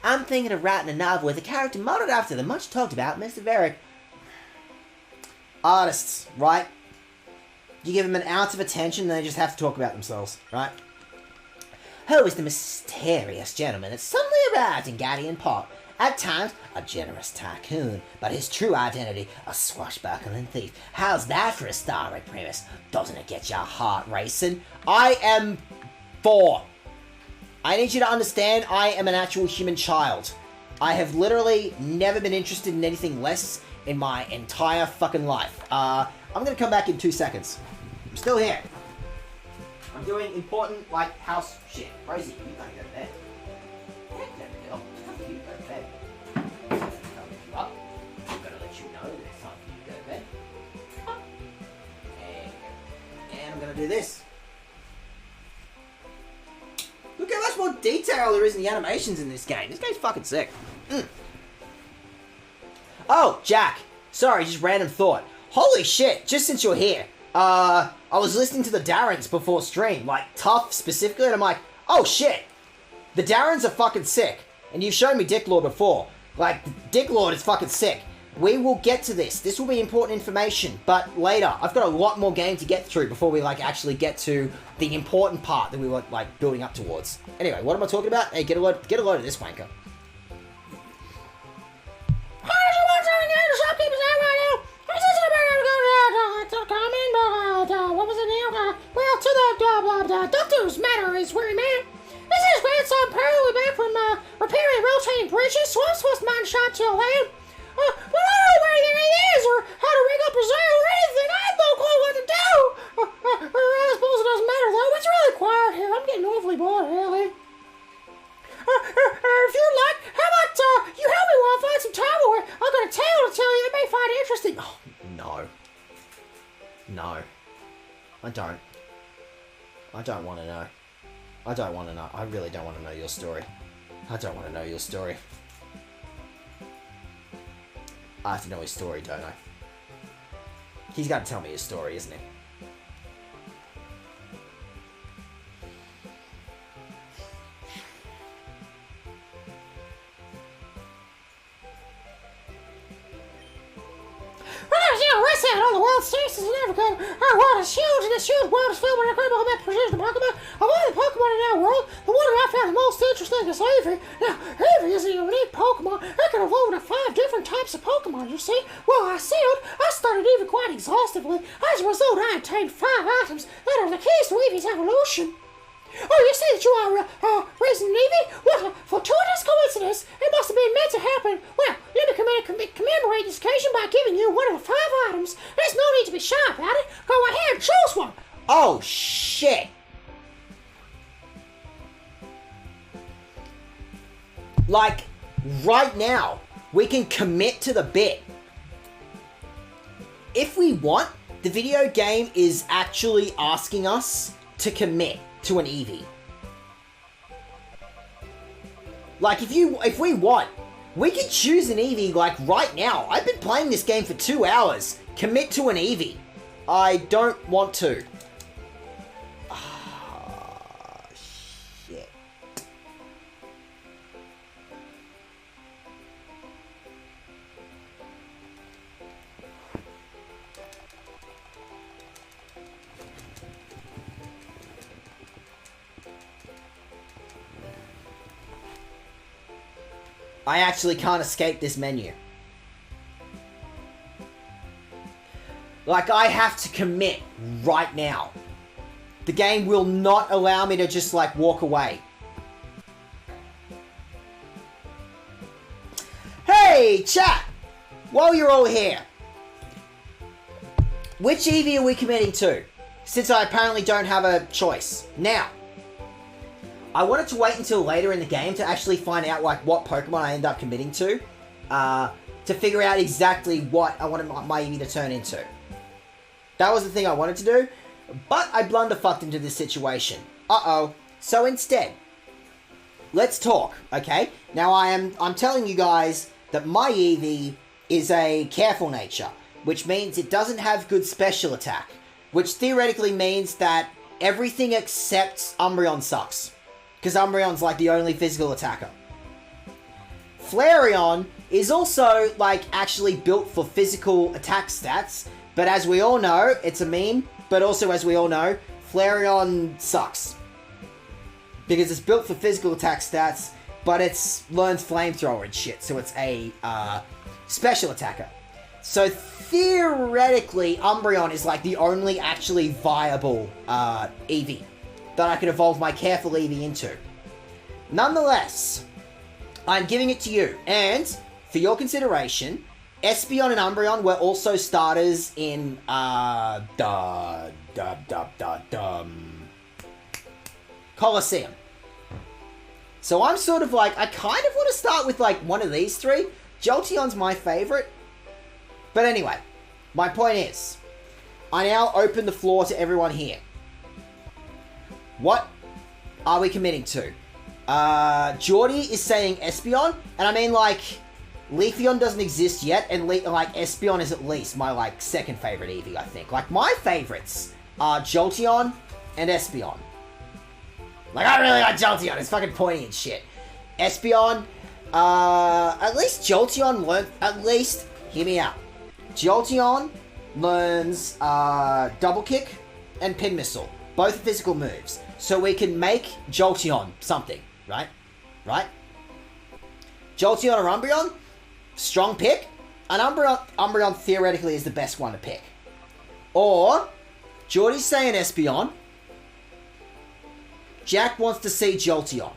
[SPEAKER 4] I'm thinking of writing a novel with a character modeled after the much talked about Mr. Varick.
[SPEAKER 1] Artists, right? You give them an ounce of attention and they just have to talk about themselves, right?
[SPEAKER 4] Who is the mysterious gentleman that suddenly arrived in Guardian Park? At times, a generous tycoon, but his true identity, a swashbuckling thief. How's that for a starring premise? Doesn't it get your heart racing?
[SPEAKER 1] I am 4. I need you to understand I am an actual human child. I have literally never been interested in anything less in my entire fucking life. I'm gonna come back in 2 seconds. I'm still here. I'm doing important, like, house shit. Rosie, you gotta go to bed. Heck no, girl. It's time for you to go to bed. I'm gonna wake you up. I'm gonna let you know that it's time for you to go to bed. And I'm gonna do this. Look how much more detail there is in the animations in this game. This game's fucking sick. Oh, Jack. Sorry, just random thought. Holy shit, just since you're here. I was listening to the Darrens before stream, like Tough specifically, and I'm like, oh shit. The Darrens are fucking sick. And you've shown me Dick Lord before. Like, Dick Lord is fucking sick. We will get to this. This will be important information, but later. I've got a lot more game to get through before we, like, actually get to the important part that we were, like, building up towards. Anyway, what am I talking about? Hey, get a load of this wanker.
[SPEAKER 3] What was it now? Well, to the doctor's matter is where he man. This is grandson Pearl. Back from repairing rotating bridges, so I'm supposed to mind shot till then. Well, I don't know where anything is, or how to rig up a sail, or anything. I have no clue what to do. I suppose it doesn't matter, though. It's really quiet here. I'm getting awfully bored, really. If you'd like, how about you help me while I find some time away? I've got a tale to tell you that may find interesting.
[SPEAKER 1] Oh, no. No. I don't. I don't want to know. I don't want to know. I really don't want to know your story. I don't want to know your story. I have to know his story, don't I? He's got to tell me his story, isn't he?
[SPEAKER 3] West out all the World Series is never come. Our world is huge, and this huge world is filled with incredible met precision Pokemon. Of all the Pokemon in our world, the one that I found the most interesting is Eevee. Now, Eevee is a unique Pokemon. It can evolve into 5 different types of Pokemon, you see. Well, I studied Eevee quite exhaustively. As a result, I obtained 5 items that are the keys to Eevee's evolution. Oh, you say that you are raising an Eevee? What a fortuitous coincidence! It must have been meant to happen. Well, let me commemorate this occasion by giving you one of the 5 items. There's no need to be shy about it. Go ahead, choose one.
[SPEAKER 1] Oh, shit! Like, right now, we can commit to the bit. If we want, the video game is actually asking us to commit to an Eevee. Like, if we want, we can choose an Eevee, like, right now. I've been playing this game for 2 hours. Commit to an Eevee. I don't want to. I actually can't escape this menu. Like, I have to commit right now. The game will not allow me to just, like, walk away. Hey, chat! While you're all here, which Eevee are we committing to? Since I apparently don't have a choice. Now, I wanted to wait until later in the game to actually find out, like, what Pokemon I end up committing to figure out exactly what I wanted my Eevee to turn into. That was the thing I wanted to do, but I blunderfucked into this situation. Uh-oh. So instead, let's talk, okay? Now I'm telling you guys that my Eevee is a careful nature, which means it doesn't have good special attack, which theoretically means that everything except Umbreon sucks, because Umbreon's like the only physical attacker. Flareon is also like actually built for physical attack stats, but as we all know, it's a meme, but also as we all know, Flareon sucks. Because it's built for physical attack stats, but it learns flamethrower and shit, so it's a special attacker. So theoretically, Umbreon is like the only actually viable Eevee that I could evolve my careful Eevee into. Nonetheless, I'm giving it to you, and for your consideration, Espeon and Umbreon were also starters in Colosseum. So I'm sort of like, I kind of want to start with like one of these three. Jolteon's my favorite. But anyway, my point is, I now open the floor to everyone here. What are we committing to? Geordie is saying Espeon, and I mean like, Leafeon doesn't exist yet, and like Espeon is at least my like second favorite Eevee, I think. Like my favorites are Jolteon and Espeon. Like I really like Jolteon, it's fucking pointy and shit. Espeon, at least Jolteon hear me out. Jolteon learns Double Kick and Pin Missile, both physical moves. So we can make Jolteon something, right? Right? Jolteon or Umbreon? Strong pick. And Umbreon theoretically is the best one to pick. Or, Geordie's saying Espeon. Jack wants to see Jolteon.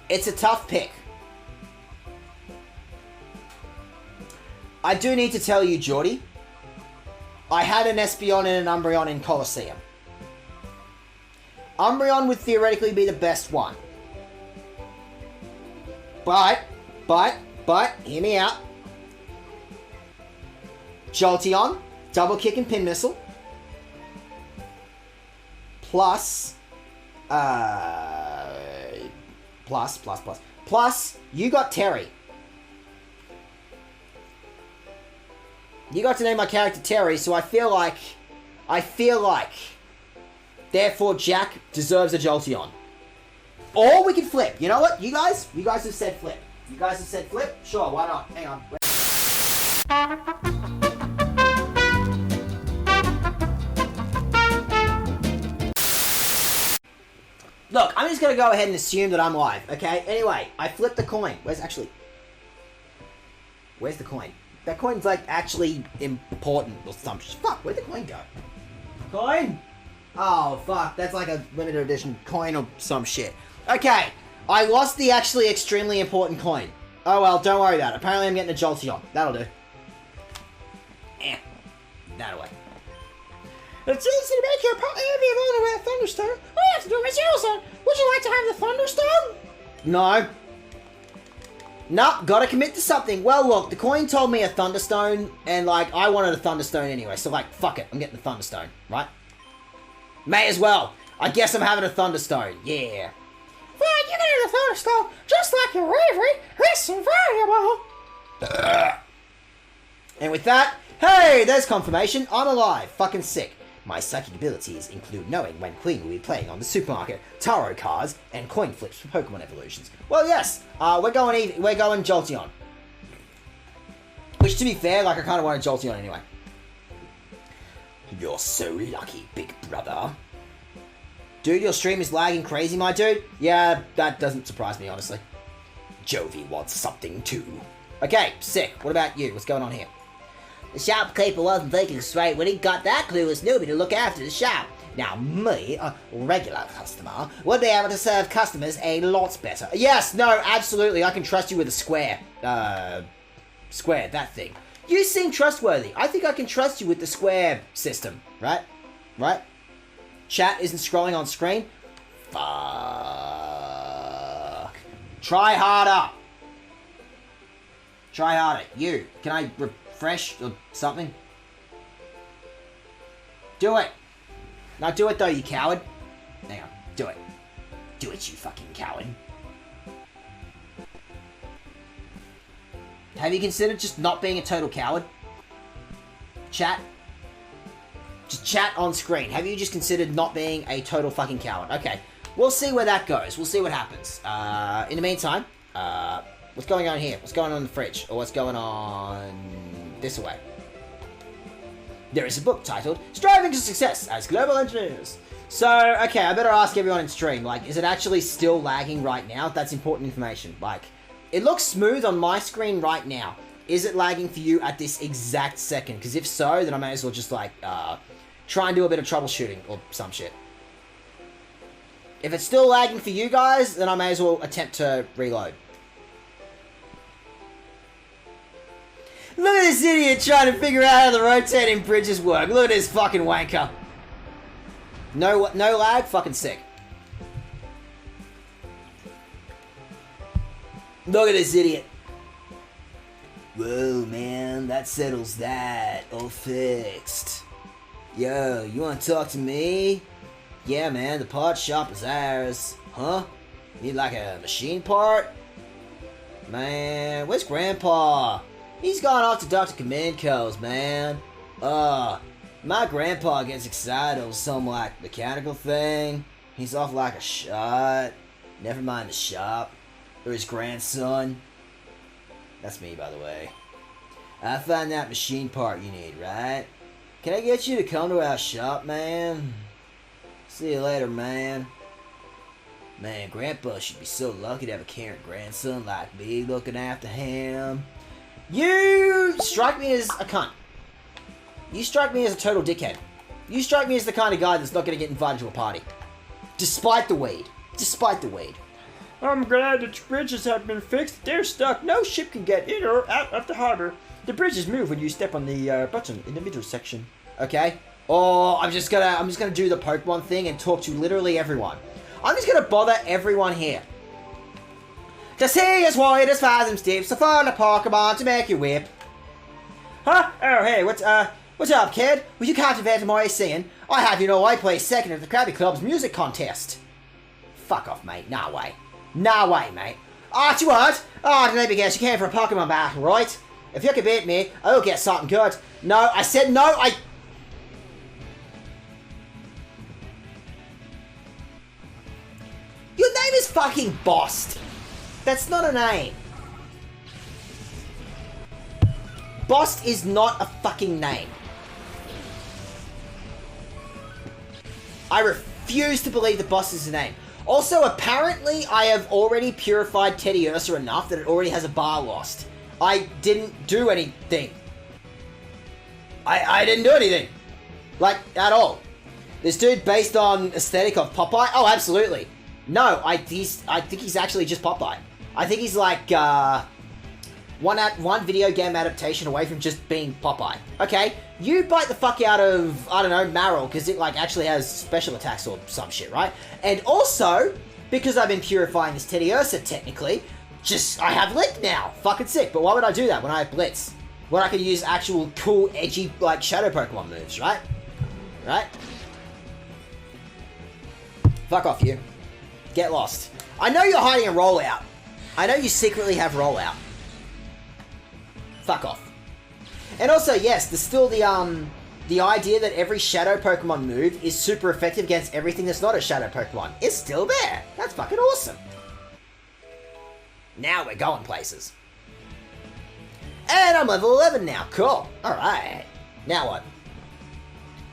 [SPEAKER 1] It's a tough pick. I do need to tell you, Geordie, I had an Espeon and an Umbreon in Colosseum. Umbreon would theoretically be the best one. But, hear me out. Jolteon, Double Kick and Pin Missile. Plus, you got Terry. You got to name my character Terry, so I feel like, therefore Jack deserves a Jolteon. Or we can flip. You know what? You guys have said flip. You guys have said flip? Sure, why not? Hang on. Look, I'm just gonna go ahead and assume that I'm live, okay? Anyway, I flipped the coin. Where's the coin? That coin's like actually important or something. Fuck, where'd the coin go? Coin? Oh, fuck, that's like a limited edition coin or some shit. Okay, I lost the actually extremely important coin. Oh well, don't worry about it. Apparently I'm getting a Jolteon. That'll do. That away.
[SPEAKER 3] It's easy to make your Eevee alone with a Thunderstone. All you have to do is use it. Would you like to have the Thunderstone?
[SPEAKER 1] No. Nope, gotta commit to something. Well, look, the coin told me a Thunderstone, and, like, I wanted a Thunderstone anyway, so, like, fuck it, I'm getting the Thunderstone, right? May as well. I guess I'm having a Thunderstone, yeah.
[SPEAKER 3] Fine, you can have the Thunderstone, just like your Eevee. It's invaluable.
[SPEAKER 1] And with that, hey, there's confirmation. I'm alive. Fucking sick. My psychic abilities include knowing when Queen will be playing on the supermarket, tarot cards, and coin flips for Pokemon evolutions. Well, yes, we're going Jolteon. Which, to be fair, like, I kind of want to Jolteon anyway.
[SPEAKER 6] You're so lucky, big brother.
[SPEAKER 1] Dude, your stream is lagging crazy, my dude. Yeah, that doesn't surprise me, honestly.
[SPEAKER 6] Jovi wants something too.
[SPEAKER 1] Okay, sick. What about you? What's going on here?
[SPEAKER 4] The shopkeeper wasn't thinking straight when he got that clueless newbie to look after the shop. Now me, a regular customer, would be able to serve customers a lot better.
[SPEAKER 1] Yes, no, absolutely. I can trust you with a square. Square, that thing. You seem trustworthy. I think I can trust you with the square system, right? Right? Chat isn't scrolling on screen. Fuck. Try harder. Try harder. You. Can I refresh or something? Do it. Now do it though, you coward. Hang on. Do it.
[SPEAKER 6] Do it, you fucking coward.
[SPEAKER 1] Have you considered just not being a total coward? Chat? Just chat on screen. Have you just considered not being a total fucking coward? Okay. We'll see where that goes. We'll see what happens. In the meantime, what's going on here? What's going on in the fridge? Or what's going on this way? There is a book titled Striving to Success as Global Engineers. So, okay, I better ask everyone in stream, like, is it actually still lagging right now? That's important information. Like, it looks smooth on my screen right now. Is it lagging for you at this exact second? Because if so, then I may as well just, like, try and do a bit of troubleshooting or some shit. If it's still lagging for you guys, then I may as well attempt to reload. Look at this idiot trying to figure out how the rotating bridges work. Look at this fucking wanker. No lag? Fucking sick. Look at this idiot.
[SPEAKER 6] Whoa, man, that settles that. All fixed. Yo, you wanna talk to me?
[SPEAKER 1] Yeah, man, the part shop is ours. Huh? Need like a machine part? Man, where's Grandpa? He's gone off to Dr. Kamenko's, man. My grandpa gets excited over some, like, mechanical thing. He's off like a shot. Never mind the shop. Or his grandson. That's me, by the way. I'll find that machine part you need, right? Can I get you to come to our shop, man? See you later, man. Man, Grandpa should be so lucky to have a caring grandson like me looking after him. You strike me as a cunt. You strike me as a total dickhead. You strike me as the kind of guy that's not going to get invited to a party. Despite the weed. Despite the weed.
[SPEAKER 2] I'm glad the bridges have been fixed. They're stuck. No ship can get in or out of the harbor. The bridges move when you step on the button in the middle section.
[SPEAKER 1] Okay. Oh, I'm just gonna do the Pokemon thing and talk to literally everyone. I'm just gonna bother everyone here. To see as wide as 1,000 steps to find a Pokemon to make you whip.
[SPEAKER 2] Huh? Oh, hey, what's
[SPEAKER 1] up, kid? Will you captivate my singing? I have you know I placed second at the Krabby Club's music contest. Fuck off, mate. Nah way. Nah way, mate. Ah, you what? Ah, let me guess, you came for a Pokemon battle, right? If you can beat me, I'll get something good. No, I said no, Your name is fucking Bost. That's not a name. Bost is not a fucking name. I refuse to believe that Bost is a name. Also, apparently, I have already purified Teddy Ursa enough that it already has a bar lost. I didn't do anything. I didn't do anything. Like, at all. This dude based on aesthetic of Popeye? Oh, absolutely. No, I think he's actually just Popeye. I think he's like, one video game adaptation away from just being Popeye. Okay, you bite the fuck out of, I don't know, Marill, because it, like, actually has special attacks or some shit, right? And also, because I've been purifying this Teddy Ursa, technically, I have Lick now. Fucking sick. But why would I do that when I have Blitz? When I could use actual cool, edgy, like, Shadow Pokemon moves, right? Right? Fuck off, you. Get lost. I know you're hiding a rollout. I know you secretly have rollout. Fuck off. And also, yes, there's still the idea that every Shadow Pokemon move is super effective against everything that's not a Shadow Pokemon. It's still there. That's fucking awesome. Now we're going places. And I'm level 11 now. Cool. Alright. Now what?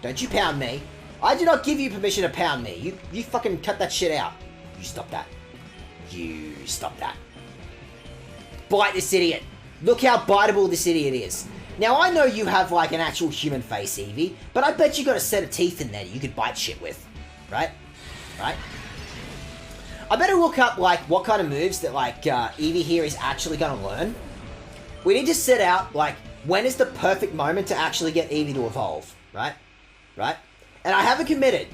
[SPEAKER 1] Don't you pound me. I do not give you permission to pound me. You fucking cut that shit out. You stop that. You stop that. Bite this idiot. Look how biteable this idiot is. Now, I know you have, like, an actual human face, Eevee, but I bet you got a set of teeth in there you could bite shit with. Right? Right? I better look up, like, what kind of moves that, like, Eevee here is actually going to learn. We need to set out, like, when is the perfect moment to actually get Eevee to evolve. Right? Right? And I haven't committed.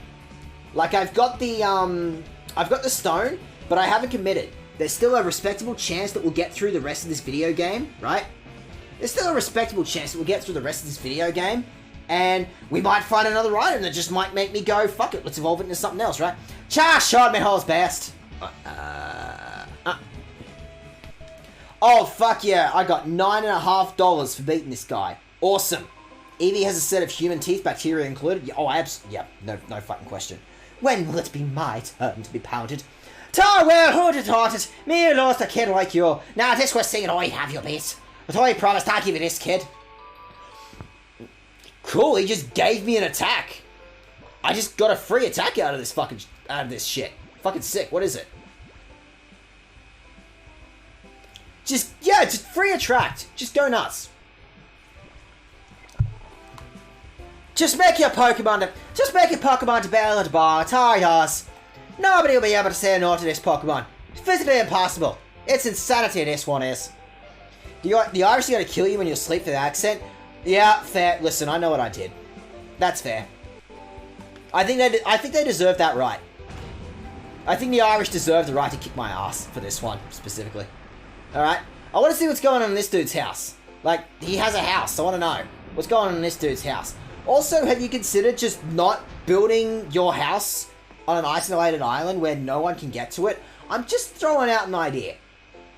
[SPEAKER 1] Like, I've got the stone, but I haven't committed. There's still a respectable chance that we'll get through the rest of this video game, right? There's still a respectable chance that we'll get through the rest of this video game, and we might find another item that just might make me go, fuck it, let's evolve it into something else, right? Cha shot me hole's best. Oh, fuck yeah, I got $9.50 for beating this guy. Awesome. Eevee has a set of human teeth, bacteria included. Oh, no fucking question. When will it be my turn to be pounded? Ta well, who'd have thought it? Me who lost a kid like you. Now this was saying I have your bit. But I promised I'd give you this, kid. Cool, he just gave me an attack. I just got a free attack out of this shit. Fucking sick, what is it? Just free attract. Just go nuts. Just make your Pokemon to battle at the bar. It's nobody will be able to say no to this Pokemon. It's physically impossible. It's insanity, this one is. The Irish are gonna kill you when you sleep for the accent? Yeah, fair. Listen, I know what I did. That's fair. I think they deserve that right. I think the Irish deserve the right to kick my ass for this one, specifically. Alright? I want to see what's going on in this dude's house. Like, he has a house. I want to know what's going on in this dude's house. Also, have you considered just not building your house on an isolated island where no one can get to it? I'm just throwing out an idea.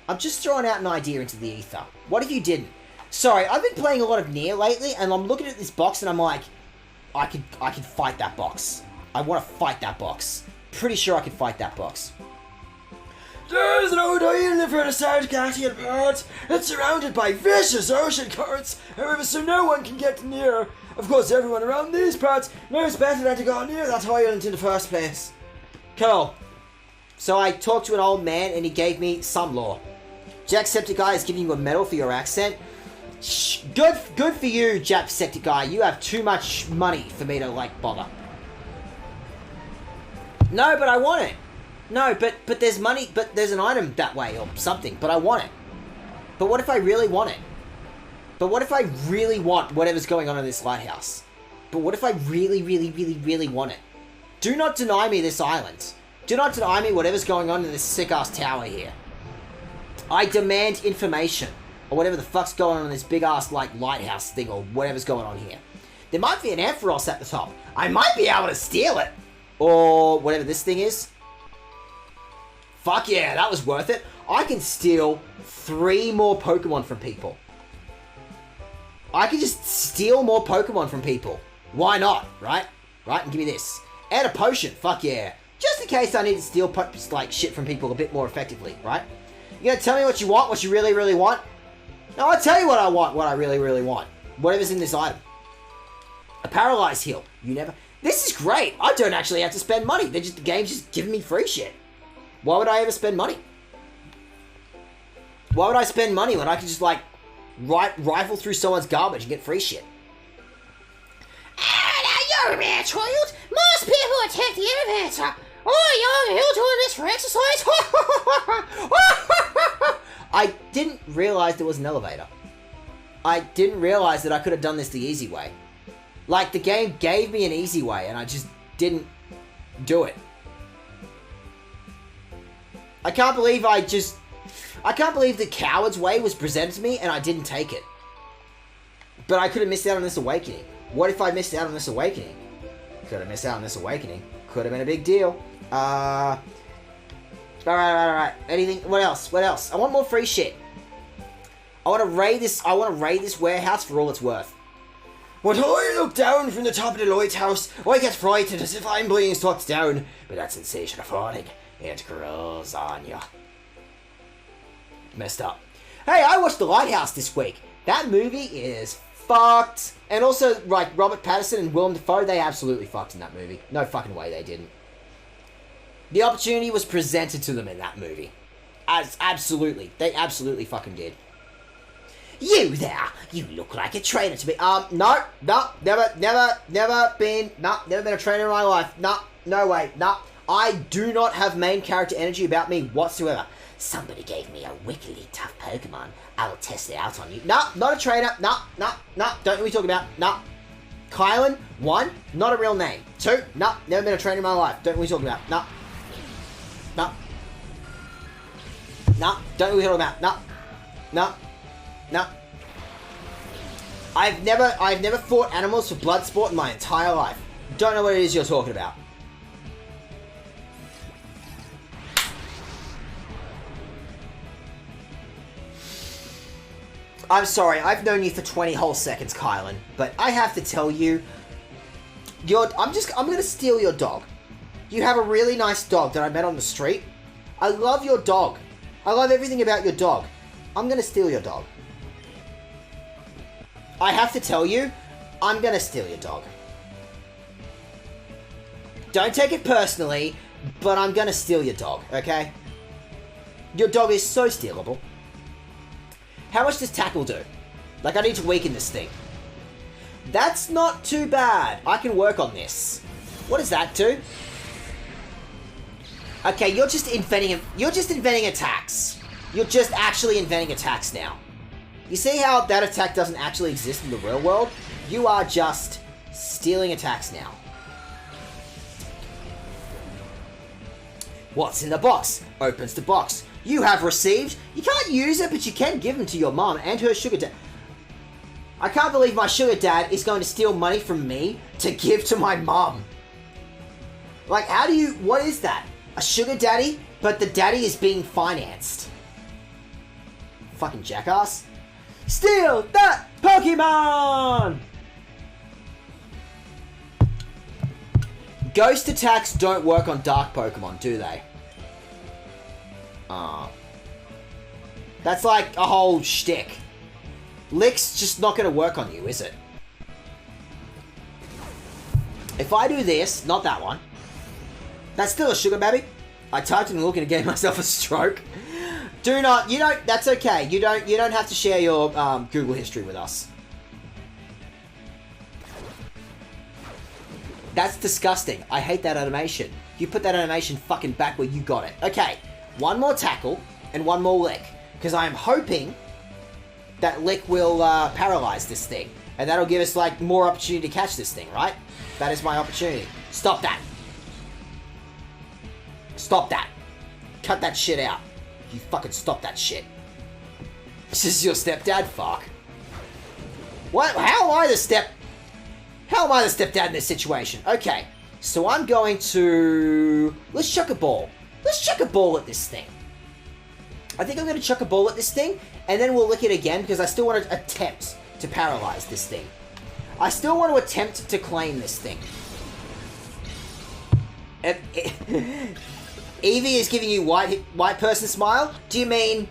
[SPEAKER 1] I'm just throwing out an idea into the ether. What if you didn't? Sorry, I've been playing a lot of Nier lately, and I'm looking at this box and I'm like, I could fight that box. I want to fight that box. Pretty sure I could fight that box.
[SPEAKER 5] There's no island for the South Gatian part. It's surrounded by vicious ocean currents, however, so no one can get near. Of course, everyone around these parts knows better than to go near that island in the first place.
[SPEAKER 1] Cool. So I talked to an old man and he gave me some lore. Jacksepticeye is giving you a medal for your accent. Good for you, Jacksepticeye. You have too much money for me to, like, bother. No, but I want it. No, but there's money, but there's an item that way or something, but I want it. But what if I really want it? But what if I really want whatever's going on in this lighthouse? But what if I really, really, really, really want it? Do not deny me this island. Do not deny me whatever's going on in this sick-ass tower here. I demand information. Or whatever the fuck's going on in this big-ass, like, lighthouse thing or whatever's going on here. There might be an Ampharos at the top. I might be able to steal it. Or whatever this thing is. Fuck yeah, that was worth it. I can steal 3 more Pokemon from people. I can just steal more Pokemon from people. Why not, right? Right, and give me this. And a potion, fuck yeah. Just in case I need to steal, like, shit from people a bit more effectively, right? You gonna tell me what you want, what you really, really want? No, I'll tell you what I want, what I really, really want. Whatever's in this item. A paralyzed heal. You never... This is great. I don't actually have to spend money. The game's just giving me free shit. Why would I ever spend money? Why would I spend money when I can just, like, rifle through someone's garbage and get free shit?
[SPEAKER 3] Ah, now you're a man, child. Most people would take the elevator. Oh, you're doing this for exercise?
[SPEAKER 1] I didn't realize there was an elevator. I didn't realize that I could have done this the easy way. Like, the game gave me an easy way, and I just didn't do it. I can't believe the coward's way was presented to me, and I didn't take it. But I could have missed out on this awakening. What if I missed out on this awakening? Could have missed out on this awakening. Could have been a big deal. Alright. Anything? What else? I want more free shit. I want to raid this warehouse for all it's worth.
[SPEAKER 5] When I look down from the top of the lighthouse, I get frightened as if I'm being sucked down. But that sensation of falling, it grows on you.
[SPEAKER 1] Messed up. Hey, I watched The Lighthouse this week. That movie is fucked. And also, like, Robert Pattinson and Willem Dafoe, they absolutely fucked in that movie. No fucking way they didn't. The opportunity was presented to them in that movie. Absolutely. They absolutely fucking did.
[SPEAKER 4] You there! You look like a trainer to me.
[SPEAKER 1] No, never been a trainer in my life. No way, I do not have main character energy about me whatsoever.
[SPEAKER 4] Somebody gave me a wickedly tough Pokemon. I'll test it out on you.
[SPEAKER 1] No, not a trainer. No, don't know what you're talking about. No. Kylan, 1, not a real name. 2, no, never been a trainer in my life. Don't know what you're talking about. No, don't know what you're talking about. No. I've never fought animals for blood sport in my entire life. Don't know what it is you're talking about. I'm sorry, I've known you for 20 whole seconds, Kylan, but I have to tell you, I'm gonna steal your dog. You have a really nice dog that I met on the street. I love your dog. I love everything about your dog. I'm gonna steal your dog. I have to tell you, I'm gonna steal your dog. Don't take it personally, but I'm gonna steal your dog, okay? Your dog is so stealable. How much does tackle do? Like, I need to weaken this thing. That's not too bad. I can work on this. What does that do? Okay, you're just inventing attacks. You're just actually inventing attacks now. You see how that attack doesn't actually exist in the real world? You are just stealing attacks now. What's in the box? Opens the box. You have received. You can't use it, but you can give them to your mom and her sugar dad. I can't believe my sugar dad is going to steal money from me to give to my mom. Like, what is that? A sugar daddy, but the daddy is being financed. Fucking jackass. Steal that Pokemon! Ghost attacks don't work on dark Pokemon, do they? That's like a whole shtick. Lick's just not going to work on you, is it? If I do this, not that one. That's still a sugar baby. I typed in looking and gave myself a stroke. That's okay. You don't have to share your Google history with us. That's disgusting. I hate that animation. You put that animation fucking back where you got it. Okay, one more tackle and one more lick. Because I am hoping that lick will paralyze this thing. And that'll give us, like, more opportunity to catch this thing, right? That is my opportunity. Stop that. Stop that. Cut that shit out. You fucking stop that shit. This is your stepdad? Fuck. What? How am I the stepdad in this situation? Okay, so I'm going to... Let's chuck a ball. Let's chuck a ball at this thing. I think I'm going to chuck a ball at this thing, and then we'll lick it again, because I still want to attempt to paralyze this thing. I still want to attempt to claim this thing. Evie is giving you white person smile? Do you mean...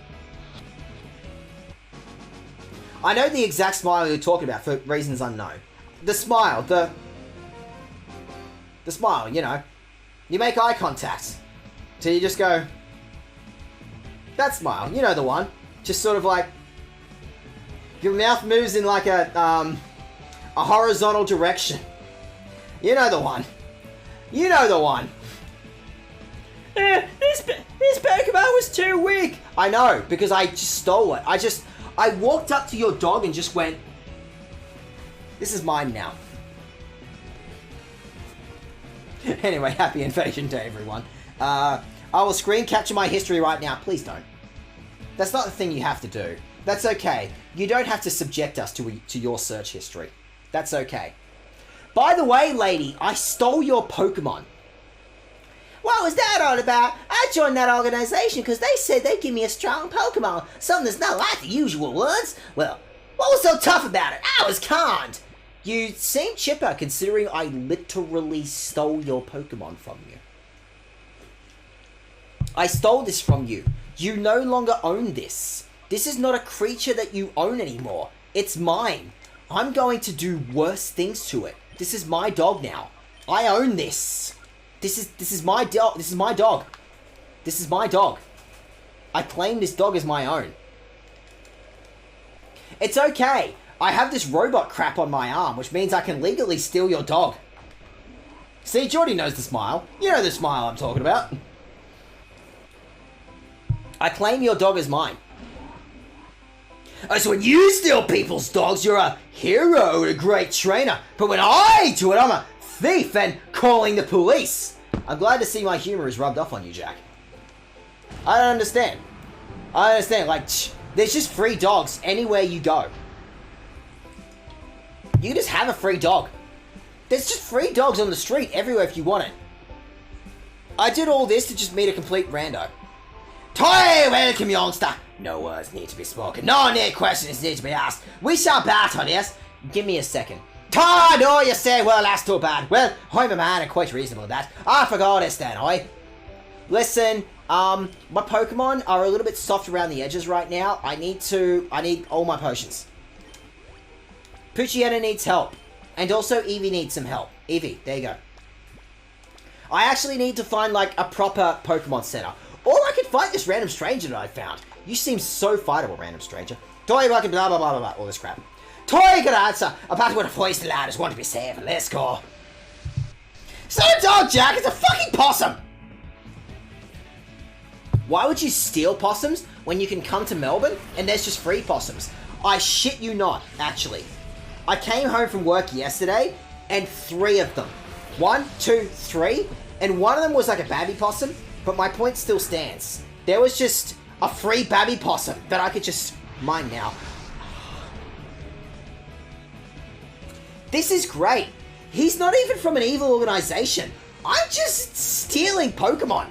[SPEAKER 1] I know the exact smile you're talking about for reasons unknown. The smile, the smile, you know. You make eye contact. So you just go... That smile, you know the one. Just sort of like... Your mouth moves in like a horizontal direction. You know the one. You know the one.
[SPEAKER 2] This Pokemon was too weak.
[SPEAKER 1] I know, because I just stole it. I walked up to your dog and just went, this is mine now. Anyway, happy Invasion Day, everyone. I will screen capture my history right now. Please don't. That's not the thing you have to do. That's okay. You don't have to subject us to your search history. That's okay. By the way, lady, I stole your Pokemon.
[SPEAKER 4] What was that all about? I joined that organization because they said they'd give me a strong Pokemon. Something that's not like the usual ones. Well, what was so tough about it? I was conned.
[SPEAKER 1] You seem chipper considering I literally stole your Pokemon from you. I stole this from you. You no longer own this. This is not a creature that you own anymore. It's mine. I'm going to do worse things to it. This is my dog now. I own this. This is my dog. This is my dog. This is my dog. I claim this dog as my own. It's okay. I have this robot crap on my arm, which means I can legally steal your dog. See, Jordy knows the smile. You know the smile I'm talking about. I claim your dog as mine. Oh, so when you steal people's dogs, you're a hero and a great trainer. But when I do it, I'm a thief and calling the police. I'm glad to see my humor is rubbed off on you, Jack. I don't understand. I understand, like, there's just free dogs anywhere you go. You can just have a free dog. There's just free dogs on the street everywhere if you want it. I did all this to just meet a complete rando. Toy, welcome, youngster. No words need to be spoken. No need questions need to be asked. We shall bat on this. Give me a second. Toy, no, you say, well, that's too bad. Well, I'm a man and quite reasonable at that. I forgot this then, Listen, my Pokemon are a little bit soft around the edges right now. I need all my potions. Poochyena needs help. And also Eevee needs some help. Eevee, there you go. I actually need to find, like, a proper Pokemon center. Or I could fight this random stranger that I found. You seem so fightable, random stranger. Toy, fucking blah, blah, blah, blah, blah. All this crap. Toy, good answer. About what a voice the lad is want to be safe. Let's go. It's not a dog, Jack. It's a fucking possum. Why would you steal possums when you can come to Melbourne and there's just free possums? I shit you not, actually. I came home from work yesterday and 3 of them. 1, 2, 3. And one of them was like a babby possum, but my point still stands. There was just a free babby possum that I could just mine now. This is great. He's not even from an evil organization. I'm just stealing Pokemon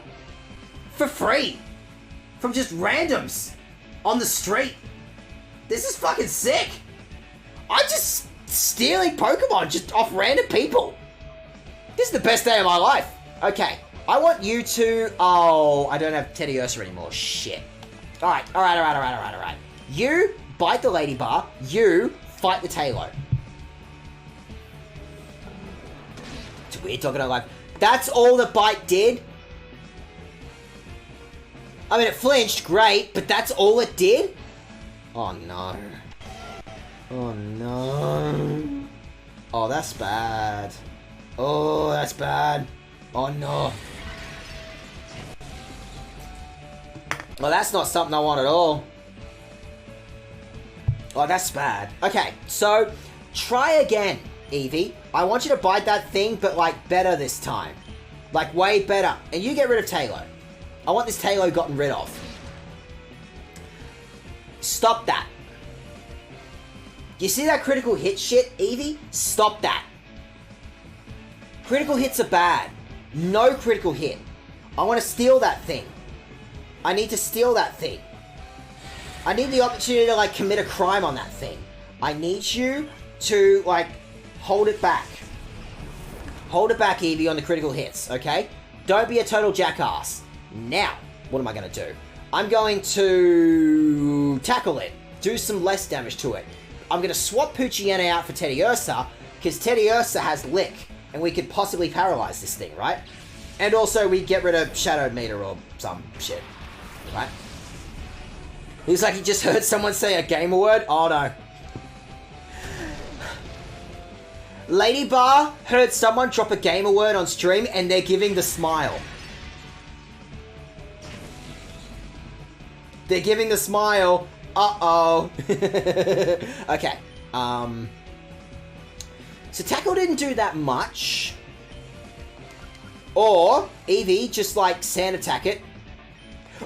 [SPEAKER 1] for free from just randoms on the street. This is fucking sick. I'm just stealing Pokemon just off random people. This is the best day of my life. Okay, I want you to... Oh, I don't have Teddy Ursa anymore. Shit. Alright. You bite the Lady Bar. You fight the Tailo. It's weird talking about like... That's all the bite did? I mean, it flinched, great, but that's all it did? Oh, no. Oh, no. Oh, that's bad. Oh, that's bad. Oh, no. Well, that's not something I want at all. Oh, that's bad. Okay, so, try again, Eevee. I want you to bite that thing, but, like, better this time. Like, way better. And you get rid of Tailo. I want this Tailo gotten rid of. Stop that. You see that critical hit shit, Eevee? Stop that. Critical hits are bad. No critical hit. I want to steal that thing. I need to steal that thing. I need the opportunity to, like, commit a crime on that thing. I need you to, like, hold it back. Hold it back, Eevee, on the critical hits, okay? Don't be a total jackass. Now, what am I going to do? I'm going to tackle it. Do some less damage to it. I'm going to swap Poochyena out for Teddy Ursa, because Teddy Ursa has Lick, and we could possibly paralyze this thing, right? And also, we get rid of Shadow Meter or some shit, right? Looks like you just heard someone say a gamer word. Oh, no. Lady Bar heard someone drop a gamer word on stream, and they're giving the smile. They're giving the smile. Uh-oh. Okay. So Tackle didn't do that much. Or, Eevee, just like sand attack it.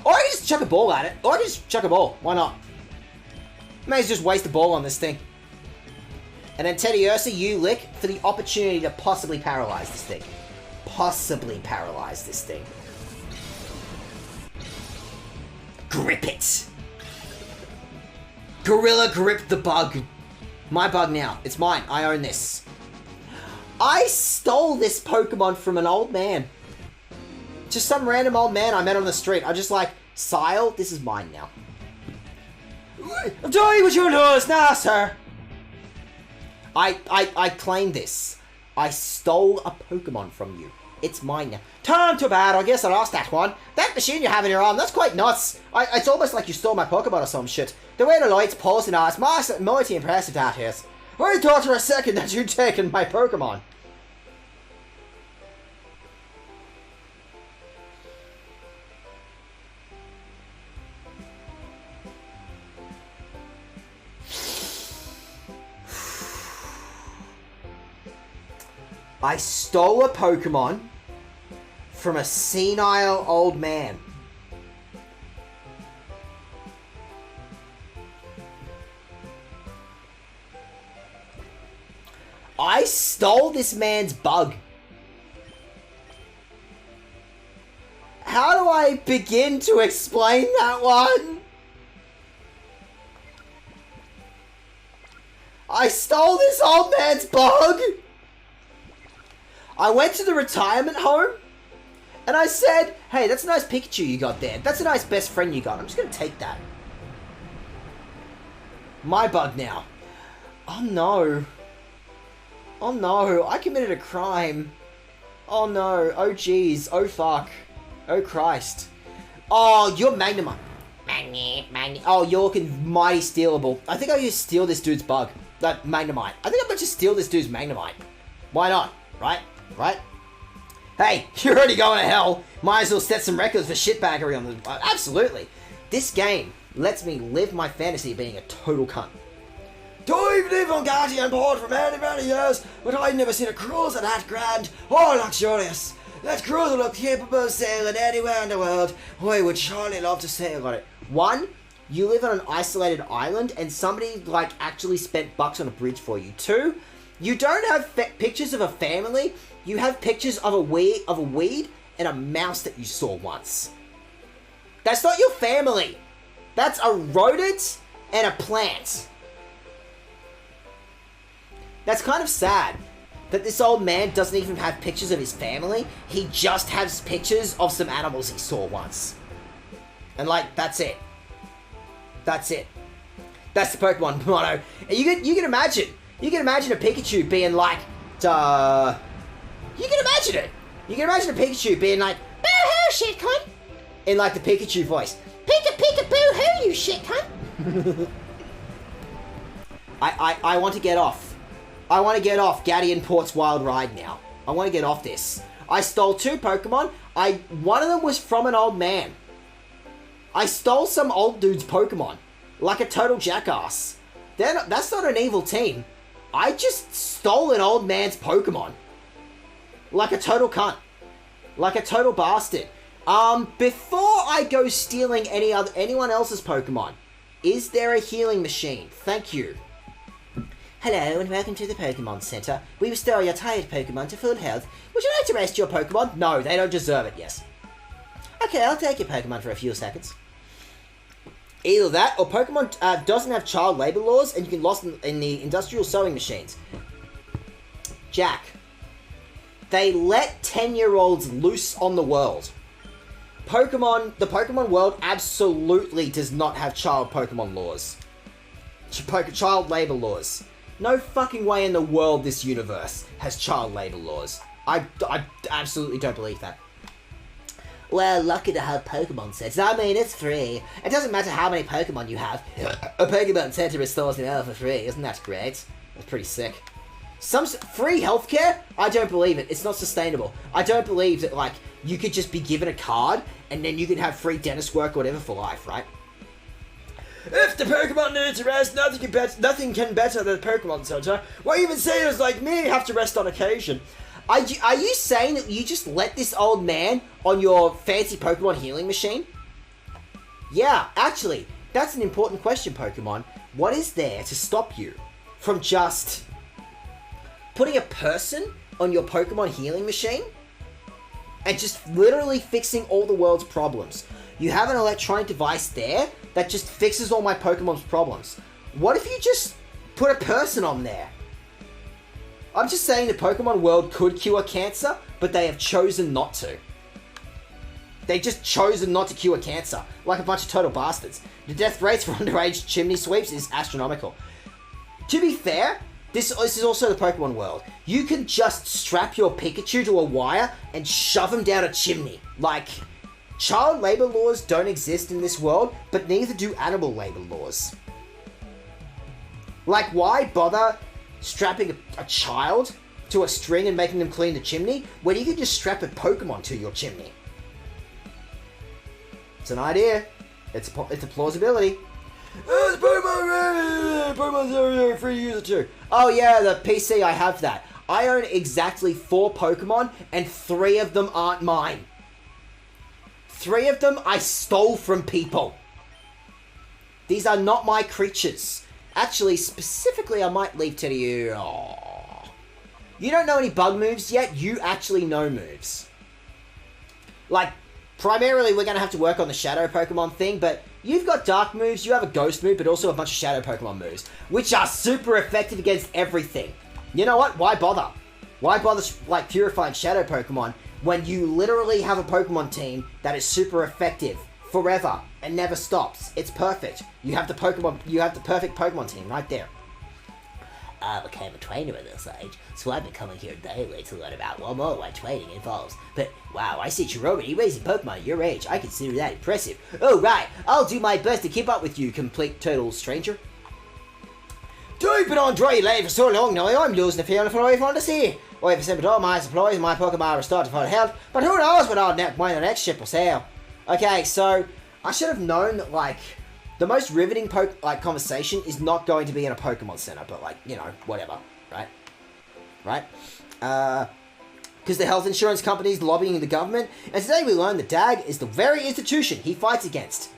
[SPEAKER 1] Or I can just chuck a ball at it. Or I can just chuck a ball. Why not? May as well just waste a ball on this thing. And then Teddy Ursa, you Lick for the opportunity to possibly paralyze this thing. Possibly paralyze this thing. Grip it! Gorilla grip the bug. My bug now. It's mine. I own this. I stole this Pokemon from an old man. Just some random old man I met on the street. I'm just like, Sile, this is mine now. Die with your laws now, sir! I claim this. I stole a Pokemon from you. It's mine now. Time too bad, I guess I lost that one. That machine you have in your arm, that's quite nuts. It's almost like you stole my Pokemon or some shit. The way the lights pulse and all, it's mighty impressive, that is. I thought for a second that you'd taken my Pokemon. I stole a Pokemon from a senile old man. I stole this man's bug. How do I begin to explain that one? I stole this old man's bug. I went to the retirement home and I said, hey, that's a nice Pikachu you got there. That's a nice best friend you got. I'm just going to take that. My bug now. Oh no. Oh no, I committed a crime. Oh no, oh jeez, oh fuck. Oh Christ. Oh, you're Magnemite. Oh, you're looking mighty stealable. I think I'll just steal this dude's bug. That Magnemite. I think I'm going to steal this dude's Magnemite. Why not? Right? Right? Hey, you're already going to hell. Might as well set some records for shitbaggery on the... absolutely. This game lets me live my fantasy of being a total cunt. I've lived on Guardian Port for many, many years, but I've never seen a cruiser that grand or luxurious. That cruiser looked capable of sailing anywhere in the world. I would surely love to sail on it. One, you live on an isolated island and somebody, like, actually spent bucks on a bridge for you. Two, you don't have pictures of a family. You have pictures of a weed and a mouse that you saw once. That's not your family. That's a rodent and a plant. That's kind of sad that this old man doesn't even have pictures of his family. He just has pictures of some animals he saw once. And like, that's it. That's it. That's the Pokemon motto. And you can imagine a Pikachu being like, duh. You can imagine it. You can imagine a Pikachu being like, boo-hoo, shit cunt. In like the Pikachu voice. Pika-pika-boo-hoo, you shit cunt. I want to get off. I want to get off Guardian Port's wild ride now. I want to get off this. I stole 2 Pokemon. One of them was from an old man. I stole some old dude's Pokemon. Like a total jackass. That's not an evil team. I just stole an old man's Pokemon. Like a total cunt. Like a total bastard. Before I go stealing anyone else's Pokemon, is there a healing machine? Thank you. Hello and welcome to the Pokemon Center. We restore your tired Pokemon to full health. Would you like to rest your Pokemon? No, they don't deserve it, yes. Okay, I'll take your Pokemon for a few seconds. Either that, or Pokemon doesn't have child labor laws and you can lost in the industrial sewing machines. Jack. They let 10-year-olds loose on the world. The Pokemon world absolutely does not have child Pokemon laws. Child labor laws. No fucking way in the world this universe has child labor laws. I absolutely don't believe that.
[SPEAKER 4] Well, lucky to have Pokemon sets. I mean, it's free.
[SPEAKER 1] It doesn't matter how many Pokemon you have. A Pokemon Center restores them all for free. Isn't that great? That's pretty sick. Some free healthcare? I don't believe it. It's not sustainable. I don't believe that, like, you could just be given a card and then you can have free dentist work or whatever for life, right? If the Pokemon needs a rest, nothing can better than the Pokemon Center. Why even sailors like me have to rest on occasion? Are you saying that you just let this old man on your fancy Pokemon healing machine? Yeah, actually, that's an important question, Pokemon. What is there to stop you from just putting a person on your Pokemon healing machine and just literally fixing all the world's problems? You have an electronic device there that just fixes all my Pokemon's problems. What if you just put a person on there? I'm just saying the Pokemon world could cure cancer, but they have chosen not to. They've just chosen not to cure cancer, like a bunch of total bastards. The death rates for underage chimney sweeps is astronomical. To be fair, this is also the Pokemon world. You can just strap your Pikachu to a wire and shove him down a chimney. Like, child labor laws don't exist in this world, but neither do animal labor laws. Like, why bother strapping a child to a string and making them clean the chimney when you can just strap a Pokemon to your chimney? It's an idea. It's a plausibility.
[SPEAKER 5] It's Pokemon free to use it too.
[SPEAKER 1] Oh yeah, the PC, I have that. I own exactly 4 Pokemon, and 3 of them aren't mine. 3 of them I stole from people. These are not my creatures. Actually, specifically, I might leave to you. Oh. You don't know any bug moves yet. You actually know moves. Like, primarily, we're going to have to work on the Shadow Pokemon thing, but you've got Dark moves, you have a Ghost move, but also a bunch of Shadow Pokemon moves, which are super effective against everything. You know what? Why bother? Why bother, like, purifying Shadow Pokemon when you literally have a Pokemon team that is super effective forever and never stops? It's perfect. You have the perfect Pokemon team right there.
[SPEAKER 4] I became a trainer at this age, so I've been coming here daily to learn about what more my training involves. But wow, I see you're already raising Pokemon at your age. I consider that impressive. Oh right, I'll do my best to keep up with you, complete total stranger.
[SPEAKER 1] You've been on dry land for so long now, I'm losing the feeling for what I want to see. I've assembled all my supplies and my Pokemon are restored to full health, but who knows when the next ship will sail. Okay, so I should have known that, like, the most riveting conversation is not going to be in a Pokemon Center, but, like, you know, whatever, right? Right? Because the health insurance company's lobbying the government, and today we learned that DAG is the very institution he fights against.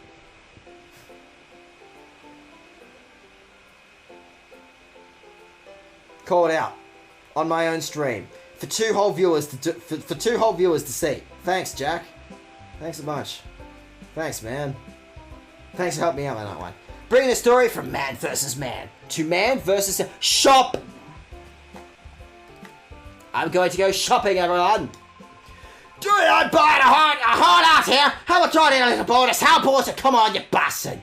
[SPEAKER 1] Call it out on my own stream for 2 whole viewers to see. Thanks, Jack. Thanks a bunch. Thanks, man. Thanks for helping me out on that one. Bringing a story from man versus man to man versus shop. I'm going to go shopping, everyone. Do I buy a horn out here? How much on a little bonus? How bought it? Come on, you bastard.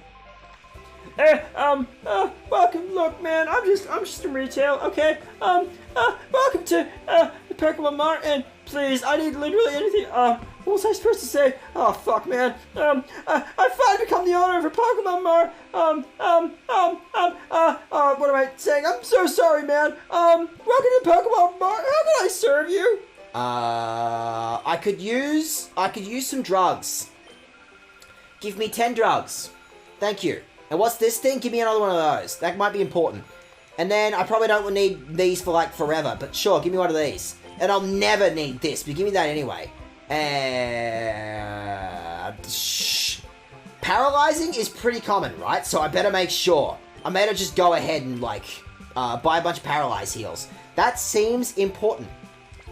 [SPEAKER 2] Welcome, look, man, I'm just in retail, okay? Welcome to, the Pokemon Mart, and please, I need literally anything, what was I supposed to say? Oh, fuck, man. I finally become the owner of a Pokemon Mart, what am I saying? I'm so sorry, man. Welcome to the Pokemon Mart, how can I serve you?
[SPEAKER 1] I could use some drugs. Give me 10 drugs. Thank you. And what's this thing? Give me another one of those. That might be important. And then I probably don't need these for, like, forever. But sure, give me one of these. And I'll never need this, but give me that anyway. Paralyzing is pretty common, right? So I better make sure. I better just go ahead and, like, buy a bunch of Paralyze heals. That seems important.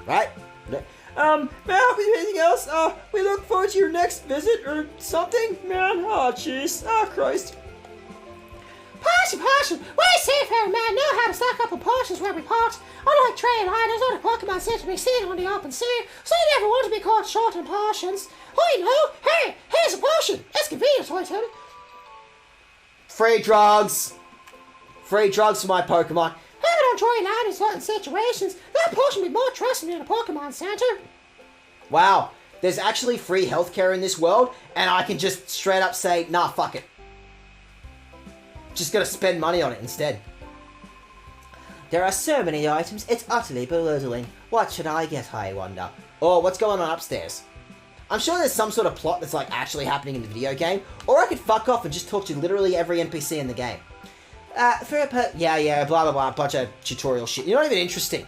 [SPEAKER 1] Right?
[SPEAKER 2] May I help you with anything else? We look forward to your next visit or something, man. Oh, jeez. Oh, Christ.
[SPEAKER 3] Potion! We seafaring man know how to stock up on potions where we part. Unlike trade liners or the Pokemon Center to be seen on the open sea, so you never want to be caught short on potions. I know! Hey, here's a potion! It's convenient, so I tell you.
[SPEAKER 1] Free drugs! Free drugs for my Pokemon.
[SPEAKER 3] Even on dry land in certain situations, that potion will be more trusted in a Pokemon Center.
[SPEAKER 1] Wow, there's actually free healthcare in this world, and I can just straight up say, nah, fuck it. Just gonna spend money on it instead. There are so many items, it's utterly bewildering. What should I get, I wonder? Oh, what's going on upstairs? I'm sure there's some sort of plot that's, like, actually happening in the video game, or I could fuck off and just talk to literally every NPC in the game. Yeah, blah blah blah, bunch of tutorial shit. You're not even interesting.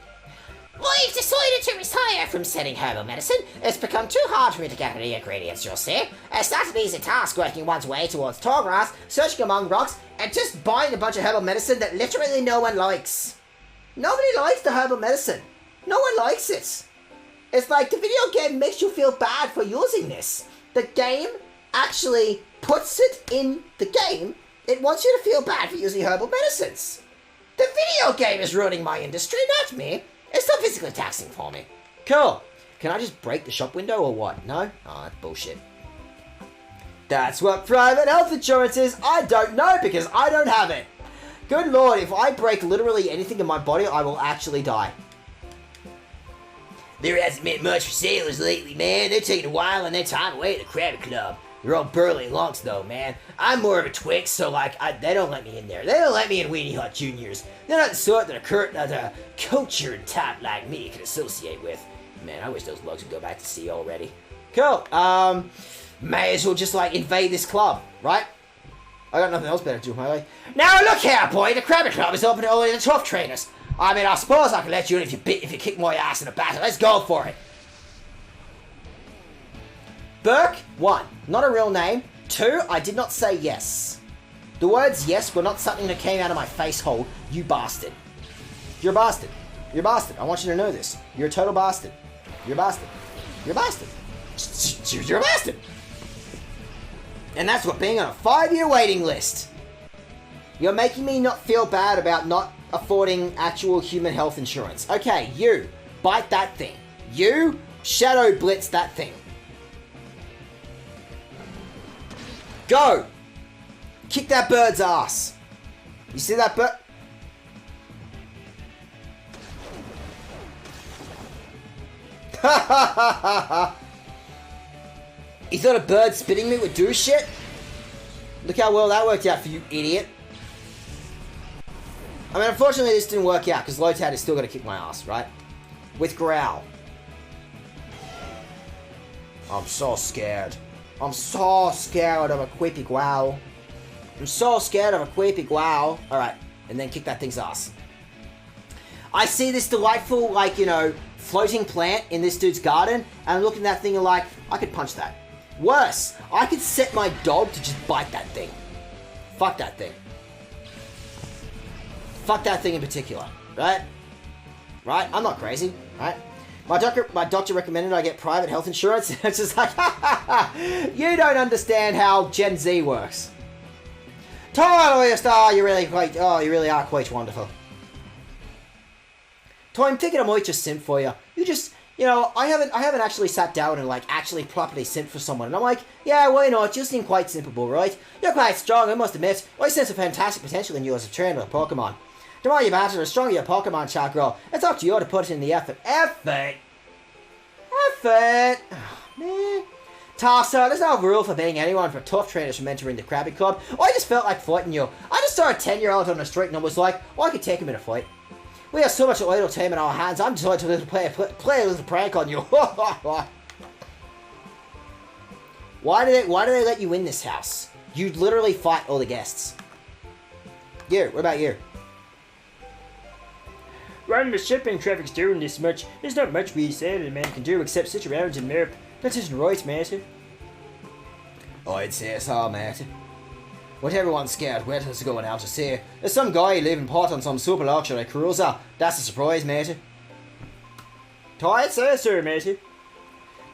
[SPEAKER 3] We've decided to retire from selling herbal medicine.
[SPEAKER 1] It's become too hard for me to get any ingredients, you'll see. It's not an easy task working one's way towards tall grass, searching among rocks, and just buying a bunch of herbal medicine that literally no one likes. Nobody likes the herbal medicine. No one likes it. It's like the video game makes you feel bad for using this. The game actually puts it in the game. It wants you to feel bad for using herbal medicines. The video game is ruining my industry, not me. It's still physically taxing for me. Cool. Can I just break the shop window or what? No? Oh, that's bullshit. That's what private health insurance is. I don't know because I don't have it. Good lord, if I break literally anything in my body, I will actually die.
[SPEAKER 6] There hasn't been much for sailors lately, man. They're taking a while on their time away at the Krabby Club. They're all burly lunks, though, man. I'm more of a Twix, so, like, they don't let me in there. They don't let me in Weenie Hut Juniors. They're not the sort that a cultured type like me can associate with. Man, I wish those lugs would go back to sea already.
[SPEAKER 1] Cool. May as well just, like, invade this club, right? I got nothing else better to do, my Now, look here, boy. The Krabby Club is open to only the tough trainers. I mean, I suppose I can let you in if you kick my ass in a battle. Let's go for it. Burke, 1, not a real name. 2, I did not say yes. The words yes were not something that came out of my face hole, you bastard. You're a bastard. You're a bastard. I want you to know this. You're a total bastard. You're a bastard. You're a bastard. You're a bastard. And that's what being on a 5-year waiting list. You're making me not feel bad about not affording actual human health insurance. Okay, you, bite that thing. You, shadow blitz that thing. Go! Kick that bird's ass. You see that bird? You thought a bird spitting me would do shit? Look how well that worked out for you, idiot. I mean, unfortunately this didn't work out because Lotad is still going to kick my ass, right? With Growl. I'm so scared. I'm so scared of a quippy Growl. I'm so scared of a quippy Growl. Alright, and then kick that thing's ass. I see this delightful, like, you know, floating plant in this dude's garden, and I'm looking at that thing and like, I could punch that. Worse, I could set my dog to just bite that thing. Fuck that thing. Fuck that thing in particular, right? Right? I'm not crazy, right? My doctor recommended I get private health insurance. It's just like, you don't understand how Gen Z works. Totally, you really are quite wonderful. Tom, take it I might just simp for you. You just, you know, I haven't actually sat down and like actually properly simped for someone. And I'm like, yeah, why not? You seem quite simpable, right? You're quite strong, I must admit. I sense a fantastic potential in you as a trainer of Pokemon. The more you master, the stronger your Pokemon shall grow. It's up to you to put in the effort. Effort? Oh, man. Tarso, there's no rule forbidding anyone for tough trainers from entering the Krabby Club. I just felt like fighting you. I just saw a 10-year-old on the street and I was like, well, I could take him in a fight. We have so much idle time in our hands, I'm decided to play a little prank on you. Why do they let you in this house? You literally fight all the guests. You, what about you?
[SPEAKER 2] When the shipping traffic's doing this much, there's not much we sailor man can do except sit around and merp. That isn't right, matey.
[SPEAKER 1] I'd say so, matey. What everyone's scared wet is going out to sea. There's some guy leaving port on some super luxury cruiser. That's a surprise, matey.
[SPEAKER 2] I'd say so, matey.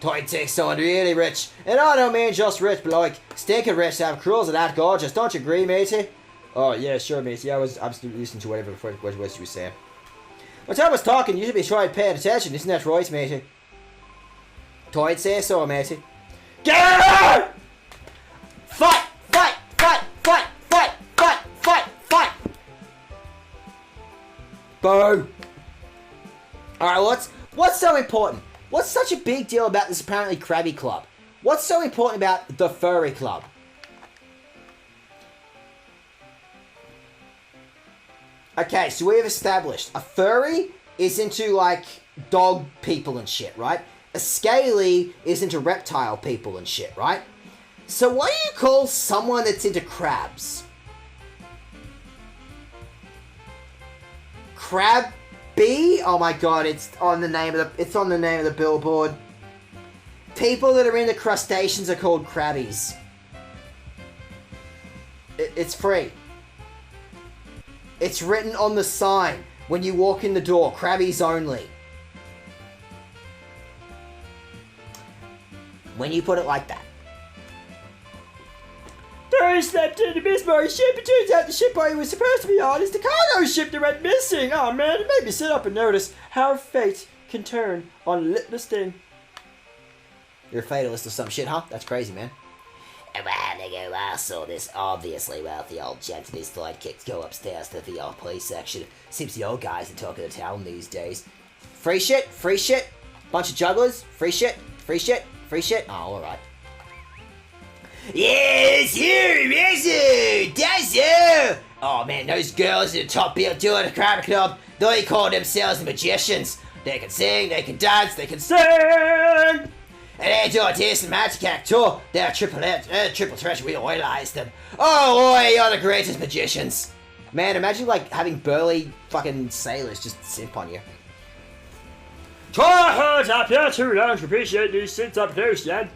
[SPEAKER 1] I'd take someone really rich. And I don't mean just rich, but like stinking rich to have a cruiser that gorgeous. Don't you agree, matey?
[SPEAKER 2] Oh, yeah, sure, matey. I was absolutely listening to whatever it was you were saying.
[SPEAKER 1] When I was talking, you should be trying paying attention, isn't that right, matey? I'd say so, matey.
[SPEAKER 2] Get out!
[SPEAKER 1] Fight! Fight! Fight! Fight! Fight! Fight! Fight! Fight! Boo! Alright, what's so important? What's such a big deal about this apparently Krabby Club? What's so important about the Furry Club? Okay, so we have established a furry is into like dog people and shit, right? A scaly is into reptile people and shit, right? So what do you call someone that's into crabs? Crabby? Oh my god, it's on the name of the billboard. People that are into crustaceans are called crabbies. It's free. It's written on the sign when you walk in the door, crabbies only. When you put it like that.
[SPEAKER 2] Terry slept in the Bismarck ship. It turns out the ship I was supposed to be on is the cargo ship that went missing. Oh man, it made me sit up and notice how fate can turn on littlest thing.
[SPEAKER 1] You're a fatalist or some shit, huh? That's crazy, man.
[SPEAKER 6] Well,
[SPEAKER 4] nigga, I saw this obviously wealthy old gent and his sidekicks go upstairs to the VIP section. Seems the old guys are talking of the town these days.
[SPEAKER 1] Free shit, bunch of jugglers, free shit. Oh, alright.
[SPEAKER 6] Yes, you, that's you. Oh man, those girls in the top bill doing the crowd club, they call themselves the magicians. They can sing, they can dance, they can sing. And they do a decent magic act too. They're triple threat, we idolize them. Oh boy, you're the greatest magicians.
[SPEAKER 1] Man, imagine like having burly fucking sailors just simp on you.
[SPEAKER 2] Try hard up here too long to appreciate these sins up there, Stan.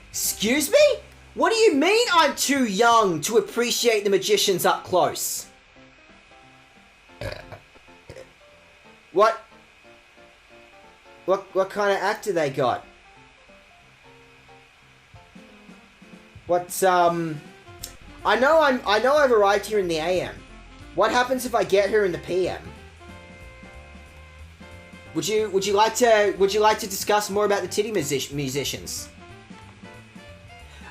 [SPEAKER 1] Excuse me? What do you mean I'm too young to appreciate the magicians up close? What kind of act do they got? I know I've arrived here in the AM. What happens if I get here in the PM? Would you like to discuss more about the titty musicians?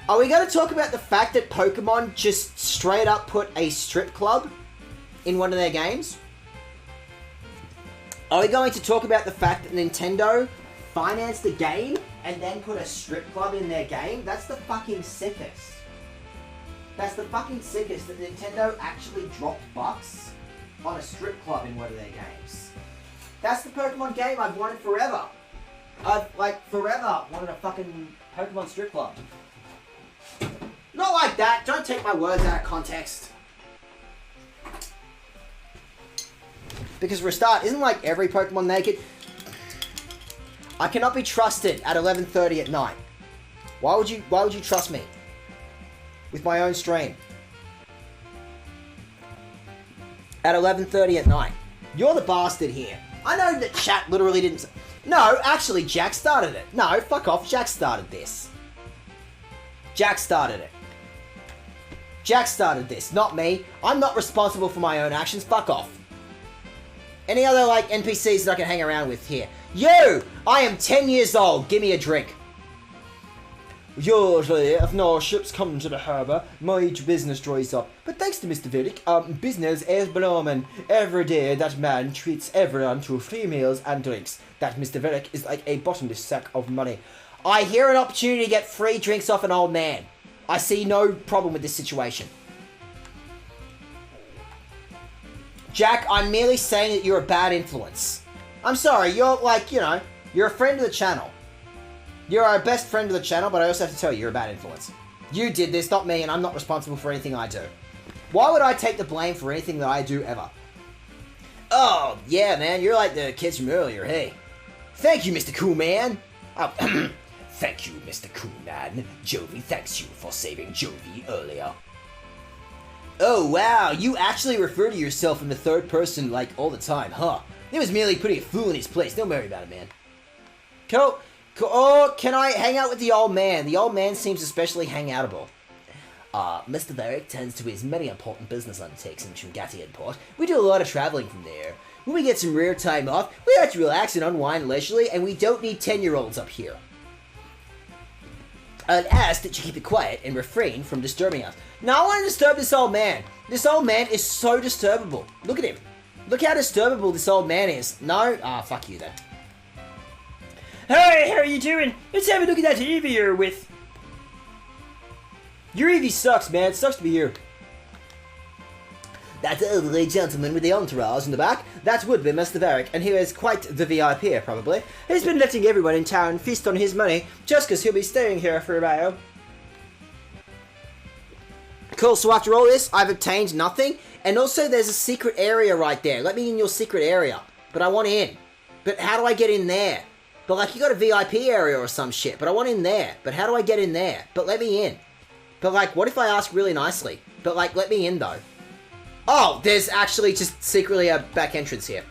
[SPEAKER 1] Are we going to talk about the fact that Pokemon just straight up put a strip club in one of their games? Are we going to talk about the fact that Nintendo financed the game and then put a strip club in their game? That's the fucking sickest. That's the fucking sickest that Nintendo actually dropped bucks on a strip club in one of their games. That's the Pokemon game I've wanted forever. I've, forever wanted a fucking Pokemon strip club. Not like that. Don't take my words out of context. Because for a start, isn't like every Pokemon naked? I cannot be trusted at 11:30 at night. Why would you trust me? With my own stream. At 11:30 at night. You're the bastard here. I know that chat literally didn't... No, actually, Jack started it. No, fuck off. Jack started this. Jack started it. Jack started this, not me. I'm not responsible for my own actions. Fuck off. Any other, NPCs that I can hang around with here? You! I am 10 years old. Give me a drink.
[SPEAKER 5] Usually, if no ships come to the harbour, my business dries up. But thanks to Mr. Vidic, business is blooming. Every day, that man treats everyone to free meals and drinks. That Mr. Vidic is like a bottomless sack of money.
[SPEAKER 1] I hear an opportunity to get free drinks off an old man. I see no problem with this situation. Jack, I'm merely saying that you're a bad influence. I'm sorry, you're you're a friend of the channel. You're our best friend of the channel, but I also have to tell you, you're a bad influence. You did this, not me, and I'm not responsible for anything I do. Why would I take the blame for anything that I do ever? Oh, yeah, man, you're like the kids from earlier, hey. Thank you, Mr. Cool Man. Oh,
[SPEAKER 6] thank you, Mr. Cool Man. Jovi thanks you for saving Jovi earlier.
[SPEAKER 1] Oh, wow, you actually refer to yourself in the third person, all the time, huh? It was merely putting a fool in his place. Don't worry about it, man. Cool. Oh, can I hang out with the old man? The old man seems especially hangoutable.
[SPEAKER 6] Mr. Varick tends to his many important business undertakings from Gattian Port. We do a lot of travelling from there.
[SPEAKER 1] When we get some rare time off, we like to relax and unwind leisurely, and we don't need 10-year-olds up here. I'd ask that you keep it quiet and refrain from disturbing us. Now I want to disturb this old man. This old man is so disturbable. Look at him. Look how disturbable this old man is. No? Ah, fuck you then.
[SPEAKER 2] Hey, how are you doing? Let's have a look at that Eevee you're with.
[SPEAKER 5] Your Eevee sucks, man. It sucks to be here.
[SPEAKER 1] That elderly gentleman with the entourage in the back, that would be Mr. Varick, and he is quite the VIP, probably. He's been letting everyone in town feast on his money, just because he'll be staying here for a while. Cool, so after all this, I've obtained nothing, and also there's a secret area right there. Let me in your secret area. But I want in. But how do I get in there? But you got a VIP area or some shit, but I want in there. But how do I get in there? But let me in. But what if I ask really nicely? But let me in though. Oh, there's actually just secretly a back entrance here.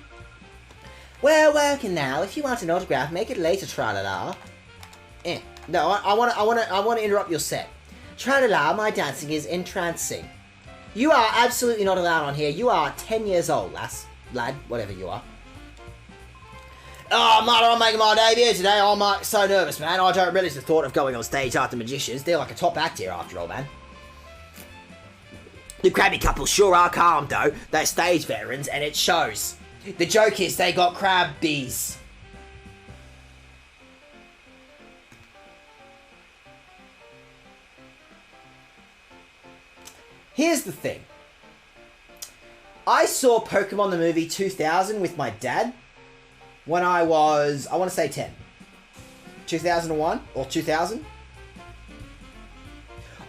[SPEAKER 1] We're working now. If you want an autograph, make it later, tra-la-la. No, I want to interrupt your set. Tra-la-la, my dancing is entrancing. You are absolutely not allowed on here. You are 10 years old, lad, whatever you are. Oh, mother, I'm making my debut today. I'm so nervous, man. I don't relish the thought of going on stage after magicians. They're like a top act here, after all, man. The crabby couple sure are calm, though. They're stage veterans, and it shows. The joke is they got crabbies. Here's the thing. I saw Pokemon the movie 2000 with my dad when I was, I want to say 10. 2001 or 2000.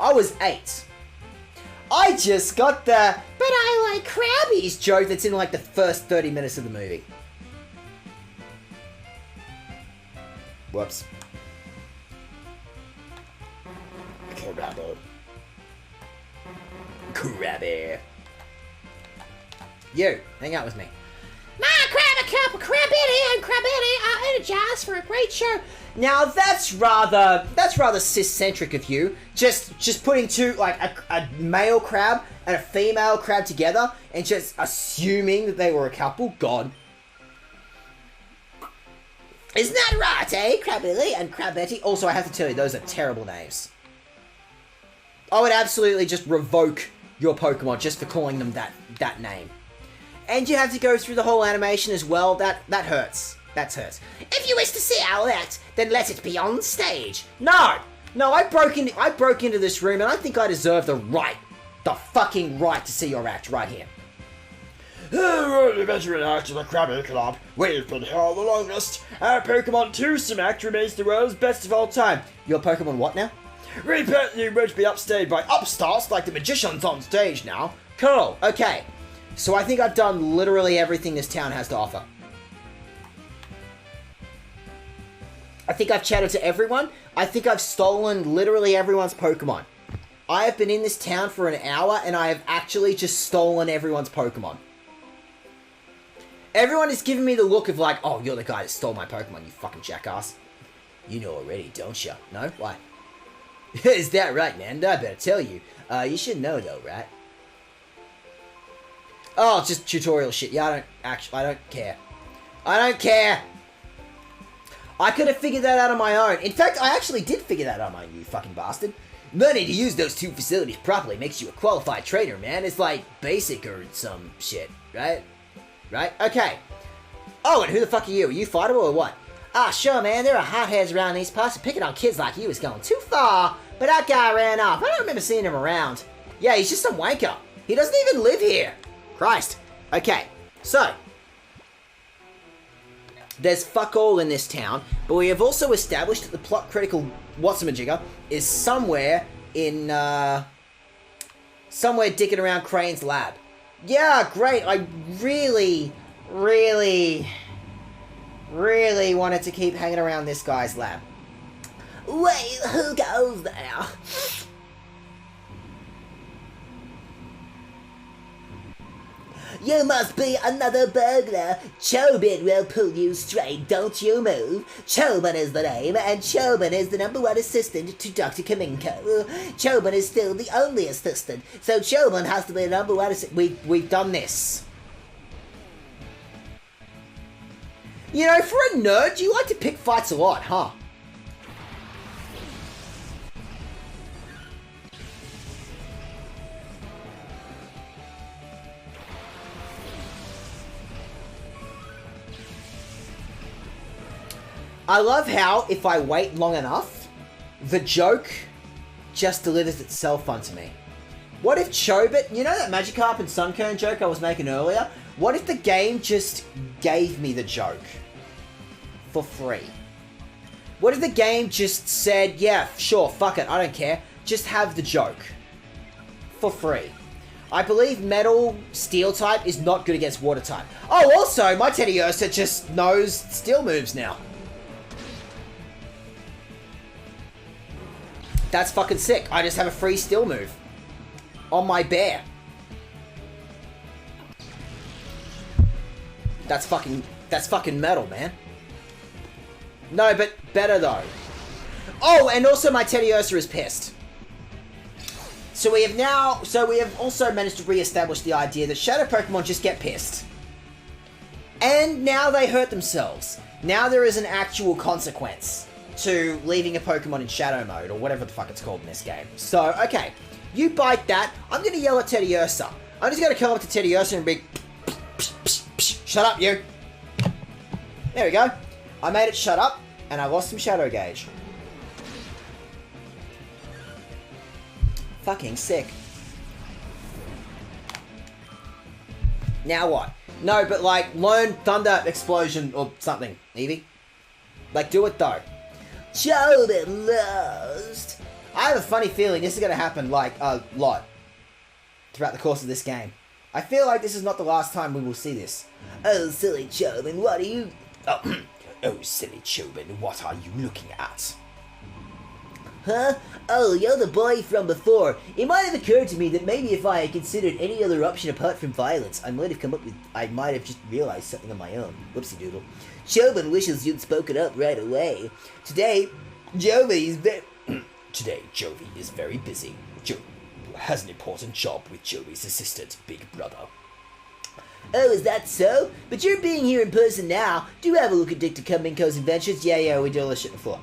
[SPEAKER 1] I was 8. I just got the, but I like crabbies joke that's in like the first 30 minutes of the movie. Whoops. Crabby. You, hang out with me.
[SPEAKER 3] My crab a cup of crabbetti and crabbetti are energized for a great show.
[SPEAKER 1] Now that's rather cis-centric of you. Just putting two, like a male crab and a female crab together and just assuming that they were a couple. God. Isn't that right, eh? Crabbilly and Crabbetti. Also, I have to tell you, those are terrible names. I would absolutely just revoke your Pokemon just for calling them that name. And you have to go through the whole animation as well. That hurts. That hurts.
[SPEAKER 3] If you wish to see our act, then let it be on stage.
[SPEAKER 1] No, I broke into this room, and I think I deserve the fucking right to see your act right here.
[SPEAKER 2] We're the veteran act of the Krabby Club. We've been here the longest. Our Pokemon Twosome act remains the world's best of all time.
[SPEAKER 1] Your Pokemon what now?
[SPEAKER 2] Repent you won't be upstaged by upstarts like the magicians on stage now.
[SPEAKER 1] Cool. Okay. So I think I've done literally everything this town has to offer. I think I've chatted to everyone. I think I've stolen literally everyone's Pokemon. I have been in this town for an hour and I have actually just stolen everyone's Pokemon. Everyone is giving me the look of like, oh, you're the guy that stole my Pokemon, you fucking jackass. You know already, don't you? No? Why? Is that right, Nanda? I better tell you. You should know though, right? Oh, just tutorial shit. Yeah, I don't care. I don't care! I could have figured that out on my own. In fact, I actually did figure that out on my own, you fucking bastard. Learning to use those two facilities properly makes you a qualified trainer, man. It's like basic or some shit, right? Right? Okay. Oh, and who the fuck are you? Are you fightable or what? Ah, sure, man. There are hotheads around these parts. Picking on kids like you is going too far. But that guy ran off. I don't remember seeing him around. Yeah, he's just some wanker. He doesn't even live here. Christ. Okay. So. There's fuck all in this town, but we have also established that the plot critical whatsamajigger is somewhere in, somewhere dicking around Crane's lab. Yeah, great. I really wanted to keep hanging around this guy's lab.
[SPEAKER 4] Wait, who goes there? You must be another burglar. Chobin will pull you straight, don't you move. Chobin is the name, and Chobin is the #1 assistant to Dr. Kaminko. Chobin is still the only assistant, so Chobin has to be the #1 assistant.
[SPEAKER 1] We've done this. You know, for a nerd, you like to pick fights a lot, huh? I love how, if I wait long enough, the joke just delivers itself onto me. What if Chobit, you know that Magikarp and Sunkern joke I was making earlier? What if the game just gave me the joke for free? What if the game just said, yeah, sure, fuck it, I don't care, just have the joke for free? I believe Metal Steel type is not good against Water type. Oh, also, my Teddiursa just knows Steel moves now. That's fucking sick. I just have a free Steel move on my bear. That's fucking metal, man. No, but better though. Oh, and also my Teddiursa is pissed. So we have also managed to re-establish the idea that Shadow Pokemon just get pissed. And now they hurt themselves. Now there is an actual consequence to leaving a Pokemon in Shadow Mode, or whatever the fuck it's called in this game. So, okay. You bite that. I'm going to yell at Teddiursa. I'm just going to come up to Teddiursa and be... Shut up, you. There we go. I made it shut up, and I lost some Shadow Gauge. Fucking sick. Now what? No, but like, learn Thunder Explosion or something, Eevee. Like, do it though.
[SPEAKER 4] Chobin lost.
[SPEAKER 1] I have a funny feeling this is going to happen, like, a lot throughout the course of this game. I feel like this is not the last time we will see this.
[SPEAKER 4] Oh, silly Chobin, what are you...
[SPEAKER 6] Oh, silly Chobin, what are you looking at?
[SPEAKER 4] Huh? Oh, you're the boy from before. It might have occurred to me that maybe if I had considered any other option apart from violence, I might have just realized something on my own. Whoopsie doodle. Chobin wishes you'd spoken up right away. Today, Jovi is very busy.
[SPEAKER 6] Jovi has an important job with Joey's assistant, Big Brother.
[SPEAKER 4] Oh, is that so? But you're being here in person now. Do have a look at Dr. Kamenko's inventions.
[SPEAKER 1] Yeah, we did all this shit before.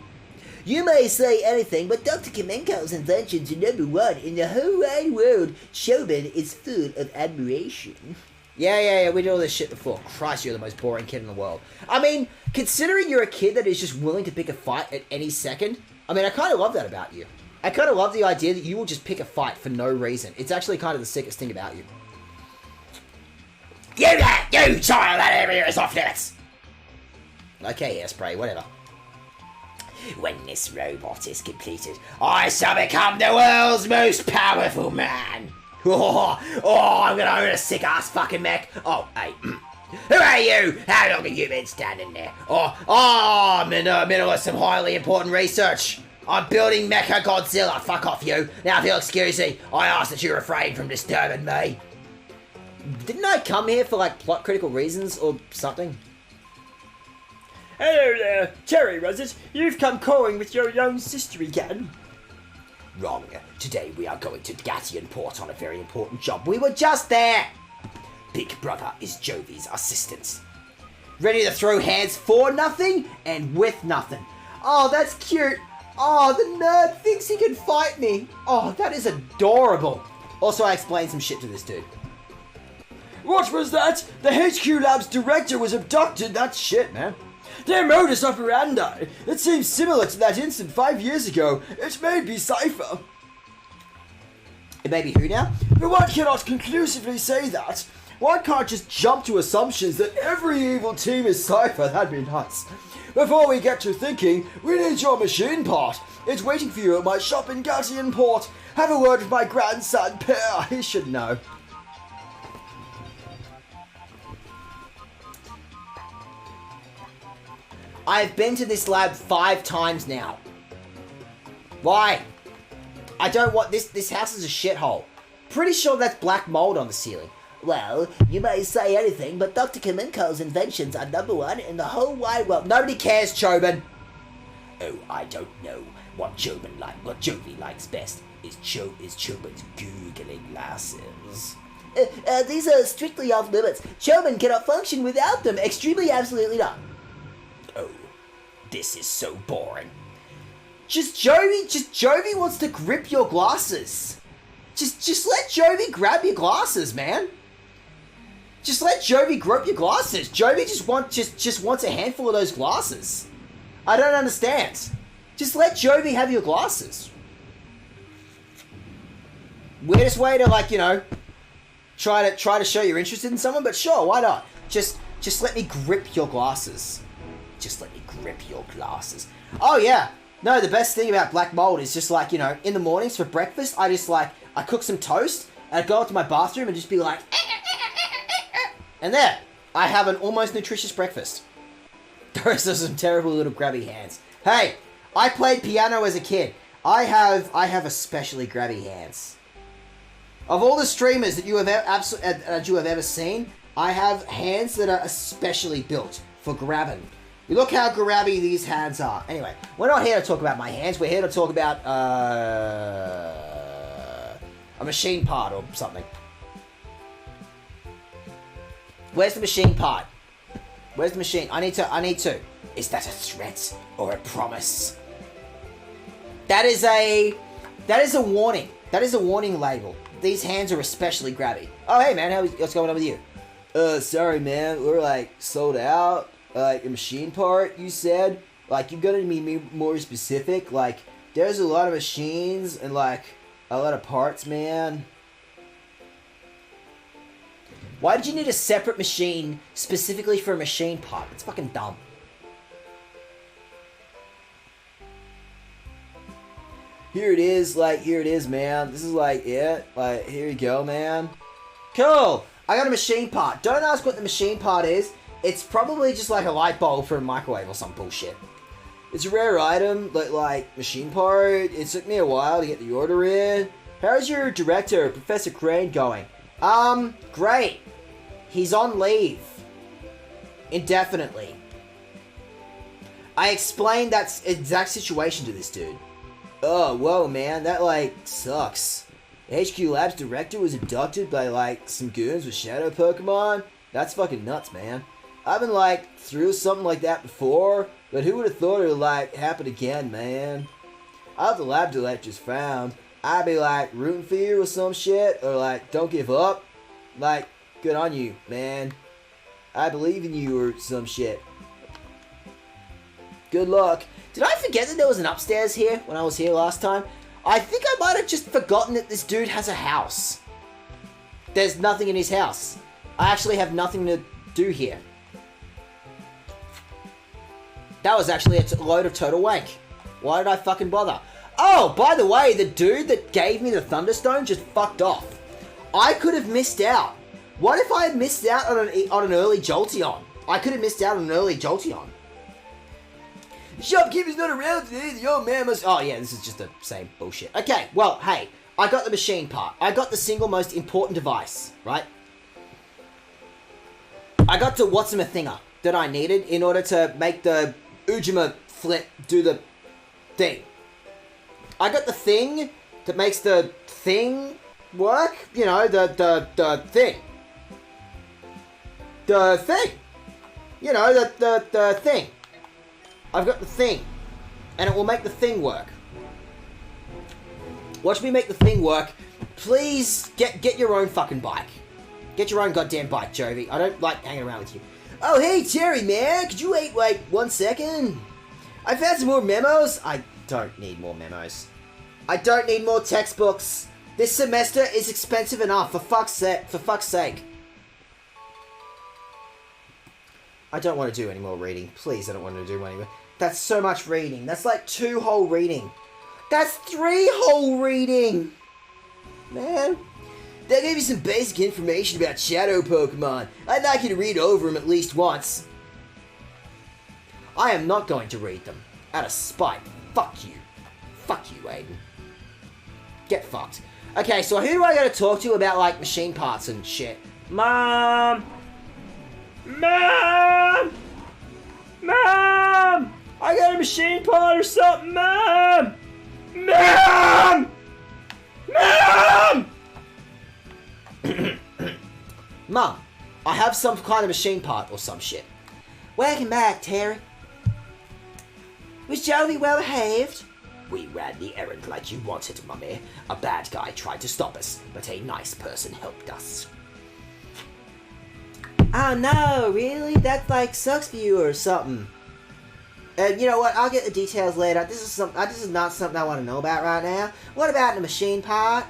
[SPEAKER 4] You may say anything, but Dr. Kamenko's inventions are number one in the whole wide world. Chobin is full of admiration.
[SPEAKER 1] Yeah, we did all this shit before. Christ, you're the most boring kid in the world. I mean, considering you're a kid that is just willing to pick a fight at any second, I mean, I kind of love that about you. I kind of love the idea that you will just pick a fight for no reason. It's actually kind of the sickest thing about you.
[SPEAKER 6] You child, that area is off limits!
[SPEAKER 1] Okay, Hairspray, whatever.
[SPEAKER 6] When this robot is completed, I shall become the world's most powerful man! I'm gonna own a sick-ass fucking mech! Oh, hey, who are you? How long have you been standing there? I'm in the middle of some highly important research! I'm building Mecha Godzilla, fuck off you! Now if you'll excuse me, I ask that you refrain from disturbing me!
[SPEAKER 1] Didn't I come here for, like, plot critical reasons or something?
[SPEAKER 2] Hello there, Cherry, was it? You've come calling with your young sister again.
[SPEAKER 6] Wrong. Today we are going to Gatian Port on a very important job.
[SPEAKER 1] We were just there!
[SPEAKER 6] Big Brother is Jovi's assistant.
[SPEAKER 1] Ready to throw hands for nothing and with nothing. Oh, that's cute. Oh, the nerd thinks he can fight me. Oh, that is adorable. Also, I explained some shit to this dude.
[SPEAKER 5] What was that? The HQ Lab's director was abducted. That's shit, man. Their modus operandi. It seems similar to that incident 5 years ago. It may be Cypher.
[SPEAKER 1] It may be who now?
[SPEAKER 5] But one cannot conclusively say that. One can't just jump to assumptions that every evil team is Cypher. That'd be nuts. Before we get to thinking, we need your machine part. It's waiting for you at my shop in Gatian Port. Have a word with my grandson, Per. He should know.
[SPEAKER 1] I've been to this lab 5 times now. Why? I don't want this. This house is a shithole. Pretty sure that's black mold on the ceiling.
[SPEAKER 4] Well, you may say anything, but Dr. Kamenko's inventions are number one in the whole wide world.
[SPEAKER 1] Nobody cares, Chobin.
[SPEAKER 6] Oh, I don't know. What Jovi likes best is Chobin's googling glasses.
[SPEAKER 4] These are strictly off limits. Chobin cannot function without them. Extremely absolutely not.
[SPEAKER 6] Oh, this is so boring.
[SPEAKER 1] Just Jovi wants to grip your glasses. Just let Jovi grab your glasses, man. Just let Jovi grip your glasses. Jovi just wants a handful of those glasses. I don't understand. Just let Jovi have your glasses. Weirdest way to, like, you know, try to show you're interested in someone, but sure, why not? Just let me grip your glasses.
[SPEAKER 6] Just let me grip your glasses.
[SPEAKER 1] Oh yeah. No, the best thing about black mold is just, like, you know, in the mornings for breakfast, I cook some toast, and I go up to my bathroom and just be like, and there, I have an almost nutritious breakfast. Those are some terrible little grabby hands. Hey, I played piano as a kid. I have especially grabby hands. Of all the streamers that you have ever seen, I have hands that are especially built for grabbing. You look how grabby these hands are. Anyway, we're not here to talk about my hands. We're here to talk about a machine part or something. Where's the machine part? Where's the machine? I need to.
[SPEAKER 6] Is that a threat or a promise?
[SPEAKER 1] That is a warning. That is a warning label. These hands are especially grabby. Oh, hey, man. What's going on with you?
[SPEAKER 5] Sorry, man. We're, like, sold out. Like, a machine part, you said? Like, you gotta be more specific. Like, there's a lot of machines and, like, a lot of parts, man.
[SPEAKER 1] Why did you need a separate machine specifically for a machine part? It's fucking dumb.
[SPEAKER 5] Here it is, man. This is, like, it. Like, here you go, man.
[SPEAKER 1] Cool. I got a machine part. Don't ask what the machine part is. It's probably just like a light bulb for a microwave or some bullshit.
[SPEAKER 5] It's a rare item, but, like, machine part. It took me a while to get the order in. How's your director, Professor Crane, going?
[SPEAKER 1] Great. He's on leave. Indefinitely. I explained that exact situation to this dude.
[SPEAKER 5] Oh, whoa, man, that, like, sucks. HQ Labs director was abducted by, like, some goons with shadow Pokemon? That's fucking nuts, man. I've been, like, through something like that before, but who would have thought it would, like, happen again, man? I hope the lab director's found. I'd be, like, rooting for you or some shit, or, like, don't give up. Like, good on you, man. I believe in you or some shit. Good luck.
[SPEAKER 1] Did I forget that there was an upstairs here when I was here last time? I think I might have just forgotten that this dude has a house. There's nothing in his house. I actually have nothing to do here. That was actually a load of total wank. Why did I fucking bother? Oh, by the way, the dude that gave me the Thunderstone just fucked off. I could have missed out. What if I had missed out on an early Jolteon? I could have missed out on an early Jolteon.
[SPEAKER 5] The shopkeeper's not around today, the old man must...
[SPEAKER 1] Oh yeah, this is just the same bullshit. Okay, well, hey, I got the machine part. I got the single most important device, right? I got the what's-a-thinger that I needed in order to make the Ujima flip do the thing. I got the thing that makes the thing work. You know, the thing. The thing. You know, the thing. I've got the thing. And it will make the thing work. Watch me make the thing work. Please, get your own fucking bike. Get your own goddamn bike, Jovi. I don't like hanging around with you.
[SPEAKER 5] Oh, hey, Terry, man. Could you wait, like, 1 second? I found some more memos.
[SPEAKER 1] I don't need more memos. I don't need more textbooks. This semester is expensive enough, for fuck's sake. I don't want to do any more reading. Please, I don't want to do any more. That's so much reading. That's like 2 whole reading. That's 3 whole reading. Man.
[SPEAKER 5] That gave you some basic information about shadow Pokemon. I'd like you to read over them at least once.
[SPEAKER 1] I am not going to read them. Out of spite. Fuck you. Fuck you, Aiden. Get fucked. Okay, so who do I gotta talk to about, like, machine parts and shit?
[SPEAKER 2] Mom! Mom! Mom! I got a machine part or something, Mom! Mom! Mom!
[SPEAKER 1] Mum, I have some kind of machine part or some shit. Welcome back, Terry. Was Jovi well behaved?
[SPEAKER 6] We ran the errand like you wanted, Mummy. A bad guy tried to stop us, but a nice person helped us.
[SPEAKER 1] Oh no, really? That like sucks for you or something. You know what? I'll get the details later. This is not something I want to know about right now. What about the machine part?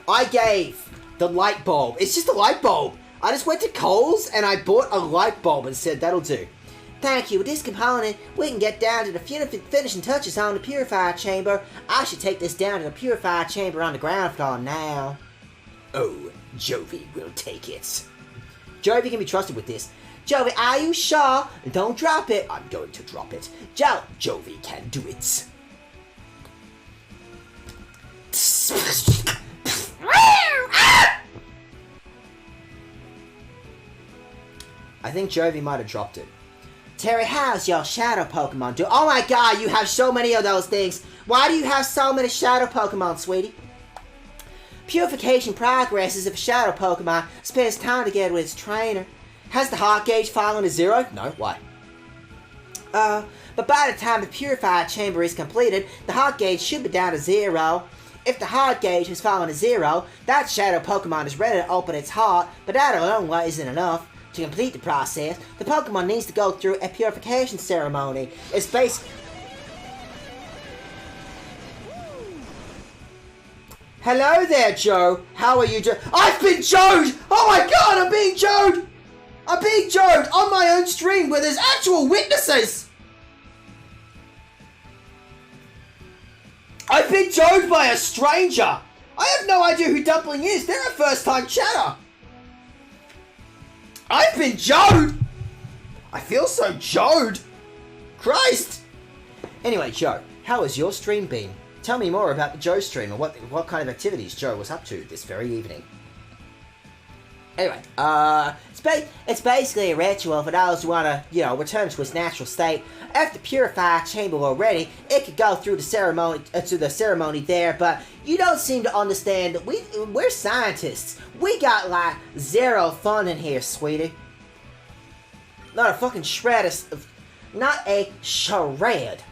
[SPEAKER 1] I gave the light bulb. It's just a light bulb. I just went to Kohl's and I bought a light bulb and said that'll do. Thank you. With this component, we can get down to the finishing touches on the purifier chamber. I should take this down to the purifier chamber on the ground floor now.
[SPEAKER 6] Oh, Jovi will take it.
[SPEAKER 1] Jovi can be trusted with this. Jovi, are you sure? Don't drop it.
[SPEAKER 6] I'm going to drop it.
[SPEAKER 1] Joe.
[SPEAKER 6] Jovi can do it.
[SPEAKER 1] I think Jovi might have dropped it. Terry, how's your shadow Pokemon do? Oh my god, you have so many of those things. Why do you have so many shadow Pokemon, sweetie? Purification progresses if a shadow Pokemon spends time together with its trainer. Has the heart gauge fallen to 0? No, why? But by the time the purified chamber is completed, the heart gauge should be down to 0. If the heart gauge has fallen to 0, that shadow Pokemon is ready to open its heart, but that alone isn't enough. To complete the process, the Pokemon needs to go through a purification ceremony. It's basically... Hello there, Joe. How are you, Joe? I've been Joed! Oh my god, I'm being Joed! I'm being Joed on my own stream where there's actual witnesses! I've been Joed by a stranger! I have no idea who Dumpling is. They're a first-time chatter. I've been Joed! I feel so Joed. Christ! Anyway, Joe, how has your stream been? Tell me more about the Joe stream and what kind of activities Joe was up to this very evening. Anyway, it's basically a ritual for those who want to, return to its natural state. After the purified chamber already, it could go through the ceremony to the ceremony there, but you don't seem to understand that we're scientists. We got like 0 fun in here, sweetie. Not a fucking shred of, not a shred.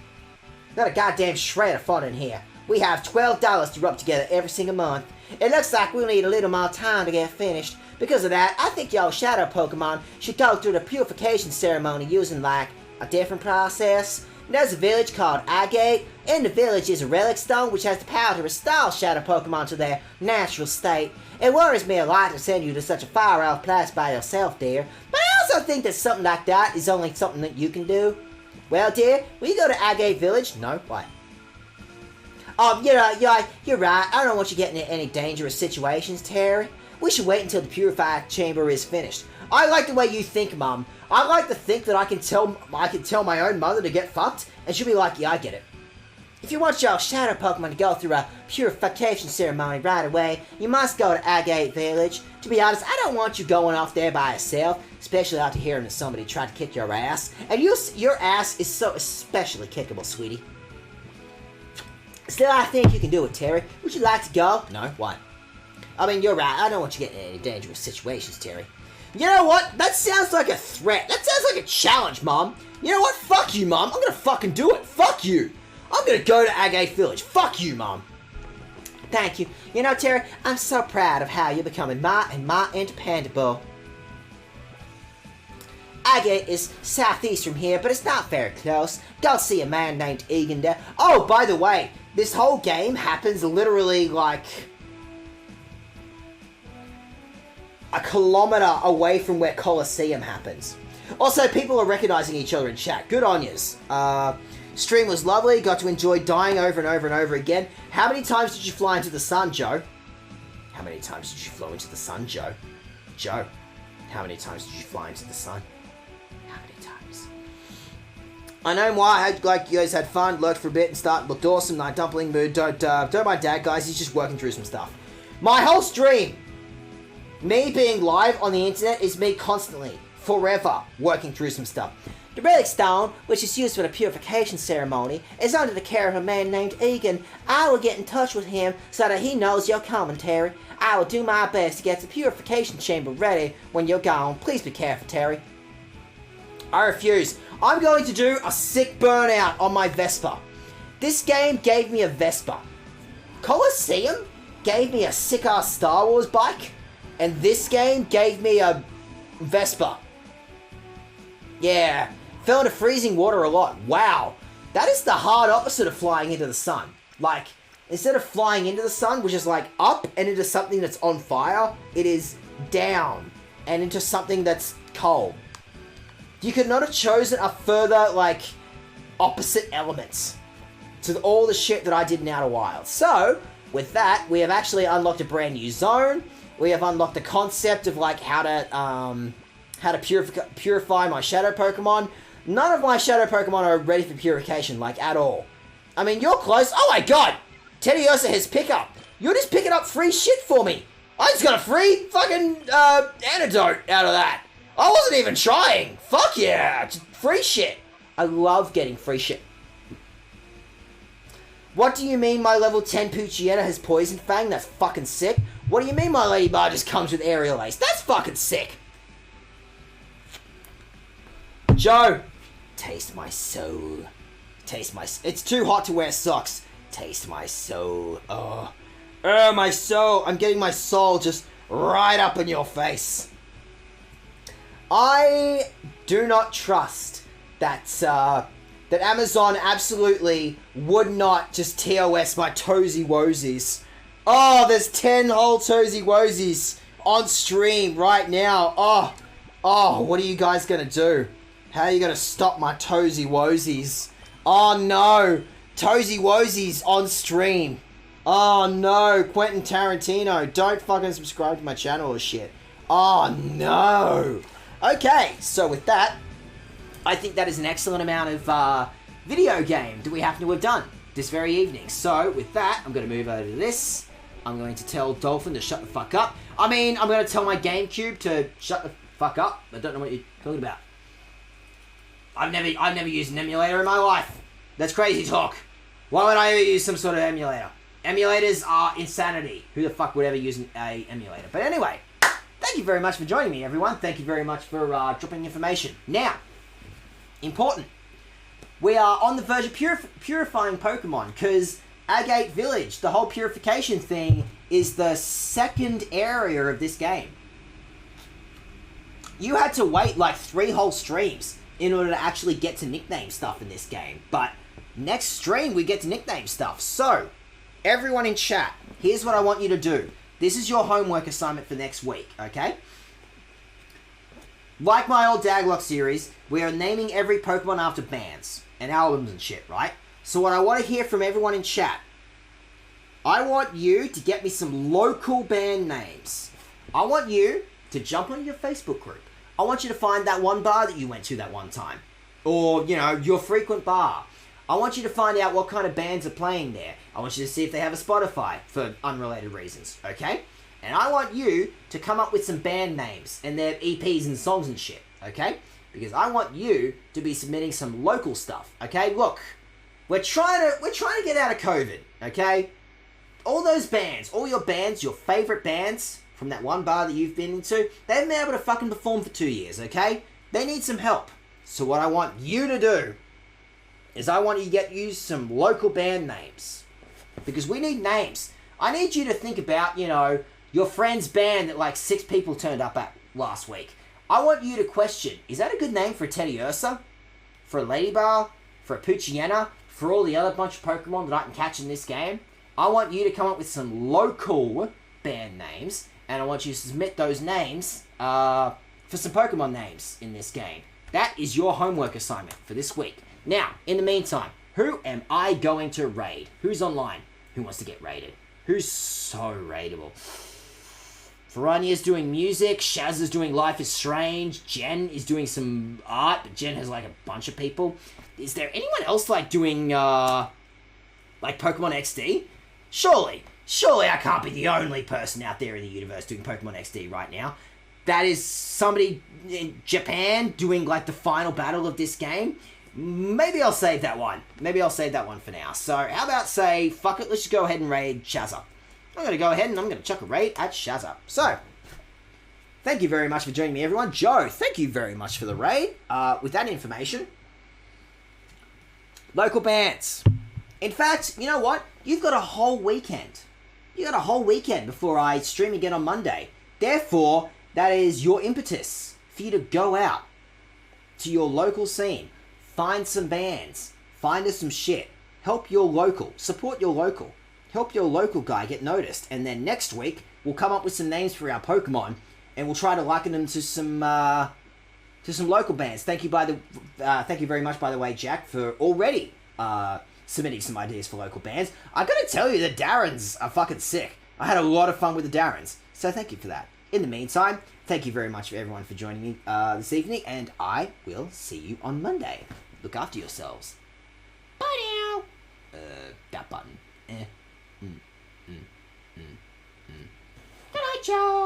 [SPEAKER 1] Not a goddamn shred of fun in here. We have $12 to rub together every single month. It looks like we'll need a little more time to get finished. Because of that, I think y'all Shadow Pokemon should go through the purification ceremony using, like, a different process. There's a village called Daget. In the village is a relic stone which has the power to restore Shadow Pokemon to their natural state. It worries me a lot to send you to such a far-off place by yourself, dear. But I also think that something like that is only something that you can do. Well, dear, will you go to Daget Village? No? Why? You're right. I don't want you getting into any dangerous situations, Terry. We should wait until the purified chamber is finished. I like the way you think, Mum. I like to think that I can tell my own mother to get fucked, and she'll be like, yeah, I get it. If you want your Shadow Pokemon to go through a purification ceremony right away, you must go to Daget Village. To be honest, I don't want you going off there by yourself, especially after hearing that somebody tried to kick your ass. And your ass is so especially kickable, sweetie. Still, I think you can do it, Terry. Would you like to go? No? Why? I mean, you're right. I don't want you getting in any dangerous situations, Terry. You know what? That sounds like a threat. That sounds like a challenge, Mom. You know what? Fuck you, Mom. I'm gonna fucking do it. Fuck you. I'm gonna go to Daget Village. Fuck you, Mom. Thank you. You know, Terry, I'm so proud of how you're becoming more and more independent. Daget is southeast from here, but it's not very close. Go see a man named Egan there. Oh, by the way, this whole game happens literally like a kilometer away from where Colosseum happens. Also, people are recognizing each other in chat. Good on yous. Stream was lovely. Got to enjoy dying over and over and over again. How many times did you fly into the sun, Joe? How many times did you fly into the sun, Joe? Joe, how many times did you fly into the sun? How many times? I know why. I hope like you guys had fun, lurked for a bit, and looked awesome. Like dumpling mood. Don't mind Dad, guys. He's just working through some stuff. My whole stream, me being live on the internet, is me constantly, forever, working through some stuff. The relic stone, which is used for the purification ceremony, is under the care of a man named Egan. I will get in touch with him so that he knows your commentary. I will do my best to get the purification chamber ready when you're gone. Please be careful, Terry. I refuse. I'm going to do a sick burnout on my Vespa. This game gave me a Vespa. Colosseum gave me a sick-ass Star Wars bike. And this game gave me a Vespa. Yeah. Fell into freezing water a lot. Wow. That is the hard opposite of flying into the sun. Like, instead of flying into the sun, which is like up and into something that's on fire, it is down and into something that's cold. You could not have chosen a further, like, opposite elements to all the shit that I did in Outer Wilds. So, with that, we have actually unlocked a brand new zone. We have unlocked the concept of, like, how to purify my Shadow Pokemon. None of my Shadow Pokemon are ready for purification, like, at all. I mean, you're close. Oh my god! Teddiursa has pickup. You're just picking up free shit for me. I just got a free fucking antidote out of that. I wasn't even trying. Fuck yeah! Just free shit. I love getting free shit. What do you mean my level 10 Poochyena has Poison Fang? That's fucking sick. What do you mean my Lady Bar just comes with Aerial Ace? That's fucking sick. Joe, taste my soul. Taste my... It's too hot to wear socks. Taste my soul. Oh, my soul. I'm getting my soul just right up in your face. I do not trust that that Amazon absolutely would not just TOS my Toesy Woesies. Oh, there's 10 whole Toesy Woesies on stream right now. Oh, what are you guys gonna do? How are you gonna stop my Toesy Woesies? Oh no, Toesy Woesies on stream. Oh no, Quentin Tarantino, don't fucking subscribe to my channel or shit. Oh no. Okay, so with that, I think that is an excellent amount of video game that we happen to have done this very evening. So with that, I'm going to move over to this. I'm going to tell Dolphin to shut the fuck up. I mean, I'm going to tell my GameCube to shut the fuck up. I don't know what you're talking about. I've never used an emulator in my life. That's crazy talk. Why would I ever use some sort of emulator? Emulators are insanity. Who the fuck would ever use an emulator? But anyway, thank you very much for joining me, everyone. Thank you very much for dropping information. Now, important. We are on the verge of purifying Pokemon, because Agate Village, the whole purification thing, is the second area of this game. You had to wait like 3 whole streams in order to actually get to nickname stuff in this game. But next stream, we get to nickname stuff. So, everyone in chat, here's what I want you to do. This is your homework assignment for next week, okay? Like my old Daglock series, we are naming every Pokemon after bands and albums and shit, right? So what I want to hear from everyone in chat, I want you to get me some local band names. I want you to jump on your Facebook group. I want you to find that one bar that you went to that one time. Or, you know, your frequent bar. I want you to find out what kind of bands are playing there. I want you to see if they have a Spotify for unrelated reasons, okay? And I want you to come up with some band names and their EPs and songs and shit, okay? Because I want you to be submitting some local stuff, okay? Look, we're trying to get out of COVID, okay? All those bands, all your bands, your favorite bands from that one bar that you've been into, they haven't been able to fucking perform for 2 years, okay? They need some help. So what I want you to do is I want you to get you some local band names. Because we need names. I need you to think about, you know, your friend's band that like 6 people turned up at last week. I want you to question, is that a good name for a Teddy Ursa? For a Ladybug? For a Poochyena? For all the other bunch of Pokemon that I can catch in this game? I want you to come up with some local band names, and I want you to submit those names for some Pokemon names in this game. That is your homework assignment for this week. Now, in the meantime, who am I going to raid? Who's online? Who wants to get raided? Who's so raidable? Verania's doing music, Shaz is doing Life is Strange, Jen is doing some art, but Jen has like a bunch of people. Is there anyone else like doing like Pokemon XD? Surely I can't be the only person out there in the universe doing Pokemon XD right now. That is somebody in Japan doing like the final battle of this game. Maybe I'll save that one. Maybe I'll save that one for now. So how about say, fuck it, let's just go ahead and raid Shazza. I'm going to go ahead and I'm going to chuck a raid at Shazza. So, thank you very much for joining me, everyone. Joe, thank you very much for the raid. With that information, local bands. In fact, you know what? You've got a whole weekend. You got a whole weekend before I stream again on Monday. Therefore, that is your impetus for you to go out to your local scene. Find some bands. Find us some shit. Help your local. Support your local. Help your local guy get noticed. And then next week, we'll come up with some names for our Pokemon, and we'll try to liken them to some local bands. Thank you very much, by the way, Jack, for already submitting some ideas for local bands. I gotta tell you, the Darrens are fucking sick. I had a lot of fun with the Darrens, so thank you for that. In the meantime, thank you very much for everyone for joining me this evening, and I will see you on Monday. Look after yourselves. Bye now. That button.
[SPEAKER 3] Good night, Joe.